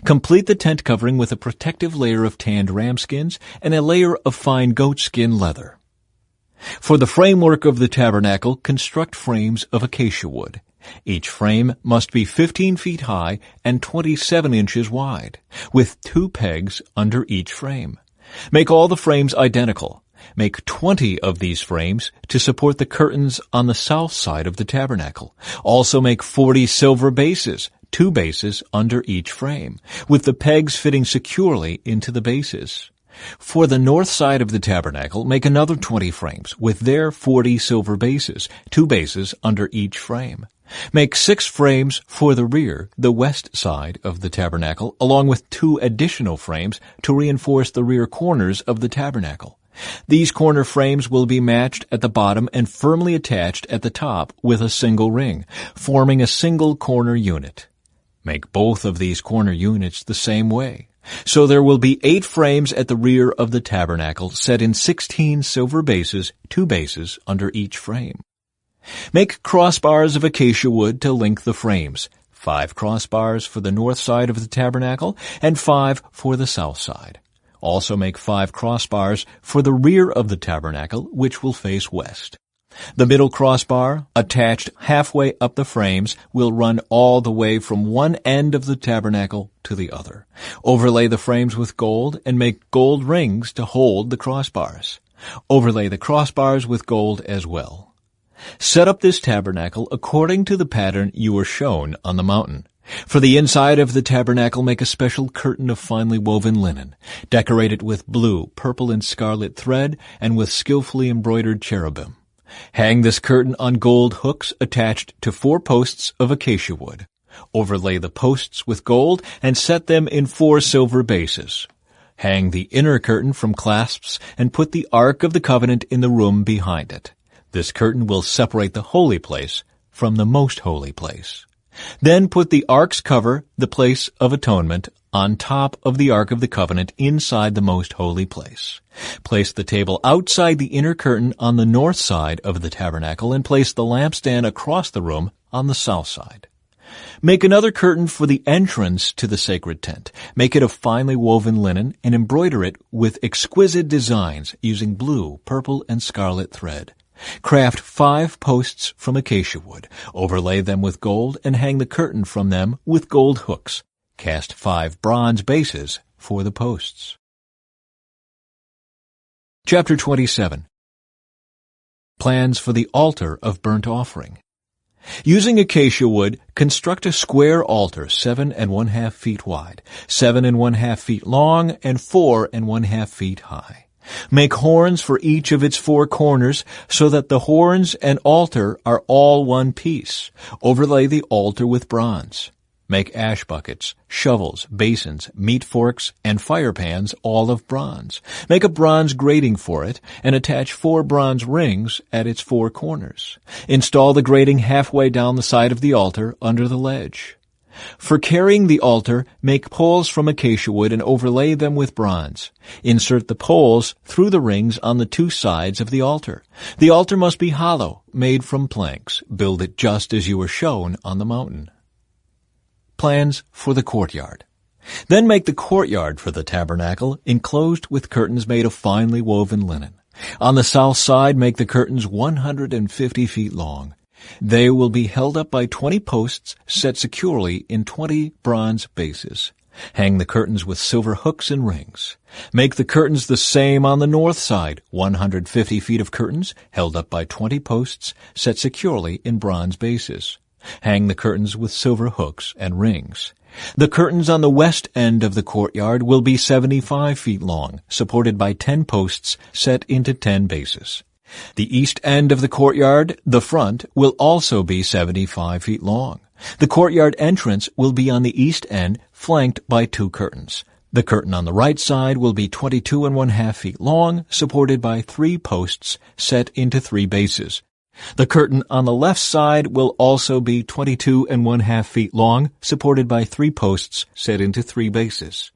Complete the tent covering with a protective layer of tanned ram skins and a layer of fine goatskin leather. For the framework of the tabernacle, construct frames of acacia wood. Each frame must be 15 feet high and 27 inches wide, with 2 pegs under each frame. Make all the frames identical. Make 20 of these frames to support the curtains on the south side of the tabernacle. Also make 40 silver bases, 2 bases under each frame, with the pegs fitting securely into the bases. For the north side of the tabernacle, make another 20 frames with their 40 silver bases, 2 bases under each frame. Make 6 frames for the rear, the west side of the tabernacle, along with 2 additional frames to reinforce the rear corners of the tabernacle. These corner frames will be matched at the bottom and firmly attached at the top with a single ring, forming a single corner unit. Make both of these corner units the same way. So there will be 8 frames at the rear of the tabernacle set in 16 silver bases, 2 bases under each frame. Make crossbars of acacia wood to link the frames, 5 crossbars for the north side of the tabernacle and 5 for the south side. Also make 5 crossbars for the rear of the tabernacle, which will face west. The middle crossbar, attached halfway up the frames, will run all the way from one end of the tabernacle to the other. Overlay the frames with gold and make gold rings to hold the crossbars. Overlay the crossbars with gold as well. Set up this tabernacle according to the pattern you were shown on the mountain. For the inside of the tabernacle, make a special curtain of finely woven linen. Decorate it with blue, purple, and scarlet thread and with skillfully embroidered cherubim. Hang this curtain on gold hooks attached to 4 posts of acacia wood. Overlay the posts with gold and set them in 4 silver bases. Hang the inner curtain from clasps and put the Ark of the Covenant in the room behind it. This curtain will separate the holy place from the most holy place. Then put the Ark's cover, the place of atonement, on top of the Ark of the Covenant inside the most holy place. Place the table outside the inner curtain on the north side of the tabernacle and place the lampstand across the room on the south side. Make another curtain for the entrance to the sacred tent. Make it of finely woven linen and embroider it with exquisite designs using blue, purple, and scarlet thread. Craft 5 posts from acacia wood, overlay them with gold, and hang the curtain from them with gold hooks. Cast 5 bronze bases for the posts. Chapter 27. Plans for the altar of burnt offering. Using acacia wood, construct a square altar 7 1/2 feet wide, 7 1/2 feet long, and 4 1/2 feet high. Make horns for each of its 4 corners so that the horns and altar are all one piece. Overlay the altar with bronze. Make ash buckets, shovels, basins, meat forks, and fire pans, all of bronze. Make a bronze grating for it and attach 4 bronze rings at its 4 corners. Install the grating halfway down the side of the altar under the ledge. For carrying the altar, make poles from acacia wood and overlay them with bronze. Insert the poles through the rings on the 2 sides of the altar. The altar must be hollow, made from planks. Build it just as you were shown on the mountain. Plans for the courtyard. Then make the courtyard for the tabernacle enclosed with curtains made of finely woven linen. On the south side, make the curtains 150 feet long. They will be held up by 20 posts set securely in 20 bronze bases. Hang the curtains with silver hooks and rings. Make the curtains the same on the north side, 150 feet of curtains held up by 20 posts set securely in bronze bases. Hang the curtains with silver hooks and rings. The curtains on the west end of the courtyard will be 75 feet long, supported by 10 posts set into 10 bases. The east end of the courtyard, the front, will also be 75 feet long. The courtyard entrance will be on the east end, flanked by 2 curtains. The curtain on the right side will be 22 1/2 feet long, supported by 3 posts set into 3 bases. The curtain on the left side will also be 22 1/2 feet long, supported by 3 posts set into 3 bases.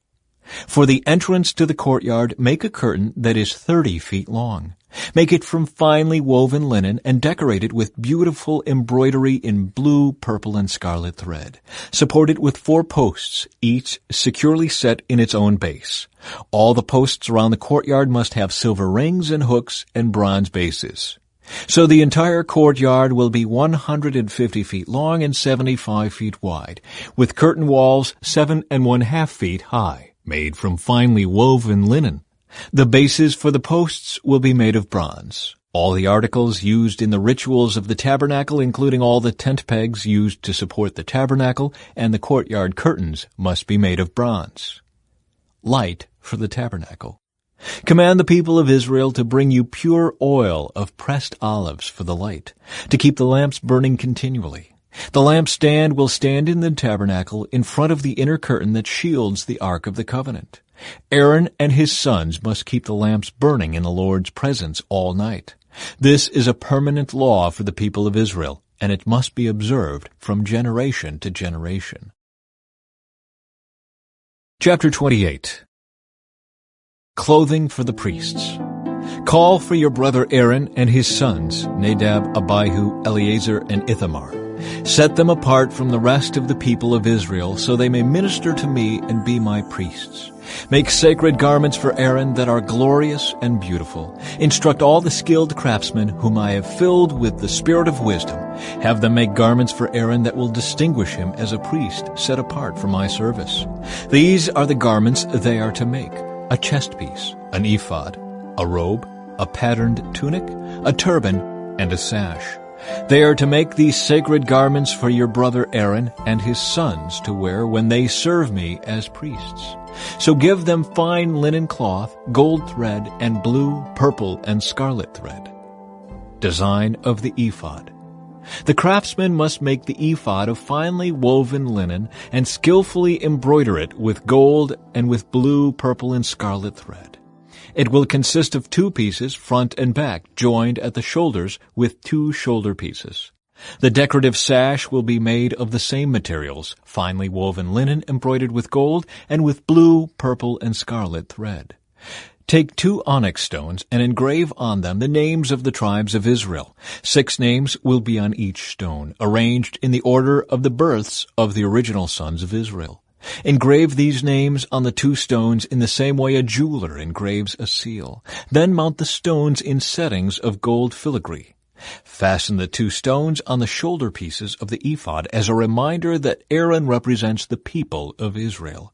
For the entrance to the courtyard, make a curtain that is 30 feet long. Make it from finely woven linen and decorate it with beautiful embroidery in blue, purple, and scarlet thread. Support it with 4 posts, each securely set in its own base. All the posts around the courtyard must have silver rings and hooks and bronze bases. So the entire courtyard will be 150 feet long and 75 feet wide, with curtain walls 7 1/2 feet high, made from finely woven linen. The bases for the posts will be made of bronze. All the articles used in the rituals of the tabernacle, including all the tent pegs used to support the tabernacle and the courtyard curtains, must be made of bronze. Light for the tabernacle. Command the people of Israel to bring you pure oil of pressed olives for the light, to keep the lamps burning continually. The lampstand will stand in the tabernacle in front of the inner curtain that shields the Ark of the Covenant. Aaron and his sons must keep the lamps burning in the Lord's presence all night. This is a permanent law for the people of Israel, and it must be observed from generation to generation. Chapter 28. Clothing for the priests. Call for your brother Aaron and his sons, Nadab, Abihu, Eleazar, and Ithamar. Set them apart from the rest of the people of Israel, so they may minister to me and be my priests. Make sacred garments for Aaron that are glorious and beautiful. Instruct all the skilled craftsmen whom I have filled with the spirit of wisdom. Have them make garments for Aaron that will distinguish him as a priest set apart for my service. These are the garments they are to make: a chest piece, an ephod, a robe, a patterned tunic, a turban, and a sash. They are to make these sacred garments for your brother Aaron and his sons to wear when they serve me as priests. So give them fine linen cloth, gold thread, and blue, purple, and scarlet thread. Design of the ephod. The craftsman must make the ephod of finely woven linen and skillfully embroider it with gold and with blue, purple, and scarlet thread. It will consist of 2 pieces, front and back, joined at the shoulders with 2 shoulder pieces. The decorative sash will be made of the same materials, finely woven linen embroidered with gold and with blue, purple, and scarlet thread. Take 2 onyx stones and engrave on them the names of the tribes of Israel. 6 names will be on each stone, arranged in the order of the births of the original sons of Israel. Engrave these names on the 2 stones in the same way a jeweler engraves a seal. Then mount the stones in settings of gold filigree. Fasten the 2 stones on the shoulder pieces of the ephod as a reminder that Aaron represents the people of Israel.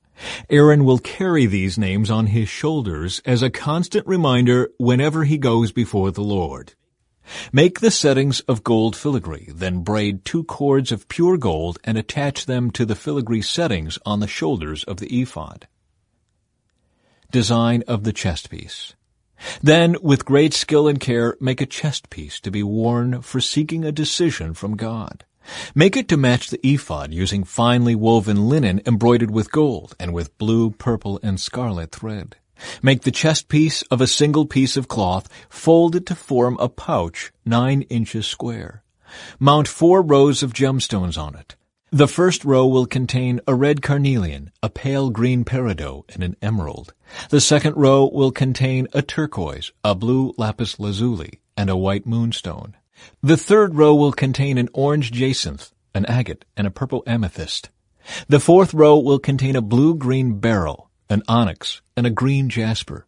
Aaron will carry these names on his shoulders as a constant reminder whenever he goes before the Lord. Make the settings of gold filigree, then braid 2 cords of pure gold and attach them to the filigree settings on the shoulders of the ephod. Design of the chest piece. Then, with great skill and care, make a chest piece to be worn for seeking a decision from God. Make it to match the ephod using finely woven linen embroidered with gold and with blue, purple, and scarlet thread. Make the chest piece of a single piece of cloth folded to form a pouch 9 inches square. Mount 4 rows of gemstones on it. The first row will contain a red carnelian, a pale green peridot, and an emerald. The second row will contain a turquoise, a blue lapis lazuli, and a white moonstone. The third row will contain an orange jacinth, an agate, and a purple amethyst. The fourth row will contain a blue-green beryl, an onyx, and a green jasper.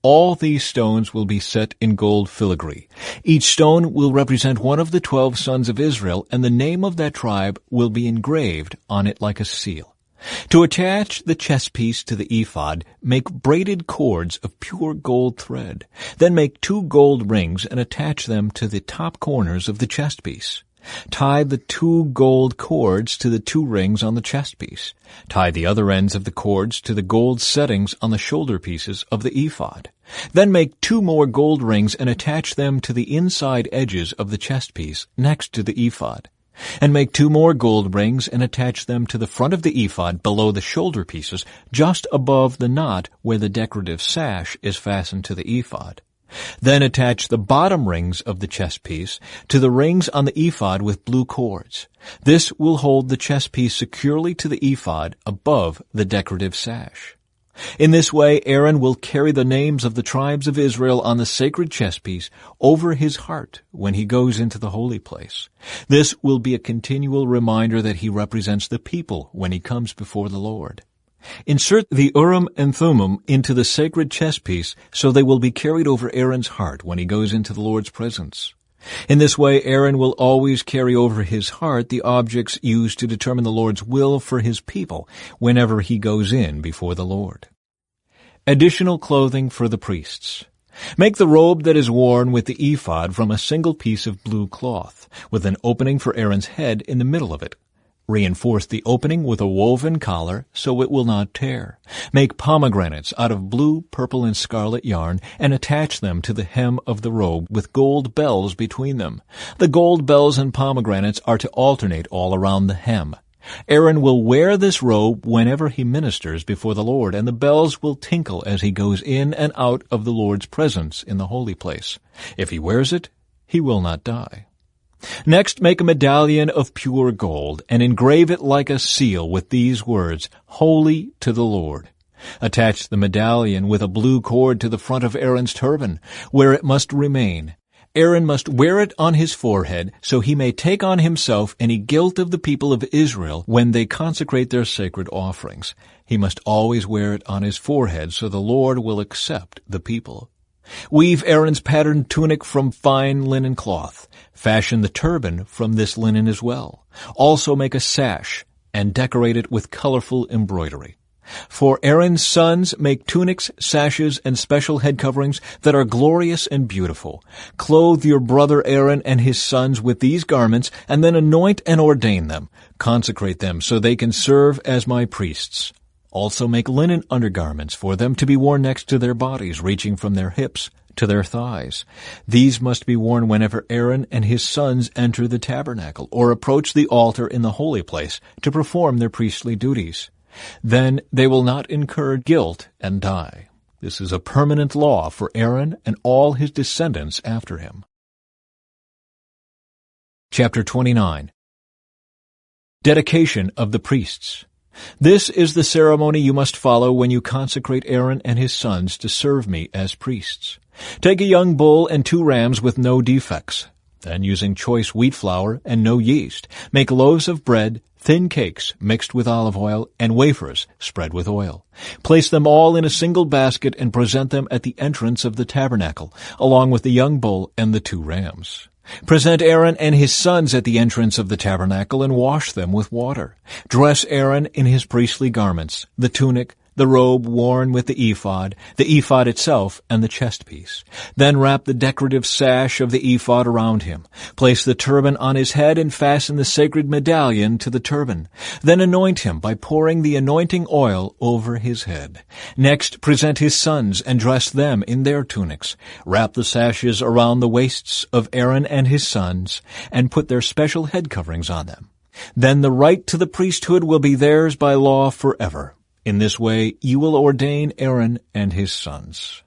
All these stones will be set in gold filigree. Each stone will represent one of the 12 sons of Israel, and the name of that tribe will be engraved on it like a seal. To attach the chest piece to the ephod, make braided cords of pure gold thread. Then make 2 gold rings and attach them to the top corners of the chest piece. Tie the 2 gold cords to the 2 rings on the chest piece. Tie the other ends of the cords to the gold settings on the shoulder pieces of the ephod. Then make 2 more gold rings and attach them to the inside edges of the chest piece next to the ephod. And make 2 more gold rings and attach them to the front of the ephod below the shoulder pieces, just above the knot where the decorative sash is fastened to the ephod. Then attach the bottom rings of the chest piece to the rings on the ephod with blue cords. This will hold the chest piece securely to the ephod above the decorative sash. In this way, Aaron will carry the names of the tribes of Israel on the sacred chest piece over his heart when he goes into the holy place. This will be a continual reminder that he represents the people when he comes before the Lord. Insert the Urim and Thummim into the sacred chest piece so they will be carried over Aaron's heart when he goes into the Lord's presence. In this way, Aaron will always carry over his heart the objects used to determine the Lord's will for his people whenever he goes in before the Lord. Additional clothing for the priests. Make the robe that is worn with the ephod from a single piece of blue cloth, with an opening for Aaron's head in the middle of it. Reinforce the opening with a woven collar so it will not tear. Make pomegranates out of blue, purple, and scarlet yarn and attach them to the hem of the robe with gold bells between them. The gold bells and pomegranates are to alternate all around the hem. Aaron will wear this robe whenever he ministers before the Lord, and the bells will tinkle as he goes in and out of the Lord's presence in the holy place. If he wears it, he will not die. Next, make a medallion of pure gold and engrave it like a seal with these words, "Holy to the Lord." Attach the medallion with a blue cord to the front of Aaron's turban, where it must remain. Aaron must wear it on his forehead so he may take on himself any guilt of the people of Israel when they consecrate their sacred offerings. He must always wear it on his forehead so the Lord will accept the people. Weave Aaron's patterned tunic from fine linen cloth. Fashion the turban from this linen as well. Also make a sash and decorate it with colorful embroidery. For Aaron's sons, make tunics, sashes, and special head coverings that are glorious and beautiful. Clothe your brother Aaron and his sons with these garments, and then anoint and ordain them. Consecrate them so they can serve as my priests. Also make linen undergarments for them to be worn next to their bodies, reaching from their hips to their thighs. These must be worn whenever Aaron and his sons enter the tabernacle or approach the altar in the holy place to perform their priestly duties. Then they will not incur guilt and die. This is a permanent law for Aaron and all his descendants after him. Chapter 29. Dedication of the priests. This is the ceremony you must follow when you consecrate Aaron and his sons to serve me as priests. Take a young bull and 2 rams with no defects. Then, using choice wheat flour and no yeast, make loaves of bread, thin cakes mixed with olive oil, and wafers spread with oil. Place them all in a single basket and present them at the entrance of the tabernacle, along with the young bull and the 2 rams. Present Aaron and his sons at the entrance of the tabernacle and wash them with water. Dress Aaron in his priestly garments, the tunic, the robe worn with the ephod itself, and the chestpiece. Then wrap the decorative sash of the ephod around him. Place the turban on his head and fasten the sacred medallion to the turban. Then anoint him by pouring the anointing oil over his head. Next, present his sons and dress them in their tunics. Wrap the sashes around the waists of Aaron and his sons, and put their special head coverings on them. Then the right to the priesthood will be theirs by law forever. In this way you will ordain Aaron and his sons.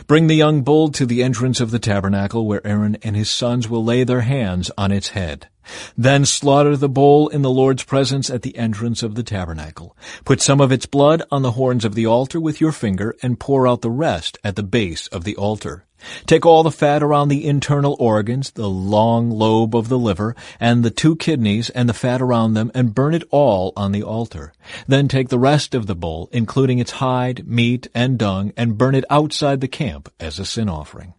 Bring the young bull to the entrance of the tabernacle, where Aaron and his sons will lay their hands on its head. Then slaughter the bull in the Lord's presence at the entrance of the tabernacle. Put some of its blood on the horns of the altar with your finger, and pour out the rest at the base of the altar. Take all the fat around the internal organs, the long lobe of the liver, and the 2 kidneys, and the fat around them, and burn it all on the altar. Then take the rest of the bull, including its hide, meat, and dung, and burn it outside the camp as a sin offering.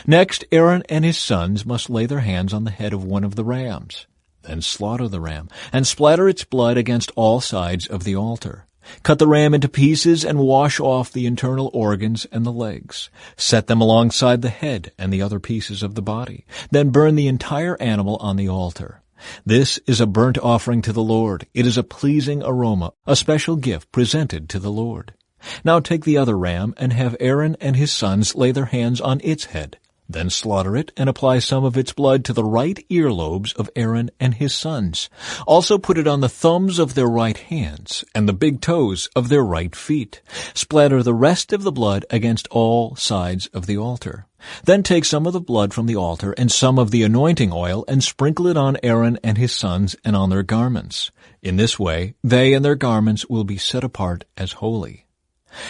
Next, Aaron and his sons must lay their hands on the head of one of the rams. Then slaughter the ram, and splatter its blood against all sides of the altar. Cut the ram into pieces and wash off the internal organs and the legs. Set them alongside the head and the other pieces of the body. Then burn the entire animal on the altar. This is a burnt offering to the Lord. It is a pleasing aroma, a special gift presented to the Lord. Now take the other ram and have Aaron and his sons lay their hands on its head. Then slaughter it and apply some of its blood to the right earlobes of Aaron and his sons. Also put it on the thumbs of their right hands and the big toes of their right feet. Splatter the rest of the blood against all sides of the altar. Then take some of the blood from the altar and some of the anointing oil and sprinkle it on Aaron and his sons and on their garments. In this way, they and their garments will be set apart as holy.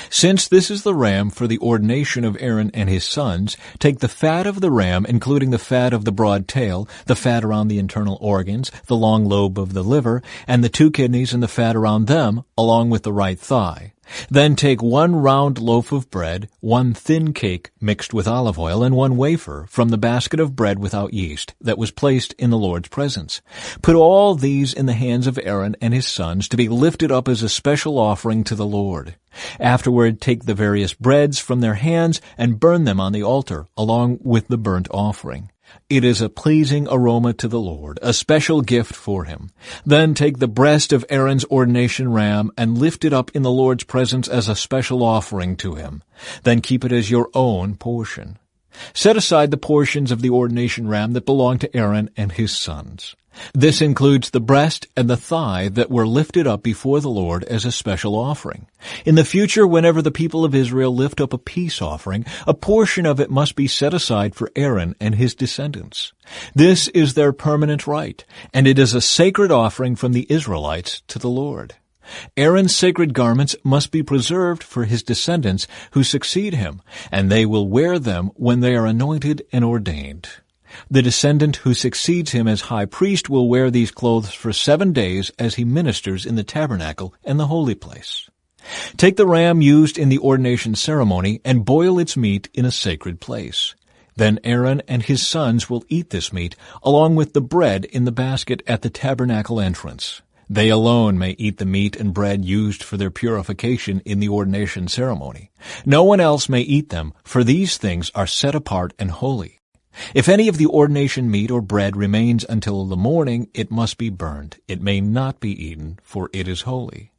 Since this is the ram for the ordination of Aaron and his sons, take the fat of the ram, including the fat of the broad tail, the fat around the internal organs, the long lobe of the liver, and the 2 kidneys and the fat around them, along with the right thigh. Then take 1 round loaf of bread, 1 thin cake mixed with olive oil, and 1 wafer from the basket of bread without yeast that was placed in the Lord's presence. Put all these in the hands of Aaron and his sons to be lifted up as a special offering to the Lord. Afterward, take the various breads from their hands and burn them on the altar, along with the burnt offering. It is a pleasing aroma to the Lord, a special gift for him. Then take the breast of Aaron's ordination ram and lift it up in the Lord's presence as a special offering to him. Then keep it as your own portion. Set aside the portions of the ordination ram that belong to Aaron and his sons. This includes the breast and the thigh that were lifted up before the Lord as a special offering. In the future, whenever the people of Israel lift up a peace offering, a portion of it must be set aside for Aaron and his descendants. This is their permanent right, and it is a sacred offering from the Israelites to the Lord. Aaron's sacred garments must be preserved for his descendants who succeed him, and they will wear them when they are anointed and ordained. The descendant who succeeds him as high priest will wear these clothes for 7 days as he ministers in the tabernacle and the holy place. Take the ram used in the ordination ceremony and boil its meat in a sacred place. Then Aaron and his sons will eat this meat along with the bread in the basket at the tabernacle entrance. They alone may eat the meat and bread used for their purification in the ordination ceremony. No one else may eat them, for these things are set apart and holy. If any of the ordination meat or bread remains until the morning, it must be burned. It may not be eaten, for it is holy.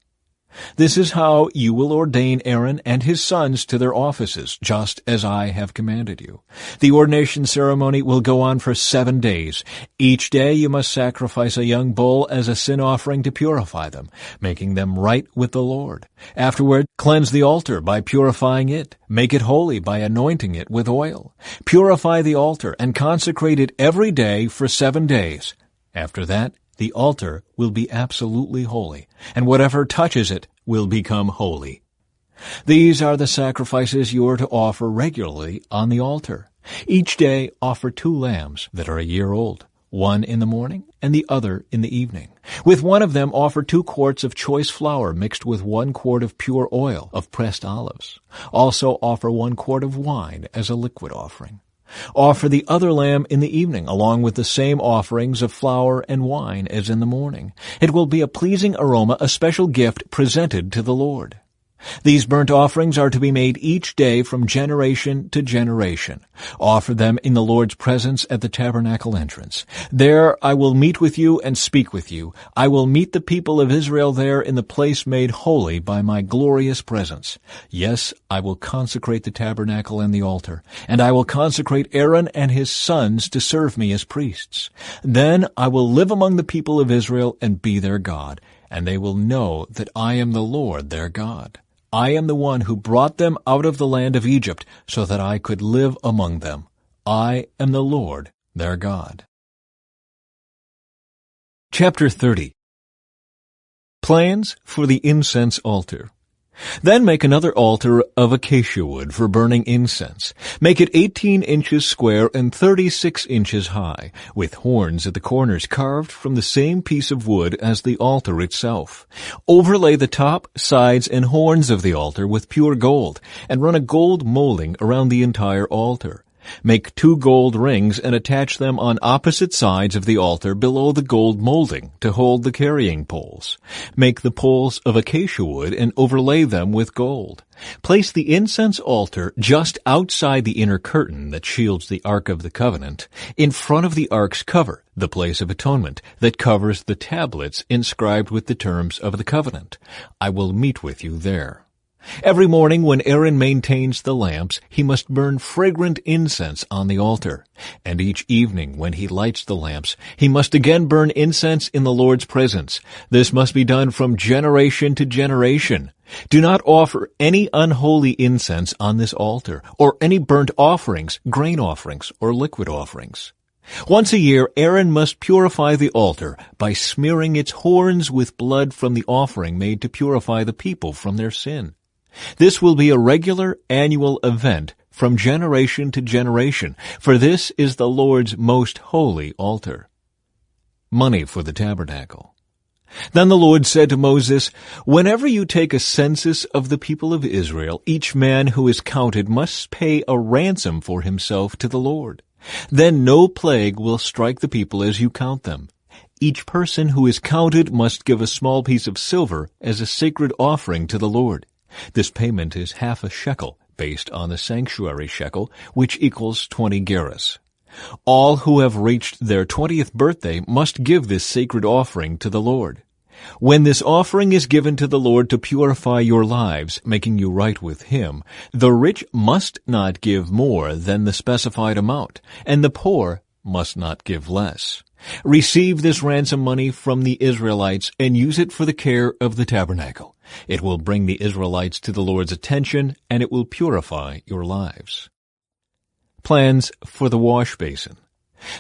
This is how you will ordain Aaron and his sons to their offices, just as I have commanded you. The ordination ceremony will go on for 7 days. Each day you must sacrifice a young bull as a sin offering to purify them, making them right with the Lord. Afterward, cleanse the altar by purifying it. Make it holy by anointing it with oil. Purify the altar and consecrate it every day for 7 days. After that, the altar will be absolutely holy, and whatever touches it will become holy. These are the sacrifices you are to offer regularly on the altar. Each day offer 2 lambs that are a year old, one in the morning and the other in the evening. With one of them offer 2 quarts of choice flour mixed with 1 quart of pure oil of pressed olives. Also offer 1 quart of wine as a liquid offering. Offer the other lamb in the evening, along with the same offerings of flour and wine as in the morning. It will be a pleasing aroma, a special gift presented to the Lord. These burnt offerings are to be made each day from generation to generation. Offer them in the Lord's presence at the tabernacle entrance. There I will meet with you and speak with you. I will meet the people of Israel there in the place made holy by my glorious presence. Yes, I will consecrate the tabernacle and the altar, and I will consecrate Aaron and his sons to serve me as priests. Then I will live among the people of Israel and be their God, and they will know that I am the Lord their God. I am the one who brought them out of the land of Egypt so that I could live among them. I am the Lord their God. Chapter 30. Plans for the incense altar. Then make another altar of acacia wood for burning incense. Make it 18 inches square and 36 inches high, with horns at the corners carved from the same piece of wood as the altar itself. Overlay the top, sides, and horns of the altar with pure gold, and run a gold molding around the entire altar. Make 2 gold rings and attach them on opposite sides of the altar below the gold molding to hold the carrying poles. Make the poles of acacia wood and overlay them with gold. Place the incense altar just outside the inner curtain that shields the Ark of the Covenant, in front of the Ark's cover, the place of atonement, that covers the tablets inscribed with the terms of the covenant. I will meet with you there. Every morning when Aaron maintains the lamps, he must burn fragrant incense on the altar. And each evening when he lights the lamps, he must again burn incense in the Lord's presence. This must be done from generation to generation. Do not offer any unholy incense on this altar, or any burnt offerings, grain offerings, or liquid offerings. Once a year, Aaron must purify the altar by smearing its horns with blood from the offering made to purify the people from their sin. This will be a regular annual event from generation to generation, for this is the Lord's most holy altar. Money for the tabernacle. Then the Lord said to Moses, "Whenever you take a census of the people of Israel, each man who is counted must pay a ransom for himself to the Lord. Then no plague will strike the people as you count them. Each person who is counted must give a small piece of silver as a sacred offering to the Lord. This payment is half a shekel, based on the sanctuary shekel, which equals 20 gerahs. All who have reached their 20th birthday must give this sacred offering to the Lord. When this offering is given to the Lord to purify your lives, making you right with Him, the rich must not give more than the specified amount, and the poor must not give less. Receive this ransom money from the Israelites and use it for the care of the tabernacle. It will bring the Israelites to the Lord's attention, and it will purify your lives." Plans for the wash basin.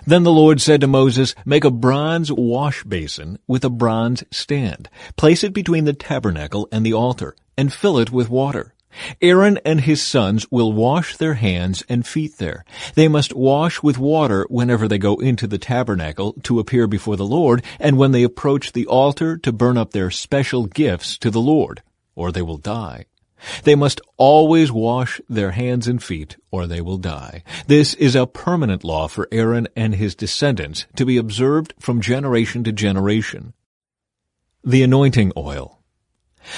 Then the Lord said to Moses, "Make a bronze wash basin with a bronze stand. Place it between the tabernacle and the altar, and fill it with water. Aaron and his sons will wash their hands and feet there. They must wash with water whenever they go into the tabernacle to appear before the Lord, and when they approach the altar to burn up their special gifts to the Lord, or they will die. They must always wash their hands and feet, or they will die. This is a permanent law for Aaron and his descendants to be observed from generation to generation." The anointing oil.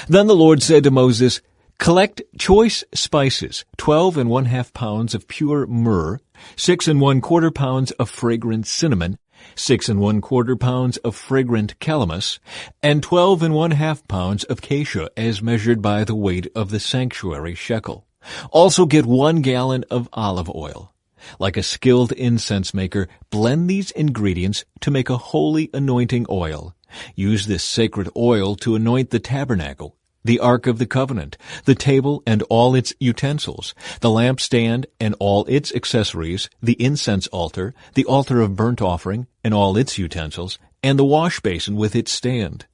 Then the Lord said to Moses, "Collect choice spices, 12 1/2 pounds of pure myrrh, 6 1/4 pounds of fragrant cinnamon, 6 1/4 pounds of fragrant calamus, and 12 1/2 pounds of cassia as measured by the weight of the sanctuary shekel. Also get 1 gallon of olive oil. Like a skilled incense maker, blend these ingredients to make a holy anointing oil. Use this sacred oil to anoint the tabernacle, the Ark of the Covenant, the table and all its utensils, the lampstand and all its accessories, the incense altar, the altar of burnt offering and all its utensils, and the wash basin with its stand.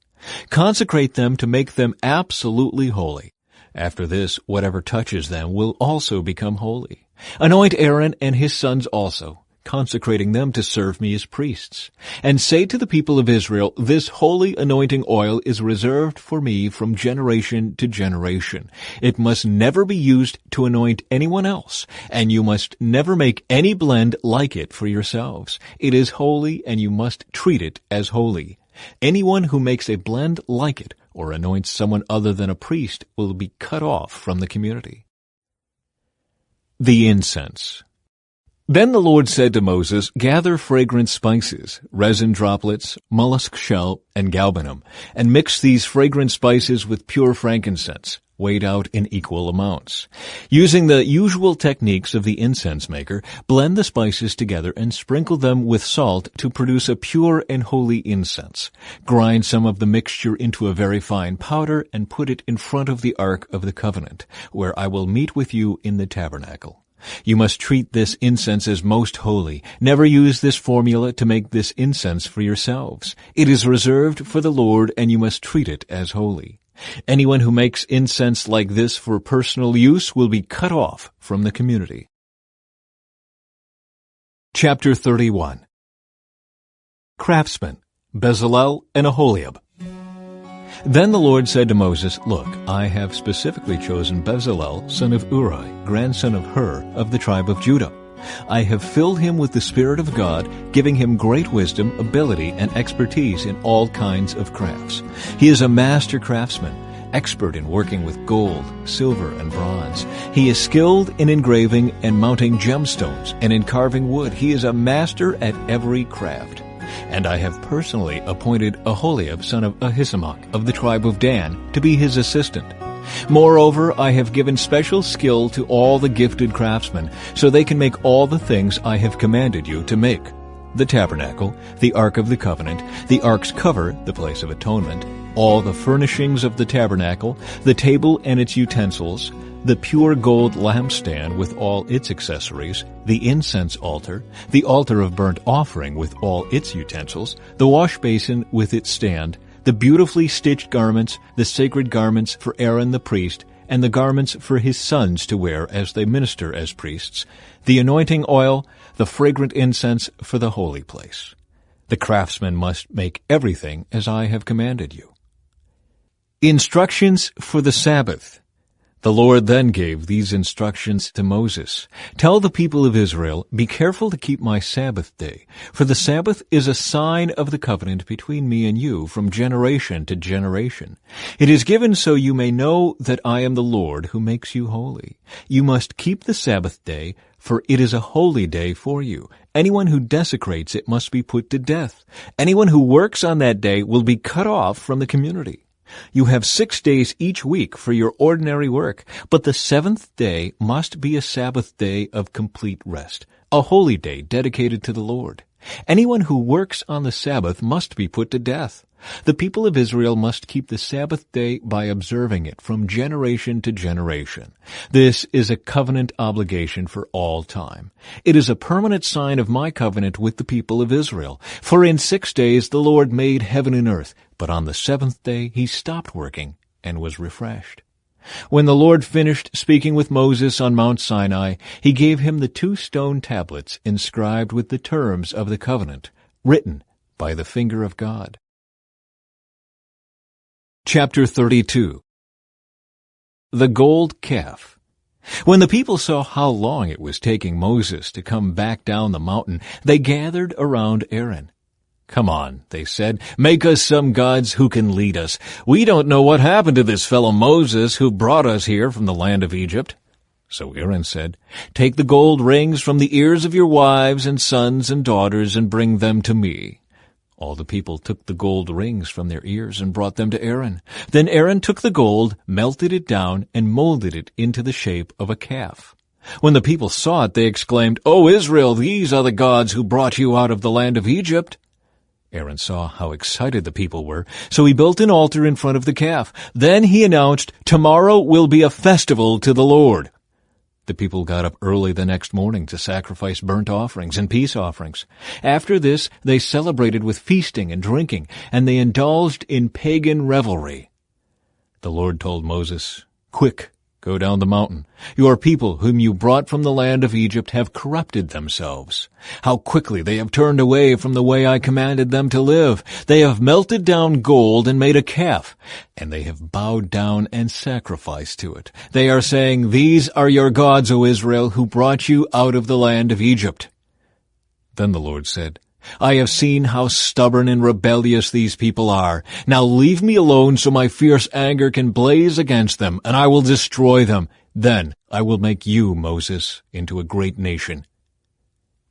Consecrate them to make them absolutely holy. After this, whatever touches them will also become holy. Anoint Aaron and his sons also. consecrating them to serve me as priests. And say to the people of Israel, this holy anointing oil is reserved for me from generation to generation. It must never be used to anoint anyone else, and you must never make any blend like it for yourselves. It is holy, and you must treat it as holy. Anyone who makes a blend like it or anoints someone other than a priest will be cut off from the community. The incense. Then the Lord said to Moses, gather fragrant spices, resin droplets, mollusk shell, and galbanum, and mix these fragrant spices with pure frankincense, weighed out in equal amounts. Using the usual techniques of the incense maker, blend the spices together and sprinkle them with salt to produce a pure and holy incense. Grind some of the mixture into a very fine powder and put it in front of the Ark of the Covenant, where I will meet with you in the tabernacle. You must treat this incense as most holy. Never use this formula to make this incense for yourselves. It is reserved for the Lord, and you must treat it as holy. Anyone who makes incense like this for personal use will be cut off from the community. Chapter 31. Craftsmen, Bezalel and Aholiab. Then the Lord said to Moses, look, I have specifically chosen Bezalel, son of Uri, grandson of Hur, of the tribe of Judah. I have filled him with the Spirit of God, giving him great wisdom, ability, and expertise in all kinds of crafts. He is a master craftsman, expert in working with gold, silver, and bronze. He is skilled in engraving and mounting gemstones, and in carving wood. He is a master at every craft. And I have personally appointed Aholiab, son of Ahisamach, of the tribe of Dan, to be his assistant. Moreover, I have given special skill to all the gifted craftsmen, so they can make all the things I have commanded you to make: the tabernacle, the Ark of the Covenant, the Ark's cover, the place of atonement, all the furnishings of the tabernacle, the table and its utensils, the pure gold lampstand with all its accessories, the incense altar, the altar of burnt offering with all its utensils, the wash basin with its stand, the beautifully stitched garments, the sacred garments for Aaron the priest, and the garments for his sons to wear as they minister as priests, the anointing oil, the fragrant incense for the holy place. The craftsman must make everything as I have commanded you. Instructions for the Sabbath. The Lord then gave these instructions to Moses. Tell the people of Israel, be careful to keep my Sabbath day, for the Sabbath is a sign of the covenant between me and you from generation to generation. It is given so you may know that I am the Lord who makes you holy. You must keep the Sabbath day, for it is a holy day for you. Anyone who desecrates it must be put to death. Anyone who works on that day will be cut off from the community. You have 6 days each week for your ordinary work, but the seventh day must be a Sabbath day of complete rest, a holy day dedicated to the Lord. Anyone who works on the Sabbath must be put to death. The people of Israel must keep the Sabbath day by observing it from generation to generation. This is a covenant obligation for all time. It is a permanent sign of my covenant with the people of Israel. For in 6 days the Lord made heaven and earth, but on the seventh day he stopped working and was refreshed. When the Lord finished speaking with Moses on Mount Sinai, he gave him the 2 stone tablets inscribed with the terms of the covenant, written by the finger of God. Chapter 32. The Gold Calf. When the people saw how long it was taking Moses to come back down the mountain, they gathered around Aaron. "Come on," they said, "make us some gods who can lead us. We don't know what happened to this fellow Moses who brought us here from the land of Egypt." So Aaron said, "Take the gold rings from the ears of your wives and sons and daughters and bring them to me." All the people took the gold rings from their ears and brought them to Aaron. Then Aaron took the gold, melted it down, and molded it into the shape of a calf. When the people saw it, they exclaimed, "O Israel, these are the gods who brought you out of the land of Egypt." Aaron saw how excited the people were, so he built an altar in front of the calf. Then he announced, "Tomorrow will be a festival to the Lord." The people got up early the next morning to sacrifice burnt offerings and peace offerings. After this, they celebrated with feasting and drinking, and they indulged in pagan revelry. The Lord told Moses, "Quick, Go down the mountain. Your people, whom you brought from the land of Egypt, have corrupted themselves. How quickly they have turned away from the way I commanded them to live. They have melted down gold and made a calf, and they have bowed down and sacrificed to it. They are saying, 'These are your gods, O Israel, who brought you out of the land of Egypt.'" Then the Lord said, "I have seen how stubborn and rebellious these people are. Now leave me alone so my fierce anger can blaze against them, and I will destroy them. Then I will make you, Moses, into a great nation."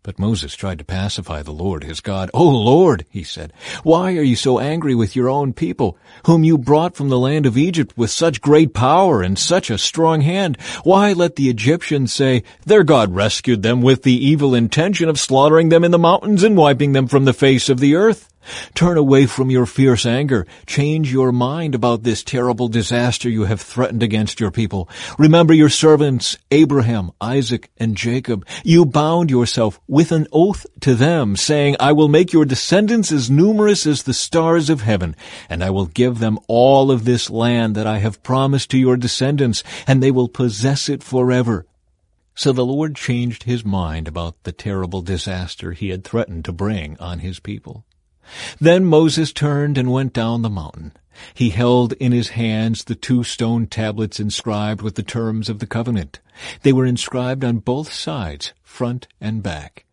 But Moses tried to pacify the Lord his God. "O Lord," he said, "why are you so angry with your own people, whom you brought from the land of Egypt with such great power and such a strong hand? Why let the Egyptians say, 'Their God rescued them with the evil intention of slaughtering them in the mountains and wiping them from the face of the earth'? Turn away from your fierce anger. Change your mind about this terrible disaster you have threatened against your people. Remember your servants, Abraham, Isaac, and Jacob. You bound yourself with an oath to them, saying, 'I will make your descendants as numerous as the stars of heaven, and I will give them all of this land that I have promised to your descendants, and they will possess it forever.'" So the Lord changed his mind about the terrible disaster he had threatened to bring on his people. Then Moses turned and went down the mountain. He held in his hands the 2 stone tablets inscribed with the terms of the covenant. They were inscribed on both sides, front and back.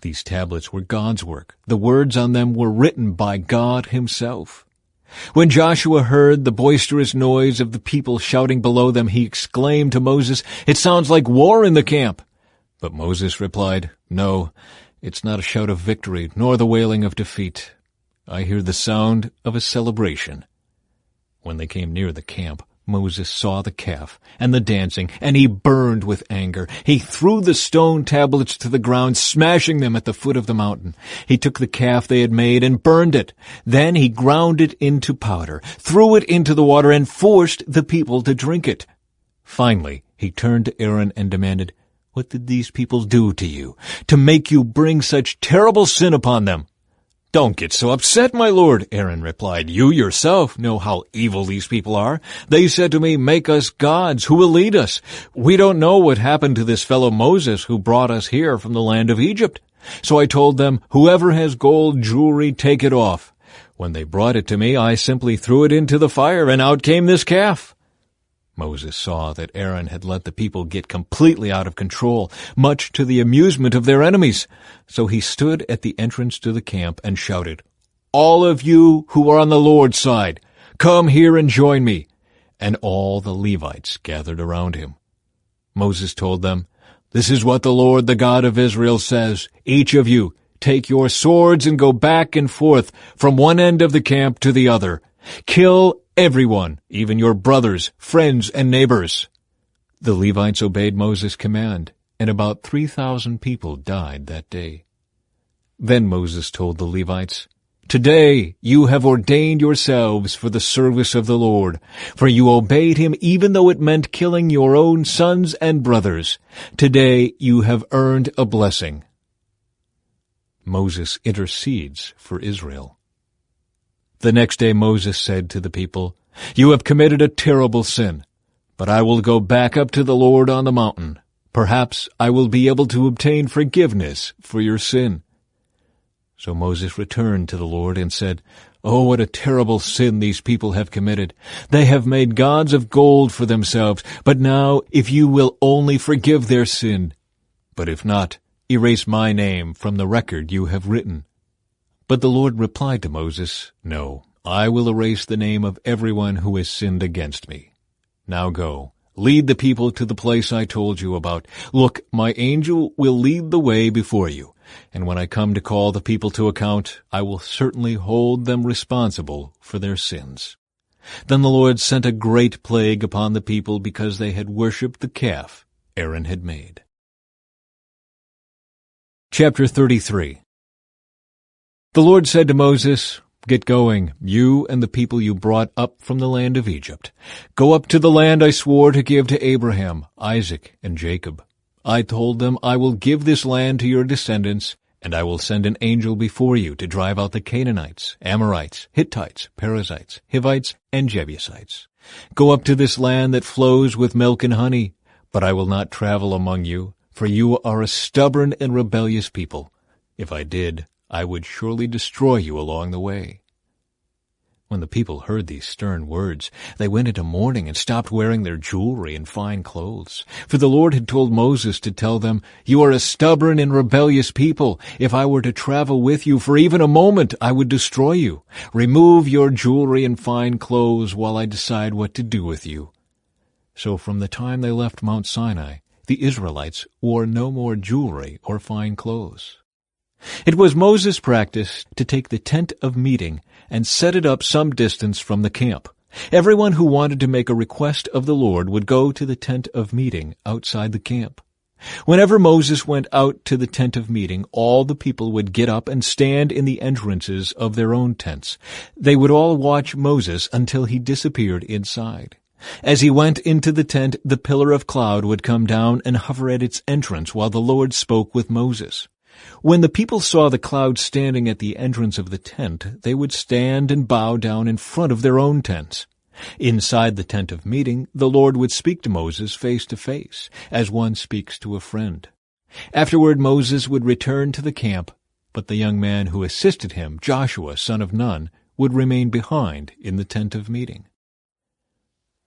These tablets were God's work. The words on them were written by God himself. When Joshua heard the boisterous noise of the people shouting below them, he exclaimed to Moses, "It sounds like war in the camp." But Moses replied, "No, it's not a shout of victory, nor the wailing of defeat. I hear the sound of a celebration." When they came near the camp, Moses saw the calf and the dancing, and he burned with anger. He threw the stone tablets to the ground, smashing them at the foot of the mountain. He took the calf they had made and burned it. Then he ground it into powder, threw it into the water, and forced the people to drink it. Finally, he turned to Aaron and demanded, "What did these people do to you, to make you bring such terrible sin upon them?" "Don't get so upset, my lord," Aaron replied. "You yourself know how evil these people are. They said to me, 'Make us gods who will lead us.' We don't know what happened to this fellow Moses who brought us here from the land of Egypt. So I told them, 'Whoever has gold jewelry, take it off.' When they brought it to me, I simply threw it into the fire, and out came this calf." Moses saw that Aaron had let the people get completely out of control, much to the amusement of their enemies. So he stood at the entrance to the camp and shouted, "All of you who are on the Lord's side, come here and join me." And all the Levites gathered around him. Moses told them, "This is what the Lord, the God of Israel, says. Each of you, take your swords and go back and forth from one end of the camp to the other. Kill everyone, even your brothers, friends, and neighbors." The Levites obeyed Moses' command, and about 3,000 people died that day. Then Moses told the Levites, "Today you have ordained yourselves for the service of the Lord, for you obeyed him even though it meant killing your own sons and brothers. Today you have earned a blessing." Moses intercedes for Israel. The next day Moses said to the people, "You have committed a terrible sin, but I will go back up to the Lord on the mountain. Perhaps I will be able to obtain forgiveness for your sin." So Moses returned to the Lord and said, "Oh, what a terrible sin these people have committed. They have made gods of gold for themselves. But now, if you will only forgive their sin, but if not, erase my name from the record you have written." But the Lord replied to Moses, "No, I will erase the name of everyone who has sinned against me. Now go, lead the people to the place I told you about. Look, my angel will lead the way before you, and when I come to call the people to account, I will certainly hold them responsible for their sins." Then the Lord sent a great plague upon the people because they had worshipped the calf Aaron had made. Chapter 33. The Lord said to Moses, "Get going, you and the people you brought up from the land of Egypt. Go up to the land I swore to give to Abraham, Isaac, and Jacob. I told them, I will give this land to your descendants, and I will send an angel before you to drive out the Canaanites, Amorites, Hittites, Perizzites, Hivites, and Jebusites. Go up to this land that flows with milk and honey, but I will not travel among you, for you are a stubborn and rebellious people. If I did, I would surely destroy you along the way." When the people heard these stern words, they went into mourning and stopped wearing their jewelry and fine clothes. For the Lord had told Moses to tell them, "You are a stubborn and rebellious people. If I were to travel with you for even a moment, I would destroy you. Remove your jewelry and fine clothes while I decide what to do with you." So from the time they left Mount Sinai, the Israelites wore no more jewelry or fine clothes. It was Moses' practice to take the tent of meeting and set it up some distance from the camp. Everyone who wanted to make a request of the Lord would go to the tent of meeting outside the camp. Whenever Moses went out to the tent of meeting, all the people would get up and stand in the entrances of their own tents. They would all watch Moses until he disappeared inside. As he went into the tent, the pillar of cloud would come down and hover at its entrance while the Lord spoke with Moses. When the people saw the cloud standing at the entrance of the tent, they would stand and bow down in front of their own tents. Inside the tent of meeting, the Lord would speak to Moses face to face, as one speaks to a friend. Afterward, Moses would return to the camp, but the young man who assisted him, Joshua, son of Nun, would remain behind in the tent of meeting.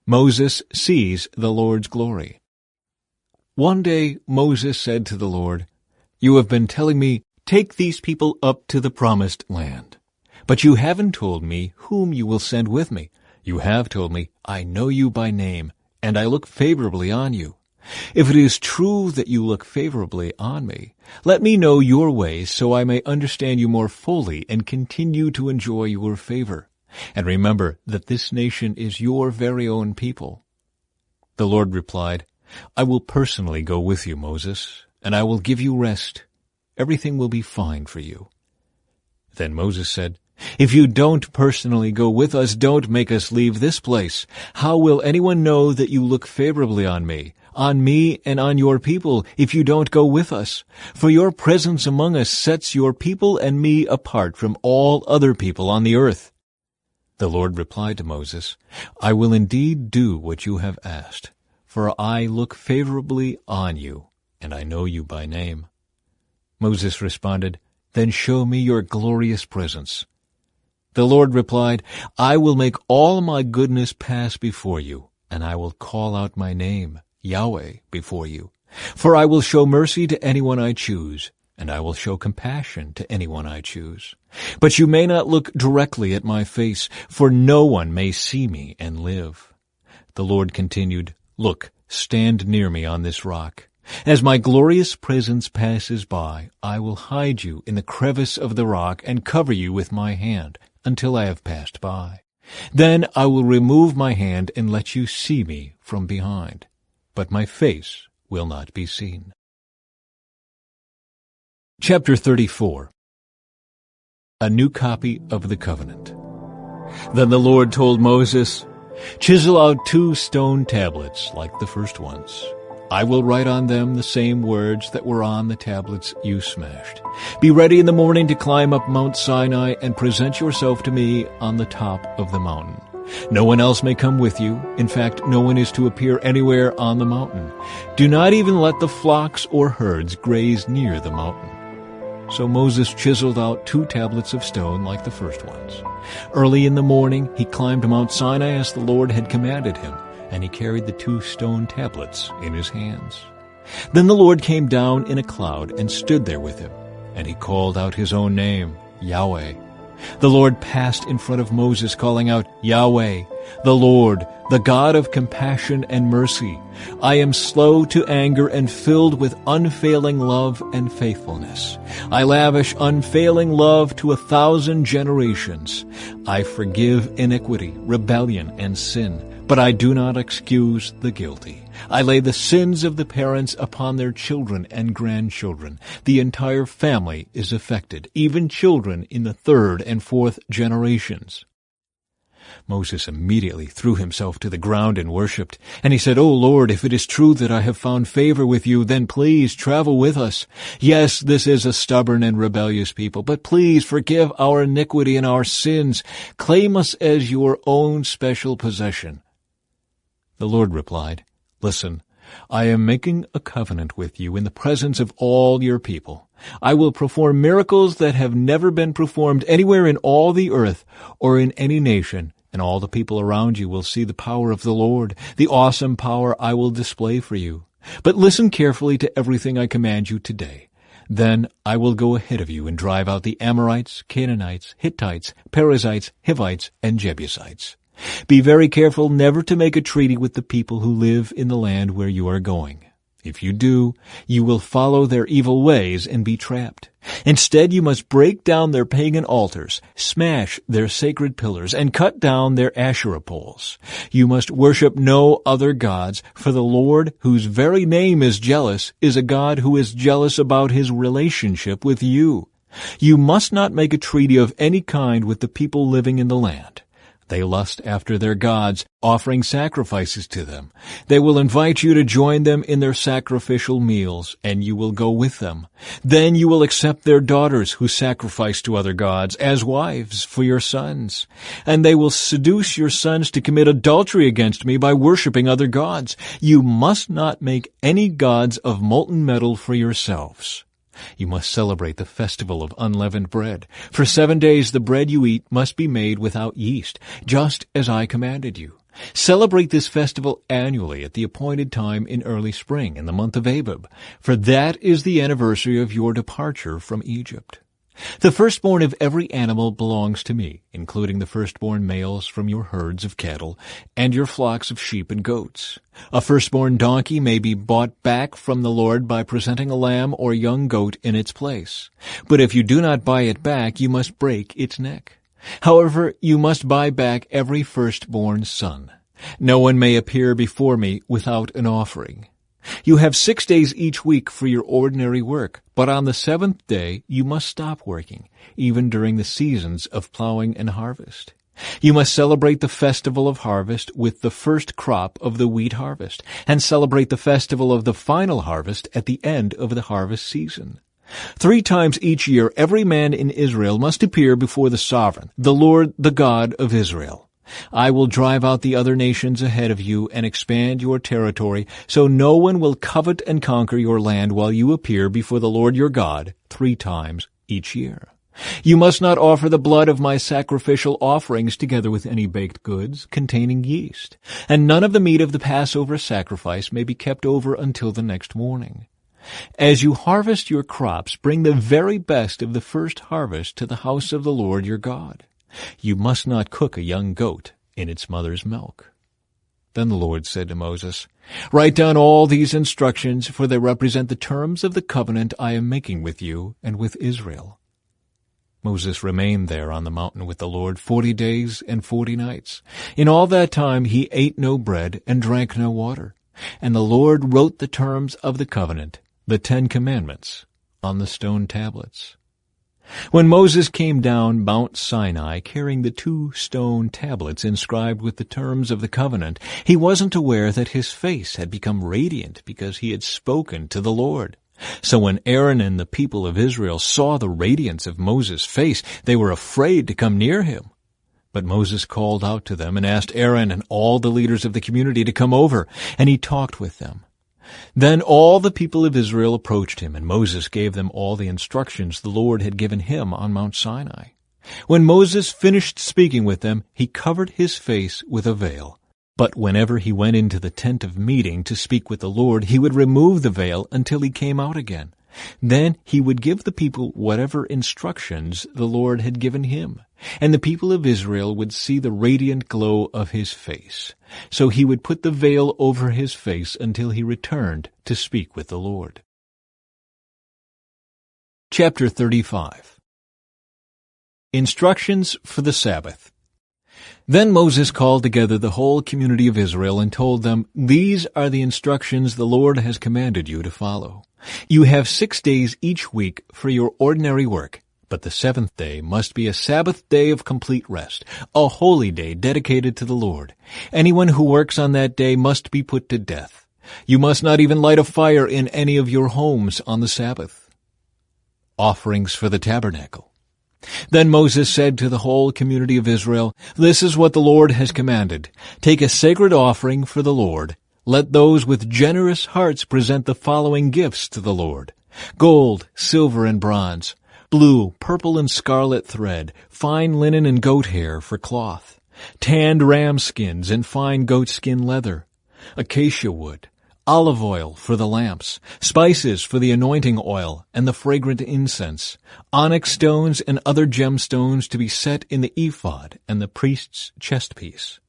Moses sees the Lord's glory. One day Moses said to the Lord, "You have been telling me, 'Take these people up to the promised land.' But you haven't told me whom you will send with me. You have told me, 'I know you by name, and I look favorably on you.' If it is true that you look favorably on me, let me know your ways so I may understand you more fully and continue to enjoy your favor. And remember that this nation is your very own people." The Lord replied, "I will personally go with you, Moses, and I will give you rest. Everything will be fine for you." Then Moses said, "If you don't personally go with us, don't make us leave this place. How will anyone know that you look favorably on me and on your people, if you don't go with us? For your presence among us sets your people and me apart from all other people on the earth." The Lord replied to Moses, "I will indeed do what you have asked, for I look favorably on you, and I know you by name." Moses responded, "Then show me your glorious presence." The Lord replied, "I will make all my goodness pass before you, and I will call out my name, Yahweh, before you. For I will show mercy to anyone I choose, and I will show compassion to anyone I choose. But you may not look directly at my face, for no one may see me and live." The Lord continued, "Look, stand near me on this rock. As my glorious presence passes by, I will hide you in the crevice of the rock and cover you with my hand until I have passed by. Then I will remove my hand and let you see me from behind, but my face will not be seen." Chapter 34. A New Copy of the Covenant. Then the Lord told Moses, "Chisel out 2 stone tablets like the first ones. I will write on them the same words that were on the tablets you smashed. Be ready in the morning to climb up Mount Sinai and present yourself to me on the top of the mountain. No one else may come with you. In fact, no one is to appear anywhere on the mountain. Do not even let the flocks or herds graze near the mountain." So Moses chiseled out 2 tablets of stone like the first ones. Early in the morning he climbed Mount Sinai as the Lord had commanded him, and he carried the 2 stone tablets in his hands. Then the Lord came down in a cloud and stood there with him, and he called out his own name, Yahweh. The Lord passed in front of Moses, calling out, "Yahweh, the Lord, the God of compassion and mercy. I am slow to anger and filled with unfailing love and faithfulness. I lavish unfailing love to 1,000 generations. I forgive iniquity, rebellion, and sin, but I do not excuse the guilty. I lay the sins of the parents upon their children and grandchildren. The entire family is affected, even children in the 3rd and 4th generations." Moses immediately threw himself to the ground and worshipped. And he said, "O Lord, if it is true that I have found favor with you, then please travel with us. Yes, this is a stubborn and rebellious people, but please forgive our iniquity and our sins. Claim us as your own special possession. The Lord replied, "Listen, I am making a covenant with you in the presence of all your people. I will perform miracles that have never been performed anywhere in all the earth or in any nation, and all the people around you will see the power of the Lord, the awesome power I will display for you. But listen carefully to everything I command you today. Then I will go ahead of you and drive out the Amorites, Canaanites, Hittites, Perizzites, Hivites, and Jebusites. Be very careful never to make a treaty with the people who live in the land where you are going. If you do, you will follow their evil ways and be trapped. Instead, you must break down their pagan altars, smash their sacred pillars, and cut down their Asherah poles. You must worship no other gods, for the Lord, whose very name is jealous, is a God who is jealous about his relationship with you. You must not make a treaty of any kind with the people living in the land. They lust after their gods, offering sacrifices to them. They will invite you to join them in their sacrificial meals, and you will go with them. Then you will accept their daughters who sacrifice to other gods as wives for your sons. And they will seduce your sons to commit adultery against me by worshiping other gods. You must not make any gods of molten metal for yourselves. You must celebrate the festival of unleavened bread. For 7 days the bread you eat must be made without yeast, just as I commanded you. Celebrate this festival annually at the appointed time in early spring, in the month of Abib, for that is the anniversary of your departure from Egypt. The firstborn of every animal belongs to me, including the firstborn males from your herds of cattle and your flocks of sheep and goats. A firstborn donkey may be bought back from the Lord by presenting a lamb or young goat in its place. But if you do not buy it back, you must break its neck. However, you must buy back every firstborn son. No one may appear before me without an offering. You have 6 days each week for your ordinary work, but on the 7th day you must stop working, even during the seasons of plowing and harvest. You must celebrate the festival of harvest with the first crop of the wheat harvest, and celebrate the festival of the final harvest at the end of the harvest season. 3 times each year every man in Israel must appear before the sovereign, the Lord, the God of Israel. I will drive out the other nations ahead of you and expand your territory, so no one will covet and conquer your land while you appear before the Lord your God 3 times each year. You must not offer the blood of my sacrificial offerings together with any baked goods containing yeast, and none of the meat of the Passover sacrifice may be kept over until the next morning. As you harvest your crops, bring the very best of the first harvest to the house of the Lord your God. You must not cook a young goat in its mother's milk. Then the Lord said to Moses, "Write down all these instructions, for they represent the terms of the covenant I am making with you and with Israel." Moses remained there on the mountain with the Lord 40 days and 40 nights. In all that time he ate no bread and drank no water. And the Lord wrote the terms of the covenant, the 10 Commandments, on the stone tablets. When Moses came down Mount Sinai carrying the 2 stone tablets inscribed with the terms of the covenant, he wasn't aware that his face had become radiant because he had spoken to the Lord. So when Aaron and the people of Israel saw the radiance of Moses' face, they were afraid to come near him. But Moses called out to them and asked Aaron and all the leaders of the community to come over, and he talked with them. Then all the people of Israel approached him, and Moses gave them all the instructions the Lord had given him on Mount Sinai. When Moses finished speaking with them, he covered his face with a veil. But whenever he went into the tent of meeting to speak with the Lord, he would remove the veil until he came out again. Then he would give the people whatever instructions the Lord had given him, and the people of Israel would see the radiant glow of his face. So he would put the veil over his face until he returned to speak with the Lord. Chapter 35. Instructions for the Sabbath. Then Moses called together the whole community of Israel and told them, "These are the instructions the Lord has commanded you to follow. You have 6 days each week for your ordinary work, but the 7th day must be a Sabbath day of complete rest, a holy day dedicated to the Lord. Anyone who works on that day must be put to death. You must not even light a fire in any of your homes on the Sabbath." Offerings for the tabernacle. Then Moses said to the whole community of Israel, "This is what the Lord has commanded. Take a sacred offering for the Lord. Let those with generous hearts present the following gifts to the Lord: gold, silver, and bronze, blue, purple, and scarlet thread, fine linen and goat hair for cloth, tanned ram skins and fine goat skin leather, acacia wood, olive oil for the lamps, spices for the anointing oil and the fragrant incense, onyx stones and other gemstones to be set in the ephod and the priest's chestpiece.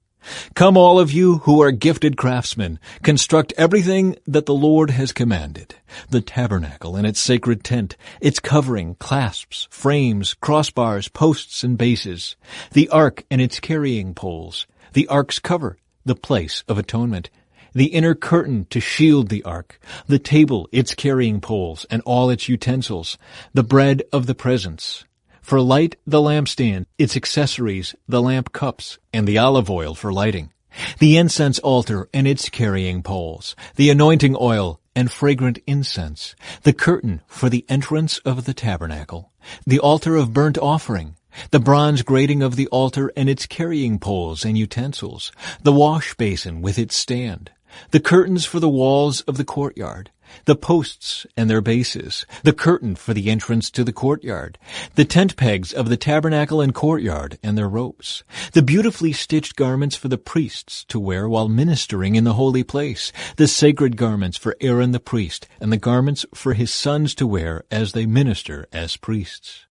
Come, all of you who are gifted craftsmen, construct everything that the Lord has commanded: the tabernacle and its sacred tent, its covering, clasps, frames, crossbars, posts, and bases, the ark and its carrying poles, the ark's cover, the place of atonement, the inner curtain to shield the ark, the table, its carrying poles, and all its utensils, the bread of the presence. For light, the lampstand, its accessories, the lamp cups, and the olive oil for lighting, the incense altar and its carrying poles, the anointing oil and fragrant incense, the curtain for the entrance of the tabernacle, the altar of burnt offering, the bronze grating of the altar and its carrying poles and utensils, the wash basin with its stand, the curtains for the walls of the courtyard, the posts and their bases, the curtain for the entrance to the courtyard, the tent pegs of the tabernacle and courtyard and their ropes, the beautifully stitched garments for the priests to wear while ministering in the holy place, the sacred garments for Aaron the priest, and the garments for his sons to wear as they minister as priests.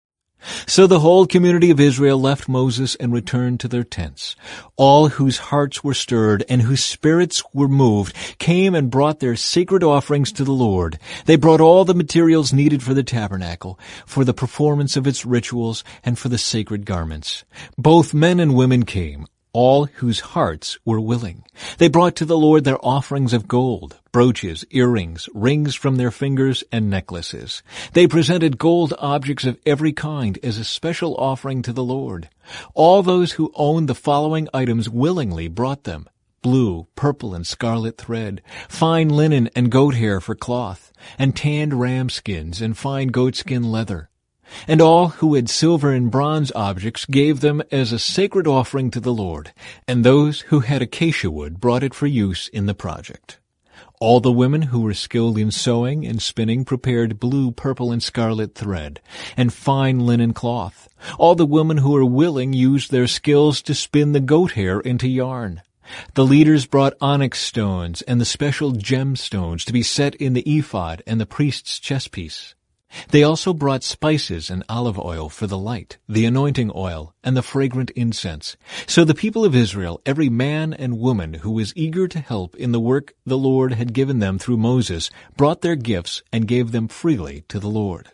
So the whole community of Israel left Moses and returned to their tents. All whose hearts were stirred and whose spirits were moved came and brought their sacred offerings to the Lord. They brought all the materials needed for the tabernacle, for the performance of its rituals, and for the sacred garments. Both men and women came, all whose hearts were willing. They brought to the Lord their offerings of gold, brooches, earrings, rings from their fingers, and necklaces. They presented gold objects of every kind as a special offering to the Lord. All those who owned the following items willingly brought them: blue, purple, and scarlet thread, fine linen and goat hair for cloth, and tanned ram skins and fine goat skin leather. And all who had silver and bronze objects gave them as a sacred offering to the Lord, and those who had acacia wood brought it for use in the project. All the women who were skilled in sewing and spinning prepared blue, purple, and scarlet thread, and fine linen cloth. All the women who were willing used their skills to spin the goat hair into yarn. The leaders brought onyx stones and the special gemstones to be set in the ephod and the priest's chestpiece. They also brought spices and olive oil for the light, the anointing oil, and the fragrant incense. So the people of Israel, every man and woman who was eager to help in the work the Lord had given them through Moses, brought their gifts and gave them freely to the Lord.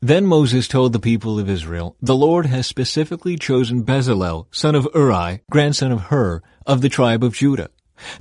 Then Moses told the people of Israel, "The Lord has specifically chosen Bezalel, son of Uri, grandson of Hur, of the tribe of Judah.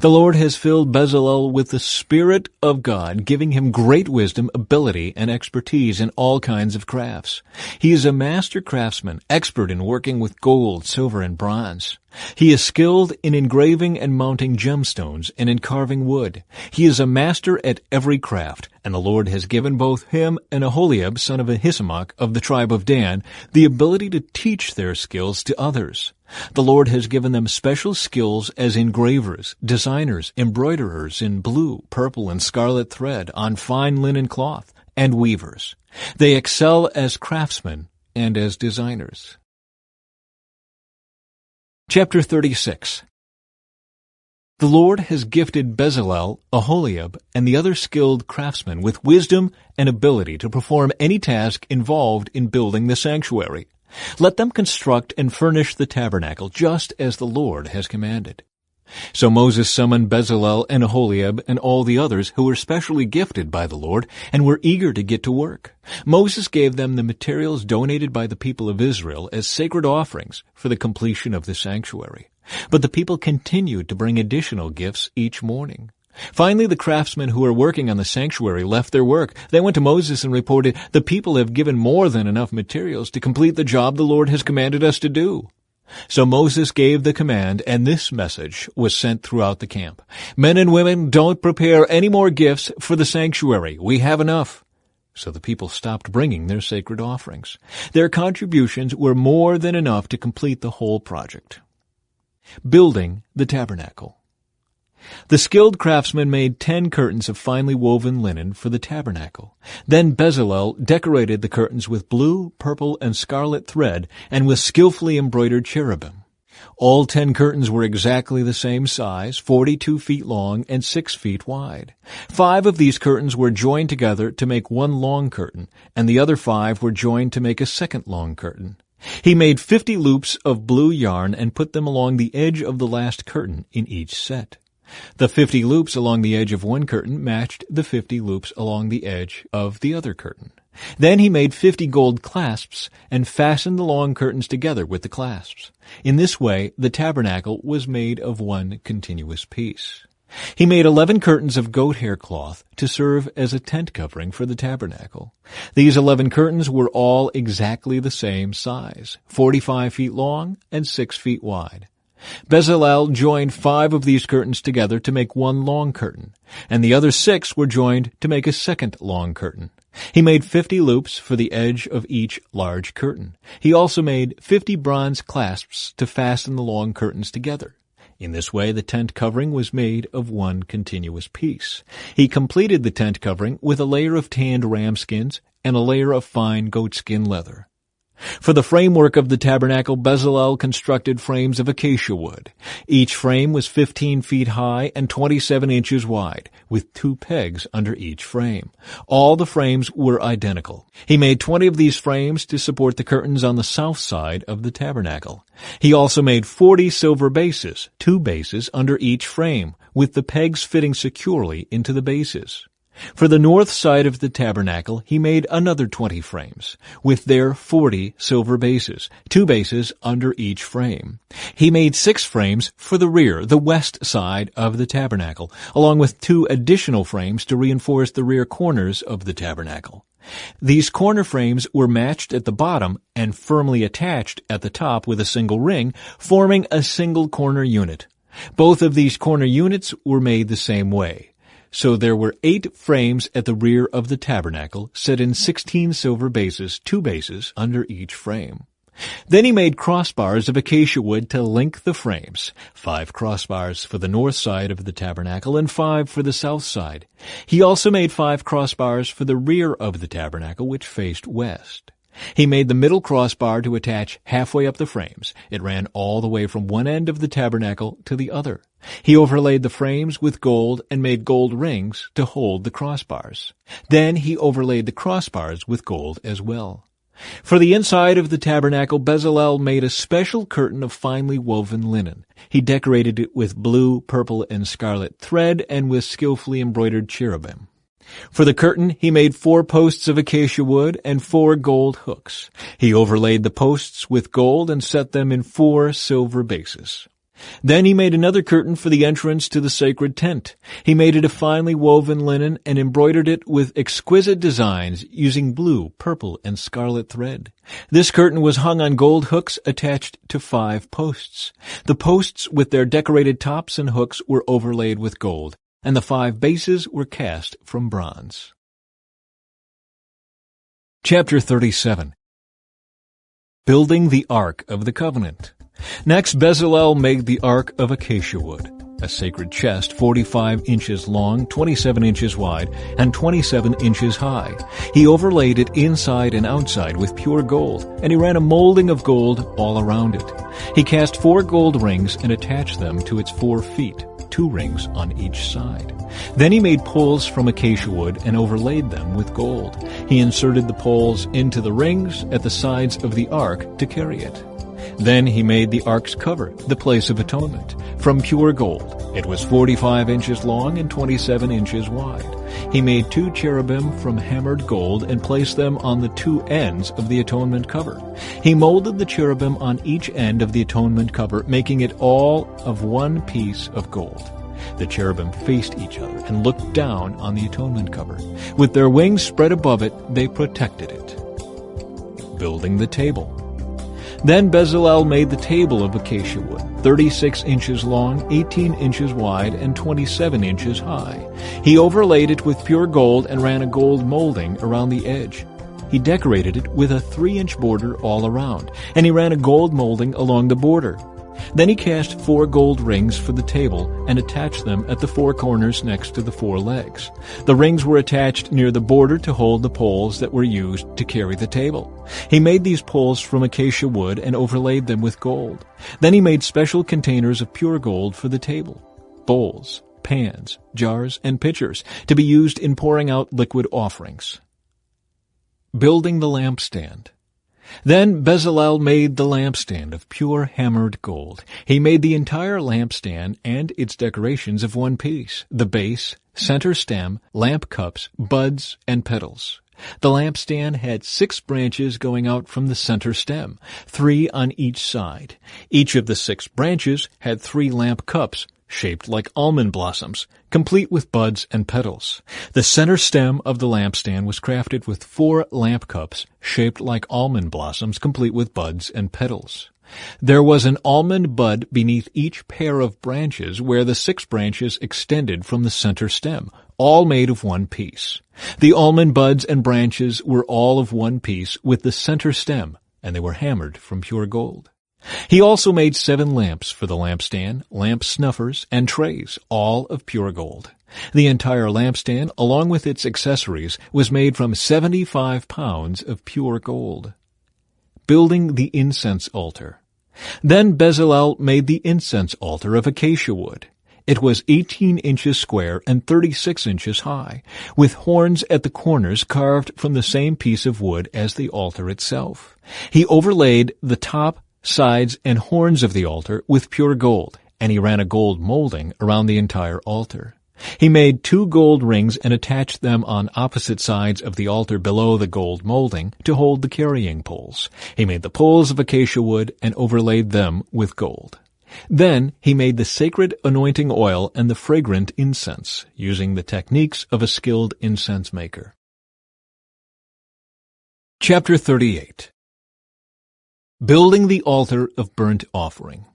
The Lord has filled Bezalel with the Spirit of God, giving him great wisdom, ability, and expertise in all kinds of crafts. He is a master craftsman, expert in working with gold, silver, and bronze. He is skilled in engraving and mounting gemstones and in carving wood. He is a master at every craft, and the Lord has given both him and Aholiab, son of Ahisamach, of the tribe of Dan, the ability to teach their skills to others. The Lord has given them special skills as engravers, designers, embroiderers in blue, purple, and scarlet thread on fine linen cloth, and weavers. They excel as craftsmen and as designers." Chapter 36. The Lord has gifted Bezalel, Aholiab, and the other skilled craftsmen with wisdom and ability to perform any task involved in building the sanctuary. Let them construct and furnish the tabernacle just as the Lord has commanded. So Moses summoned Bezalel and Aholiab and all the others who were specially gifted by the Lord and were eager to get to work. Moses gave them the materials donated by the people of Israel as sacred offerings for the completion of the sanctuary. But the people continued to bring additional gifts each morning. Finally, the craftsmen who were working on the sanctuary left their work. They went to Moses and reported, "The people have given more than enough materials to complete the job the Lord has commanded us to do." So Moses gave the command, and this message was sent throughout the camp: "Men and women, don't prepare any more gifts for the sanctuary. We have enough." so the people stopped bringing their sacred offerings. Their contributions were more than enough to complete the whole project. Building the tabernacle. The skilled craftsmen made 10 curtains of finely woven linen for the tabernacle. Then Bezalel decorated the curtains with blue, purple, and scarlet thread and with skillfully embroidered cherubim. All 10 curtains were exactly the same size, 42 feet long and 6 feet wide. 5 of these curtains were joined together to make one long curtain, and the other 5 were joined to make a second long curtain. He made 50 loops of blue yarn and put them along the edge of the last curtain in each set. The 50 loops along the edge of one curtain matched the 50 loops along the edge of the other curtain. Then he made 50 gold clasps and fastened the long curtains together with the clasps. In this way, the tabernacle was made of one continuous piece. He made 11 curtains of goat hair cloth to serve as a tent covering for the tabernacle. These 11 curtains were all exactly the same size, 45 feet long and 6 feet wide. Bezalel joined 5 of these curtains together to make one long curtain, and the other 6 were joined to make a second long curtain. He made 50 loops for the edge of each large curtain. He also made 50 bronze clasps to fasten the long curtains together. In this way, the tent covering was made of one continuous piece. He completed the tent covering with a layer of tanned ram skins and a layer of fine goatskin leather. For the framework of the tabernacle, Bezalel constructed frames of acacia wood. Each frame was 15 feet high and 27 inches wide, with 2 pegs under each frame. All the frames were identical. He made 20 of these frames to support the curtains on the south side of the tabernacle. He also made 40 silver bases, 2 bases under each frame, with the pegs fitting securely into the bases. For the north side of the tabernacle, he made another 20 frames, with their 40 silver bases, 2 bases under each frame. He made 6 frames for the rear, the west side of the tabernacle, along with 2 additional frames to reinforce the rear corners of the tabernacle. These corner frames were matched at the bottom and firmly attached at the top with a single ring, forming a single corner unit. Both of these corner units were made the same way. So there were 8 frames at the rear of the tabernacle, set in 16 silver bases, 2 bases under each frame. Then he made crossbars of acacia wood to link the frames, 5 crossbars for the north side of the tabernacle and 5 for the south side. He also made 5 crossbars for the rear of the tabernacle, which faced west. He made the middle crossbar to attach halfway up the frames. It ran all the way from one end of the tabernacle to the other. He overlaid the frames with gold and made gold rings to hold the crossbars. Then he overlaid the crossbars with gold as well. For the inside of the tabernacle, Bezalel made a special curtain of finely woven linen. He decorated it with blue, purple, and scarlet thread and with skillfully embroidered cherubim. For the curtain, he made 4 posts of acacia wood and 4 gold hooks. He overlaid the posts with gold and set them in 4 silver bases. Then he made another curtain for the entrance to the sacred tent. He made it of finely woven linen and embroidered it with exquisite designs using blue, purple, and scarlet thread. This curtain was hung on gold hooks attached to 5 posts. The posts with their decorated tops and hooks were overlaid with gold, and the 5 bases were cast from bronze. Chapter 37. Building the Ark of the Covenant. Next, Bezalel made the Ark of acacia wood, a sacred chest 45 inches long, 27 inches wide, and 27 inches high. He overlaid it inside and outside with pure gold, and he ran a molding of gold all around it. He cast 4 gold rings and attached them to its 4 feet, 2 rings on each side. Then he made poles from acacia wood and overlaid them with gold. He inserted the poles into the rings at the sides of the ark to carry it. Then he made the ark's cover, the place of atonement, from pure gold. It was 45 inches long and 27 inches wide. He made 2 cherubim from hammered gold and placed them on the 2 ends of the atonement cover. He molded the cherubim on each end of the atonement cover, making it all of one piece of gold. The cherubim faced each other and looked down on the atonement cover. With their wings spread above it, they protected it. Building the table. Then Bezalel made the table of acacia wood, 36 inches long, 18 inches wide, and 27 inches high. He overlaid it with pure gold and ran a gold molding around the edge. He decorated it with a 3-inch border all around, and he ran a gold molding along the border. Then he cast 4 gold rings for the table and attached them at the 4 corners next to the 4 legs. The rings were attached near the border to hold the poles that were used to carry the table. He made these poles from acacia wood and overlaid them with gold. Then he made special containers of pure gold for the table: bowls, pans, jars, and pitchers, to be used in pouring out liquid offerings. Building the lampstand. Then Bezalel made the lampstand of pure hammered gold. He made the entire lampstand and its decorations of one piece: the base, center stem, lamp cups, buds, and petals. The lampstand had 6 branches going out from the center stem, 3 on each side. Each of the 6 branches had 3 lamp cups, shaped like almond blossoms, complete with buds and petals. The center stem of the lampstand was crafted with 4 lamp cups, shaped like almond blossoms, complete with buds and petals. There was an almond bud beneath each pair of branches where the 6 branches extended from the center stem, all made of one piece. The almond buds and branches were all of one piece with the center stem, and they were hammered from pure gold. He also made 7 lamps for the lampstand, lamp snuffers, and trays, all of pure gold. The entire lampstand, along with its accessories, was made from 75 pounds of pure gold. Building the incense altar. Then Bezalel made the incense altar of acacia wood. It was 18 inches square and 36 inches high, with horns at the corners carved from the same piece of wood as the altar itself. He overlaid the top, sides, and horns of the altar with pure gold, and he ran a gold molding around the entire altar. He made 2 gold rings and attached them on opposite sides of the altar below the gold molding to hold the carrying poles. He made the poles of acacia wood and overlaid them with gold. Then he made the sacred anointing oil and the fragrant incense, using the techniques of a skilled incense maker. Chapter 38. Building the altar of burnt offering.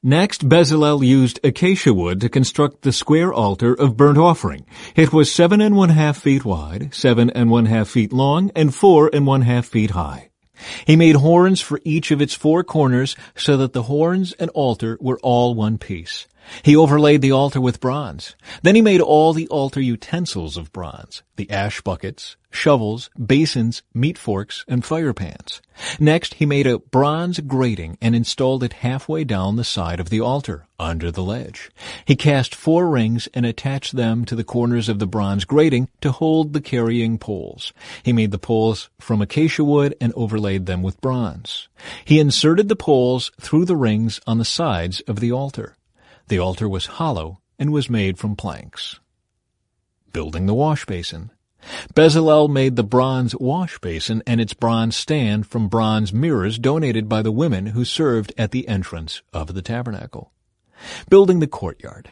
Next, Bezalel used acacia wood to construct the square altar of burnt offering. It was 7 1/2 feet wide, 7 1/2 feet long, and 4 1/2 feet high. He made horns for each of its 4 corners so that the horns and altar were all one piece. He overlaid the altar with bronze. Then he made all the altar utensils of bronze: the ash buckets, shovels, basins, meat forks, and fire pans. Next, he made a bronze grating and installed it halfway down the side of the altar, under the ledge. He cast 4 rings and attached them to the corners of the bronze grating to hold the carrying poles. He made the poles from acacia wood and overlaid them with bronze. He inserted the poles through the rings on the sides of the altar. The altar was hollow and was made from planks. Building the wash basin. Bezalel made the bronze wash basin and its bronze stand from bronze mirrors donated by the women who served at the entrance of the tabernacle. Building the courtyard.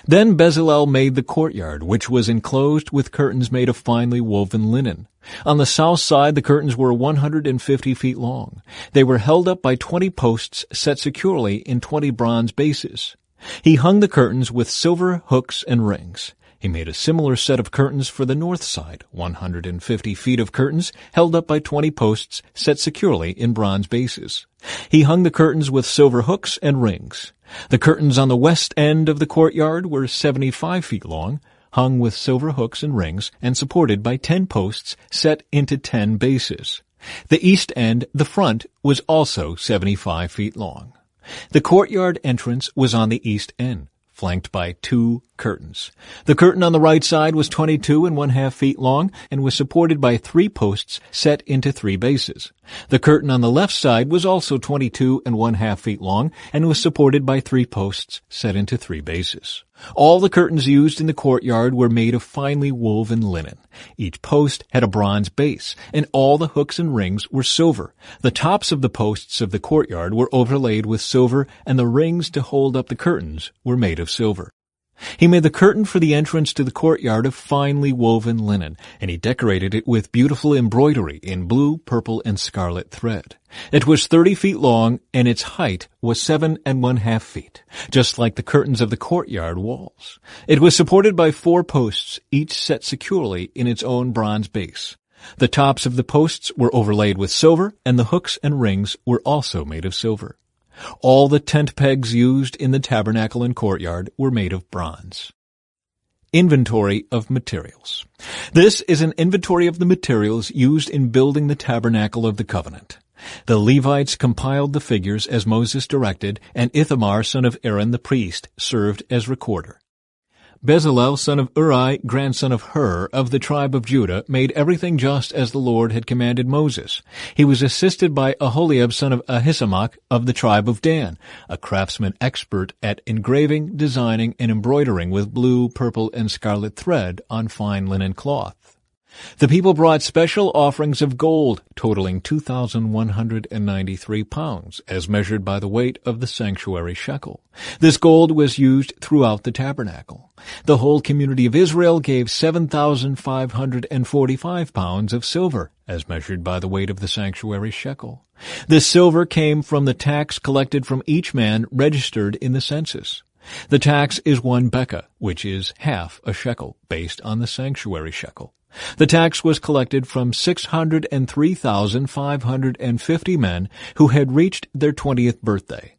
Then Bezalel made the courtyard, which was enclosed with curtains made of finely woven linen. On the south side, the curtains were 150 feet long. They were held up by 20 posts set securely in 20 bronze bases. He hung the curtains with silver hooks and rings. He made a similar set of curtains for the north side, 150 feet of curtains held up by 20 posts set securely in bronze bases. He hung the curtains with silver hooks and rings. The curtains on the west end of the courtyard were 75 feet long, hung with silver hooks and rings, and supported by 10 posts set into 10 bases. The east end, the front, was also 75 feet long. The courtyard entrance was on the east end, flanked by 2 curtains. The curtain on the right side was 22 1/2 feet long and was supported by 3 posts set into 3 bases. The curtain on the left side was also 22 1/2 feet long and was supported by 3 posts set into 3 bases. All the curtains used in the courtyard were made of finely woven linen. Each post had a bronze base, and all the hooks and rings were silver. The tops of the posts of the courtyard were overlaid with silver, and the rings to hold up the curtains were made of silver. He made the curtain for the entrance to the courtyard of finely woven linen, and he decorated it with beautiful embroidery in blue, purple, and scarlet thread. It was 30 feet long, and its height was 7½ feet, just like the curtains of the courtyard walls. It was supported by 4 posts, each set securely in its own bronze base. The tops of the posts were overlaid with silver, and the hooks and rings were also made of silver. All the tent pegs used in the tabernacle and courtyard were made of bronze. Inventory of materials. This is an inventory of the materials used in building the tabernacle of the covenant. The Levites compiled the figures as Moses directed, and Ithamar, son of Aaron the priest, served as recorder. Bezalel, son of Uri, grandson of Hur, of the tribe of Judah, made everything just as the Lord had commanded Moses. He was assisted by Aholiab, son of Ahisamach, of the tribe of Dan, a craftsman expert at engraving, designing, and embroidering with blue, purple, and scarlet thread on fine linen cloth. The people brought special offerings of gold, totaling 2,193 pounds, as measured by the weight of the sanctuary shekel. This gold was used throughout the tabernacle. The whole community of Israel gave 7,545 pounds of silver, as measured by the weight of the sanctuary shekel. This silver came from the tax collected from each man registered in the census. The tax is 1 bekah, which is half a shekel, based on the sanctuary shekel. The tax was collected from 603,550 men who had reached their 20th birthday.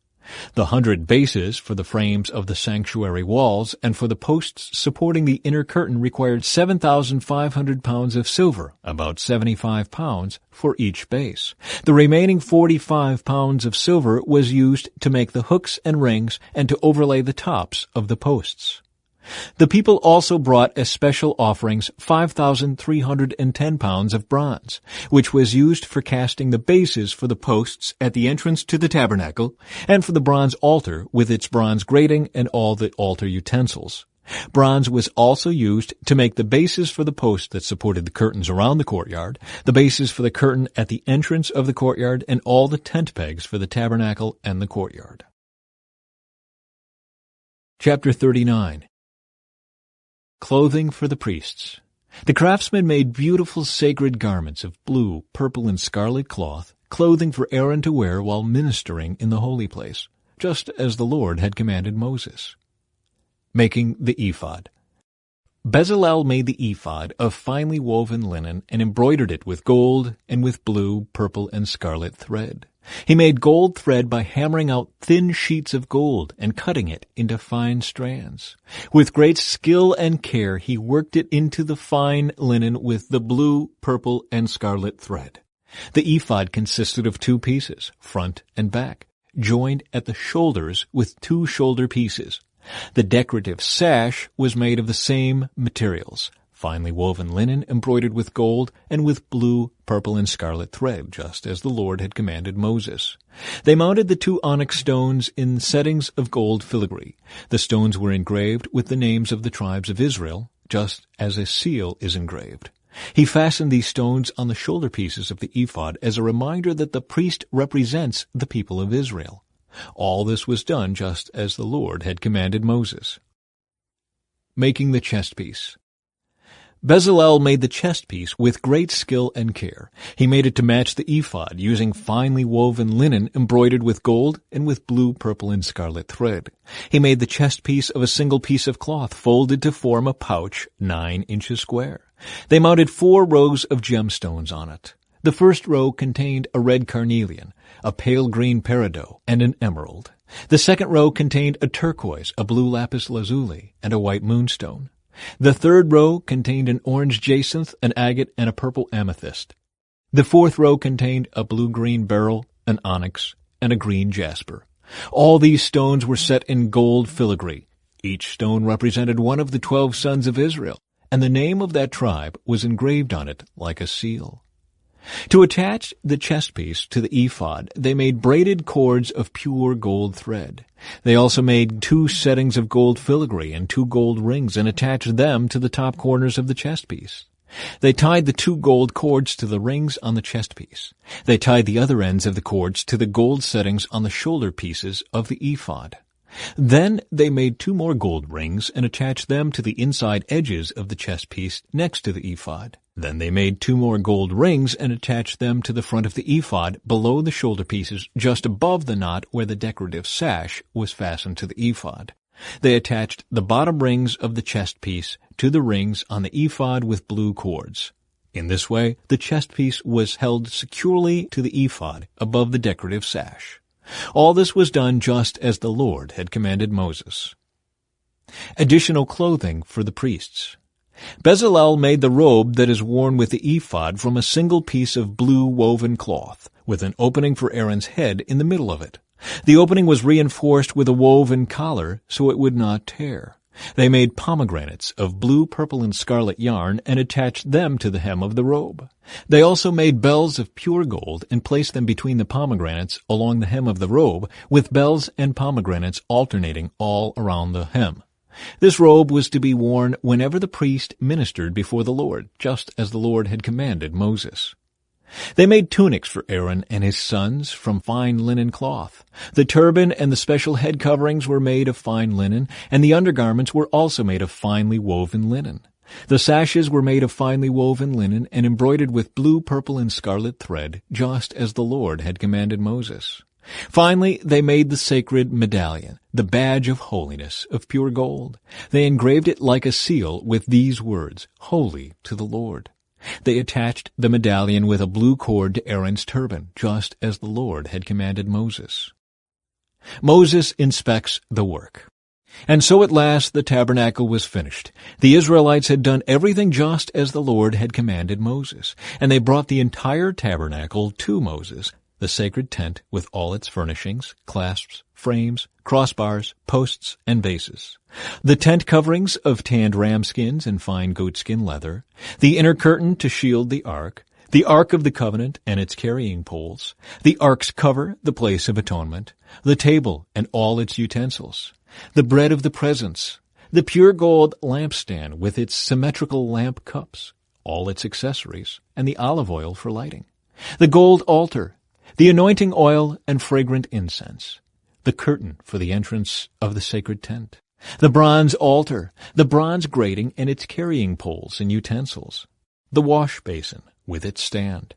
The 100 bases for the frames of the sanctuary walls and for the posts supporting the inner curtain required 7,500 pounds of silver, about 75 pounds for each base. The remaining 45 pounds of silver was used to make the hooks and rings and to overlay the tops of the posts. The people also brought as special offerings 5,310 pounds of bronze, which was used for casting the bases for the posts at the entrance to the tabernacle and for the bronze altar with its bronze grating and all the altar utensils. Bronze was also used to make the bases for the posts that supported the curtains around the courtyard, the bases for the curtain at the entrance of the courtyard, and all the tent pegs for the tabernacle and the courtyard. Chapter 39. Clothing for the priests. The craftsmen made beautiful sacred garments of blue, purple, and scarlet cloth, clothing for Aaron to wear while ministering in the holy place, just as the Lord had commanded Moses. Making the ephod. Bezalel made the ephod of finely woven linen and embroidered it with gold and with blue, purple, and scarlet thread. He made gold thread by hammering out thin sheets of gold and cutting it into fine strands. With great skill and care, he worked it into the fine linen with the blue, purple, and scarlet thread. The ephod consisted of 2 pieces, front and back, joined at the shoulders with 2 shoulder pieces. The decorative sash was made of the same materials, finely woven linen embroidered with gold and with blue, purple, and scarlet thread, just as the Lord had commanded Moses. They mounted the 2 onyx stones in settings of gold filigree. The stones were engraved with the names of the tribes of Israel, just as a seal is engraved. He fastened these stones on the shoulder pieces of the ephod as a reminder that the priest represents the people of Israel. All this was done just as the Lord had commanded Moses. Making the chest piece. Bezalel made the chest piece with great skill and care. He made it to match the ephod, using finely woven linen embroidered with gold and with blue, purple, and scarlet thread. He made the chest piece of a single piece of cloth folded to form a pouch 9 inches square. They mounted 4 rows of gemstones on it. The first row contained a red carnelian, a pale green peridot, and an emerald. The second row contained a turquoise, a blue lapis lazuli, and a white moonstone. The third row contained an orange jacinth, an agate, and a purple amethyst. The fourth row contained a blue-green beryl, an onyx, and a green jasper. All these stones were set in gold filigree. Each stone represented one of the 12 sons of Israel, and the name of that tribe was engraved on it like a seal. To attach the chest piece to the ephod, they made braided cords of pure gold thread. They also made 2 settings of gold filigree and 2 gold rings and attached them to the top corners of the chest piece. They tied the 2 gold cords to the rings on the chest piece. They tied the other ends of the cords to the gold settings on the shoulder pieces of the ephod. Then they made 2 more gold rings and attached them to the inside edges of the chest piece next to the ephod. Then they made 2 more gold rings and attached them to the front of the ephod below the shoulder pieces just above the knot where the decorative sash was fastened to the ephod. They attached the bottom rings of the chest piece to the rings on the ephod with blue cords. In this way, the chest piece was held securely to the ephod above the decorative sash. All this was done just as the Lord had commanded Moses. Additional clothing for the priests. Bezalel made the robe that is worn with the ephod from a single piece of blue woven cloth, with an opening for Aaron's head in the middle of it. The opening was reinforced with a woven collar so it would not tear. They made pomegranates of blue, purple, and scarlet yarn and attached them to the hem of the robe. They also made bells of pure gold and placed them between the pomegranates along the hem of the robe, with bells and pomegranates alternating all around the hem. This robe was to be worn whenever the priest ministered before the Lord, just as the Lord had commanded Moses. They made tunics for Aaron and his sons from fine linen cloth. The turban and the special head coverings were made of fine linen, and the undergarments were also made of finely woven linen. The sashes were made of finely woven linen and embroidered with blue, purple, and scarlet thread, just as the Lord had commanded Moses. Finally, they made the sacred medallion, the badge of holiness, of pure gold. They engraved it like a seal with these words, "Holy to the Lord." They attached the medallion with a blue cord to Aaron's turban, just as the Lord had commanded Moses. Moses inspects the work. And so at last the tabernacle was finished. The Israelites had done everything just as the Lord had commanded Moses, and they brought the entire tabernacle to Moses, the sacred tent with all its furnishings, clasps, frames, crossbars, posts, and bases, the tent coverings of tanned ram skins and fine goatskin leather, the inner curtain to shield the ark of the covenant and its carrying poles, the ark's cover, the place of atonement, the table and all its utensils, the bread of the presence, the pure gold lampstand with its symmetrical lamp cups, all its accessories, and the olive oil for lighting, the gold altar, the anointing oil and fragrant incense, the curtain for the entrance of the sacred tent, the bronze altar, the bronze grating and its carrying poles and utensils, the wash basin with its stand,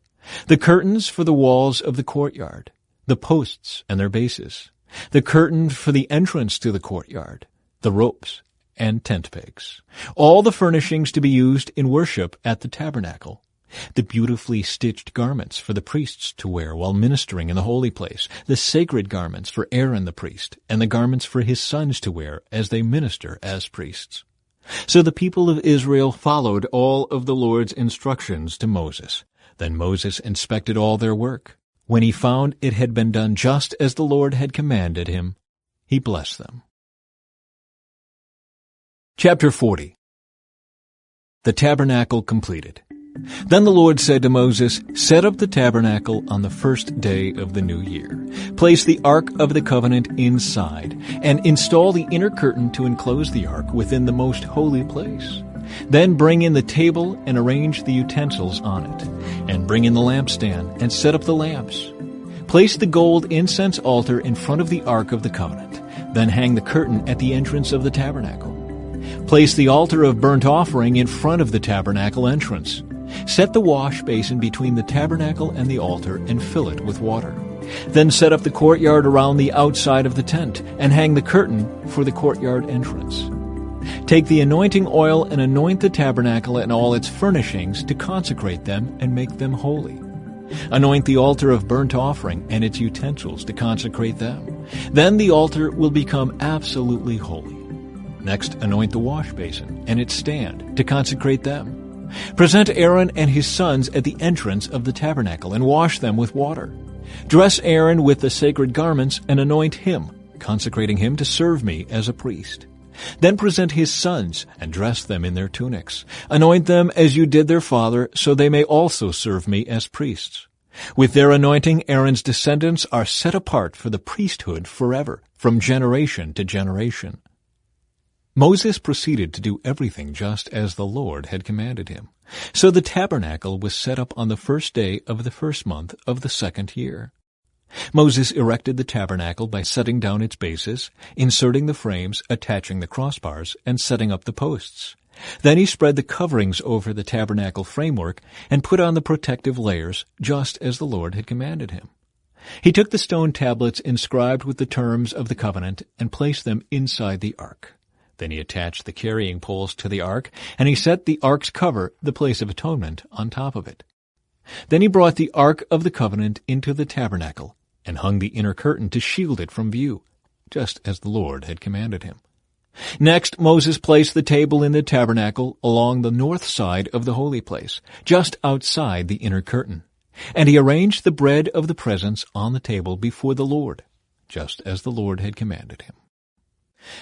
the curtains for the walls of the courtyard, the posts and their bases, the curtain for the entrance to the courtyard, the ropes and tent pegs, all the furnishings to be used in worship at the tabernacle, the beautifully stitched garments for the priests to wear while ministering in the holy place, the sacred garments for Aaron the priest, and the garments for his sons to wear as they minister as priests. So the people of Israel followed all of the Lord's instructions to Moses. Then Moses inspected all their work. When he found it had been done just as the Lord had commanded him, he blessed them. Chapter 40. The tabernacle completed. Then the Lord said to Moses, "Set up the tabernacle on the first day of the new year. Place the Ark of the Covenant inside, and install the inner curtain to enclose the Ark within the most holy place. Then bring in the table and arrange the utensils on it, and bring in the lampstand and set up the lamps. Place the gold incense altar in front of the Ark of the Covenant. Then hang the curtain at the entrance of the tabernacle. Place the altar of burnt offering in front of the tabernacle entrance. Set the wash basin between the tabernacle and the altar and fill it with water. Then set up the courtyard around the outside of the tent and hang the curtain for the courtyard entrance. Take the anointing oil and anoint the tabernacle and all its furnishings to consecrate them and make them holy. Anoint the altar of burnt offering and its utensils to consecrate them. Then the altar will become absolutely holy. Next, anoint the wash basin and its stand to consecrate them. Present Aaron and his sons at the entrance of the tabernacle and wash them with water. Dress Aaron with the sacred garments and anoint him, consecrating him to serve me as a priest. Then present his sons and dress them in their tunics. Anoint them as you did their father, so they may also serve me as priests. With their anointing, Aaron's descendants are set apart for the priesthood forever, from generation to generation." Moses proceeded to do everything just as the Lord had commanded him. So the tabernacle was set up on the first day of the first month of the second year. Moses erected the tabernacle by setting down its bases, inserting the frames, attaching the crossbars, and setting up the posts. Then he spread the coverings over the tabernacle framework and put on the protective layers, just as the Lord had commanded him. He took the stone tablets inscribed with the terms of the covenant and placed them inside the ark. Then he attached the carrying poles to the ark, and he set the ark's cover, the place of atonement, on top of it. Then he brought the ark of the covenant into the tabernacle and hung the inner curtain to shield it from view, just as the Lord had commanded him. Next, Moses placed the table in the tabernacle along the north side of the holy place, just outside the inner curtain. And he arranged the bread of the presence on the table before the Lord, just as the Lord had commanded him.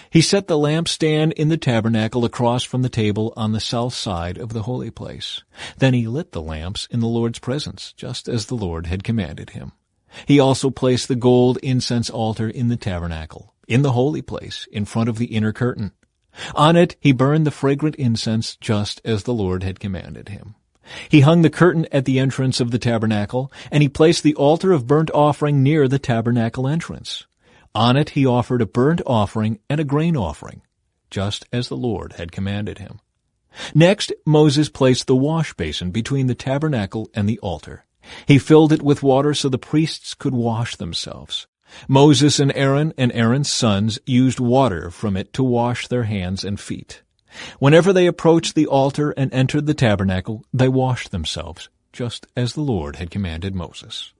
He set the lampstand in the tabernacle across from the table on the south side of the holy place. Then he lit the lamps in the Lord's presence, just as the Lord had commanded him. He also placed the gold incense altar in the tabernacle, in the holy place, in front of the inner curtain. On it he burned the fragrant incense, just as the Lord had commanded him. He hung the curtain at the entrance of the tabernacle, and he placed the altar of burnt offering near the tabernacle entrance. On it he offered a burnt offering and a grain offering, just as the Lord had commanded him. Next, Moses placed the wash basin between the tabernacle and the altar. He filled it with water so the priests could wash themselves. Moses and Aaron's sons used water from it to wash their hands and feet. Whenever they approached the altar and entered the tabernacle, they washed themselves, just as the Lord had commanded Moses.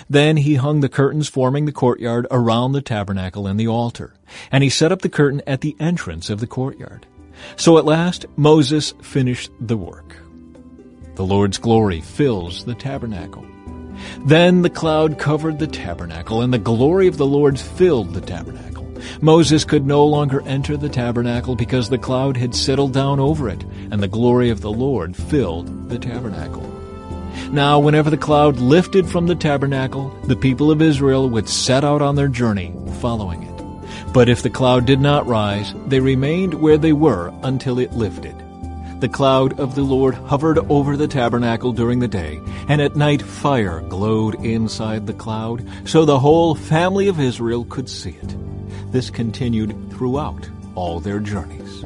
Then he hung the curtains forming the courtyard around the tabernacle and the altar, and he set up the curtain at the entrance of the courtyard. So at last Moses finished the work. The Lord's glory fills the tabernacle. Then the cloud covered the tabernacle, and the glory of the Lord filled the tabernacle. Moses could no longer enter the tabernacle because the cloud had settled down over it, and the glory of the Lord filled the tabernacle. Now, whenever the cloud lifted from the tabernacle, the people of Israel would set out on their journey, following it. But if the cloud did not rise, they remained where they were until it lifted. The cloud of the Lord hovered over the tabernacle during the day, and at night fire glowed inside the cloud, so the whole family of Israel could see it. This continued throughout all their journeys.